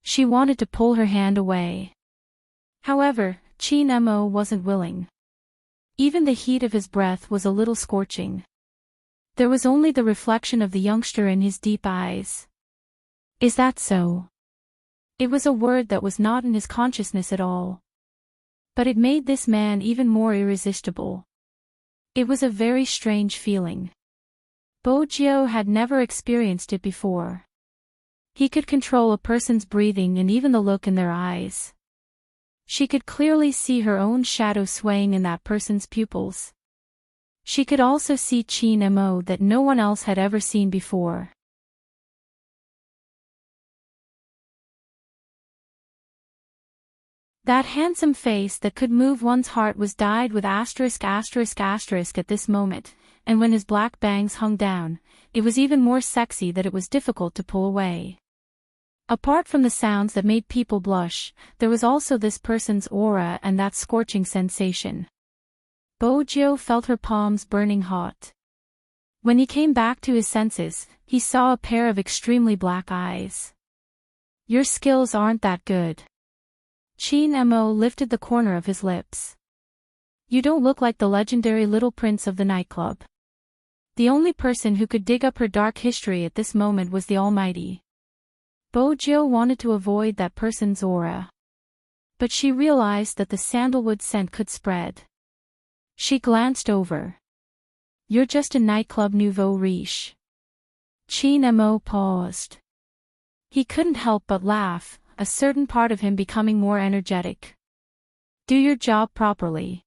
She wanted to pull her hand away. However, Chin-mo wasn't willing. Even the heat of his breath was a little scorching. There was only the reflection of the youngster in his deep eyes. Is that so? It was a word that was not in his consciousness at all. But it made this man even more irresistible. It was a very strange feeling. Bo-jo had never experienced it before. He could control a person's breathing and even the look in their eyes. She could clearly see her own shadow swaying in that person's pupils. She could also see Chin-mo that no one else had ever seen before. That handsome face that could move one's heart was dyed with asterisk at this moment, and when his black bangs hung down, it was even more sexy that it was difficult to pull away. Apart from the sounds that made people blush, there was also this person's aura and that scorching sensation. Bo-jo felt her palms burning hot. When he came back to his senses, he saw a pair of extremely black eyes. Your skills aren't that good. Chin-mo lifted the corner of his lips. You don't look like the legendary little prince of the nightclub. The only person who could dig up her dark history at this moment was the Almighty. Bo-jo wanted to avoid that person's aura. But she realized that the sandalwood scent could spread. She glanced over. You're just a nightclub nouveau riche. Chin-mo paused. He couldn't help but laugh, a certain part of him becoming more energetic. Do your job properly.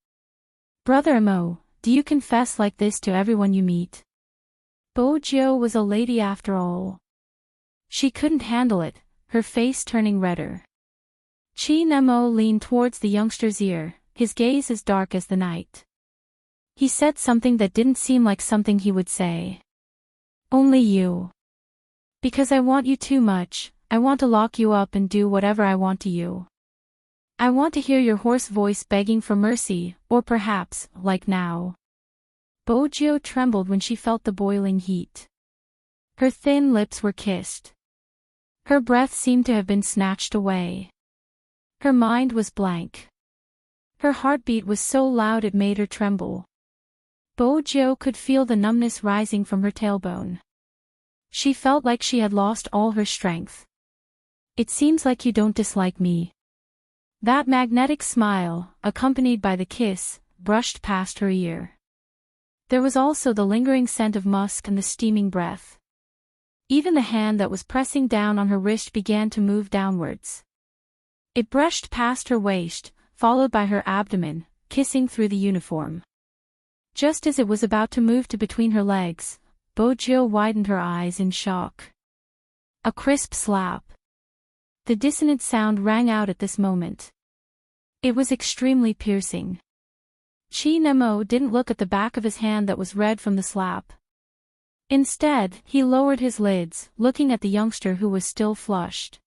Brother Mo, do you confess like this to everyone you meet? Bo-jo was a lady after all. She couldn't handle it, her face turning redder. Chin-mo leaned towards the youngster's ear, his gaze as dark as the night. He said something that didn't seem like something he would say. Only you. Because I want you too much, I want to lock you up and do whatever I want to you. I want to hear your hoarse voice begging for mercy, or perhaps, like now. Bo-jo trembled when she felt the boiling heat. Her thin lips were kissed. Her breath seemed to have been snatched away. Her mind was blank. Her heartbeat was so loud it made her tremble. Bo-jo could feel the numbness rising from her tailbone. She felt like she had lost all her strength. It seems like you don't dislike me. That magnetic smile, accompanied by the kiss, brushed past her ear. There was also the lingering scent of musk and the steaming breath. Even the hand that was pressing down on her wrist began to move downwards. It brushed past her waist, followed by her abdomen, kissing through the uniform. Just as it was about to move to between her legs, Bo-jo widened her eyes in shock. A crisp slap. The dissonant sound rang out at this moment. It was extremely piercing. Chin-mo didn't look at the back of his hand that was red from the slap. Instead, he lowered his lids, looking at the youngster who was still flushed.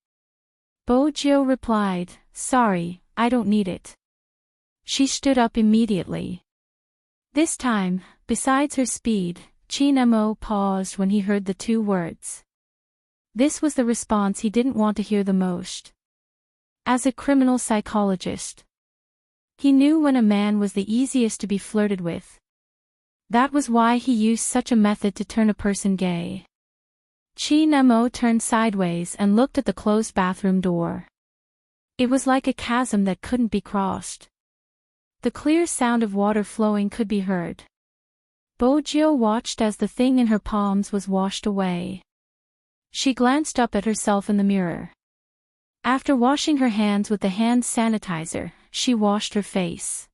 Bo-jo replied, Sorry, I don't need it. She stood up immediately. This time, besides her speed, Chin-mo paused when he heard the two words. This was the response he didn't want to hear the most. As a criminal psychologist, he knew when a man was the easiest to be flirted with. That was why he used such a method to turn a person gay. Chin-mo turned sideways and looked at the closed bathroom door. It was like a chasm that couldn't be crossed. The clear sound of water flowing could be heard. Bojo watched as the thing in her palms was washed away. She glanced up at herself in the mirror. After washing her hands with the hand sanitizer, she washed her face.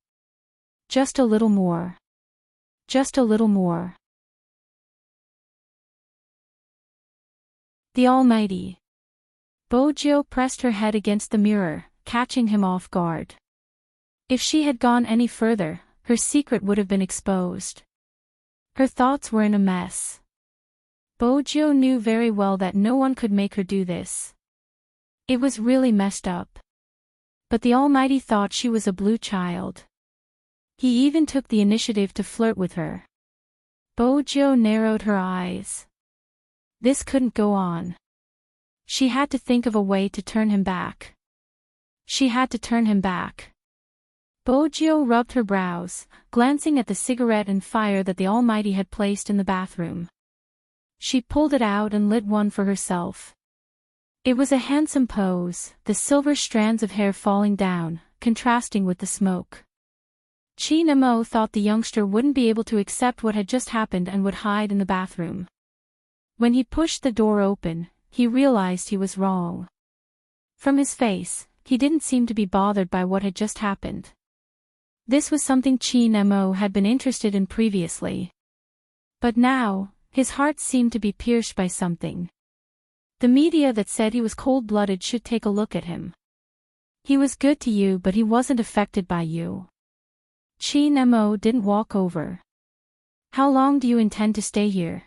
Just a little more. Just a little more. The Almighty. Bojo pressed her head against the mirror, catching him off guard. If she had gone any further, her secret would have been exposed. Her thoughts were in a mess. Bojo knew very well that no one could make her do this. It was really messed up. But the Almighty thought she was a blue child. He even took the initiative to flirt with her. Bojo narrowed her eyes. This couldn't go on. She had to think of a way to turn him back. She had to turn him back. Bojo rubbed her brows, glancing at the cigarette and fire that the Almighty had placed in the bathroom. She pulled it out and lit one for herself. It was a handsome pose, the silver strands of hair falling down, contrasting with the smoke. Chin-mo thought the youngster wouldn't be able to accept what had just happened and would hide in the bathroom. When he pushed the door open, he realized he was wrong. From his face, he didn't seem to be bothered by what had just happened. This was something Chin-mo had been interested in previously. But now, his heart seemed to be pierced by something. The media that said he was cold-blooded should take a look at him. He was good to you, but he wasn't affected by you. Chin-mo didn't walk over. How long do you intend to stay here?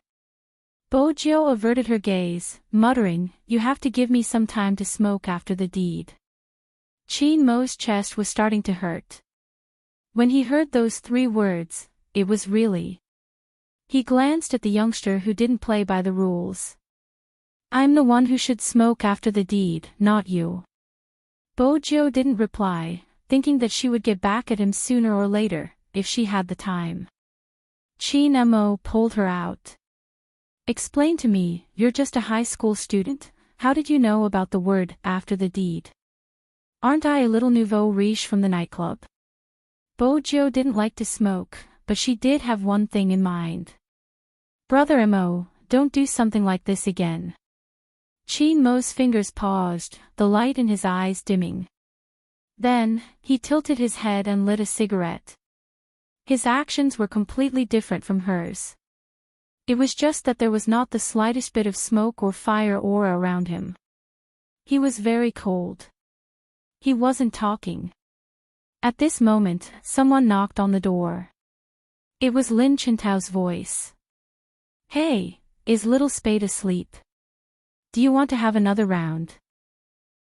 Bojo averted her gaze, muttering, "You have to give me some time to smoke after the deed." Chin-mo's chest was starting to hurt. When he heard those 3 words, it was really. He glanced at the youngster who didn't play by the rules. "I'm the one who should smoke after the deed, not you." Bojo didn't reply, thinking that she would get back at him sooner or later, if she had the time. Chin-mo pulled her out. "Explain to me, you're just a high school student, how did you know about the word, after the deed? Aren't I a little nouveau riche from the nightclub?" Bojo didn't like to smoke, but she did have one thing in mind. "Brother Mo, don't do something like this again." Chin-mo's fingers paused, the light in his eyes dimming. Then, he tilted his head and lit a cigarette. His actions were completely different from hers. It was just that there was not the slightest bit of smoke or fire aura around him. He was very cold. He wasn't talking. At this moment, someone knocked on the door. It was Lin Chintao's voice. "Hey, is Little Spade asleep? Do you want to have another round?"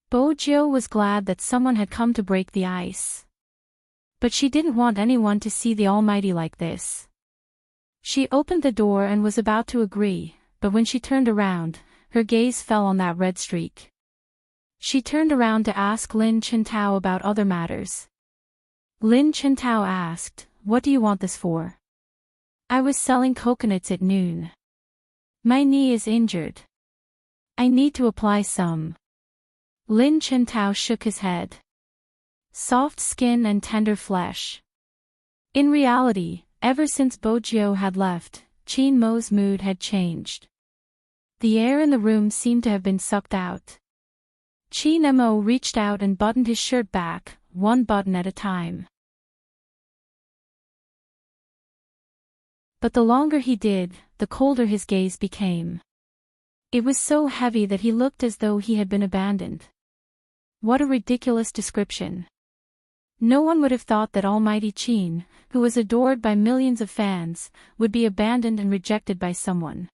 Bojo was glad that someone had come to break the ice. But she didn't want anyone to see the Almighty like this. She opened the door and was about to agree, but when she turned around, her gaze fell on that red streak. She turned around to ask Lin Chintao about other matters. Lin Chintao asked, "What do you want this for?" "I was selling coconuts at noon. My knee is injured. I need to apply some." Lin Chintao shook his head. Soft skin and tender flesh. In reality, ever since Bojo had left, Chin-mo's mood had changed. The air in the room seemed to have been sucked out. Chin-mo reached out and buttoned his shirt back, one button at a time. But the longer he did, the colder his gaze became. It was so heavy that he looked as though he had been abandoned. What a ridiculous description. No one would have thought that Almighty Chin, who was adored by millions of fans, would be abandoned and rejected by someone.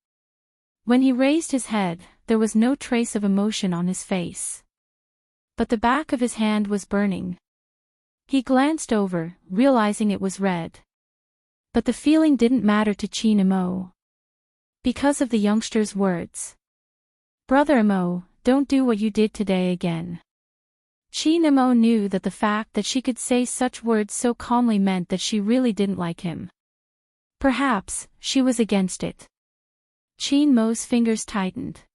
When he raised his head, there was no trace of emotion on his face. But the back of his hand was burning. He glanced over, realizing it was red. But the feeling didn't matter to Chin-mo. Because of the youngster's words. "Brother Mo, don't do what you did today again." Chin-mo knew that the fact that she could say such words so calmly meant that she really didn't like him. Perhaps, she was against it. Chin-mo's fingers tightened.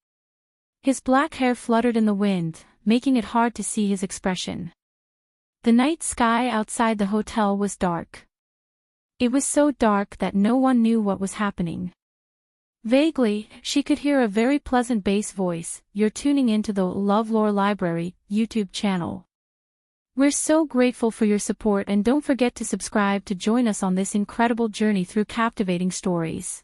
His black hair fluttered in the wind, making it hard to see his expression. The night sky outside the hotel was dark. It was so dark that no one knew what was happening. Vaguely, she could hear a very pleasant bass voice. "You're tuning into the LoveLore Library YouTube channel. We're so grateful for your support, and don't forget to subscribe to join us on this incredible journey through captivating stories.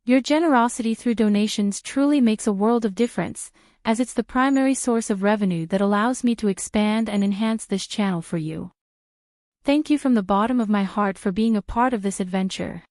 Your generosity through donations truly makes a world of difference, as it's the primary source of revenue that allows me to expand and enhance this channel for you. Thank you from the bottom of my heart for being a part of this adventure.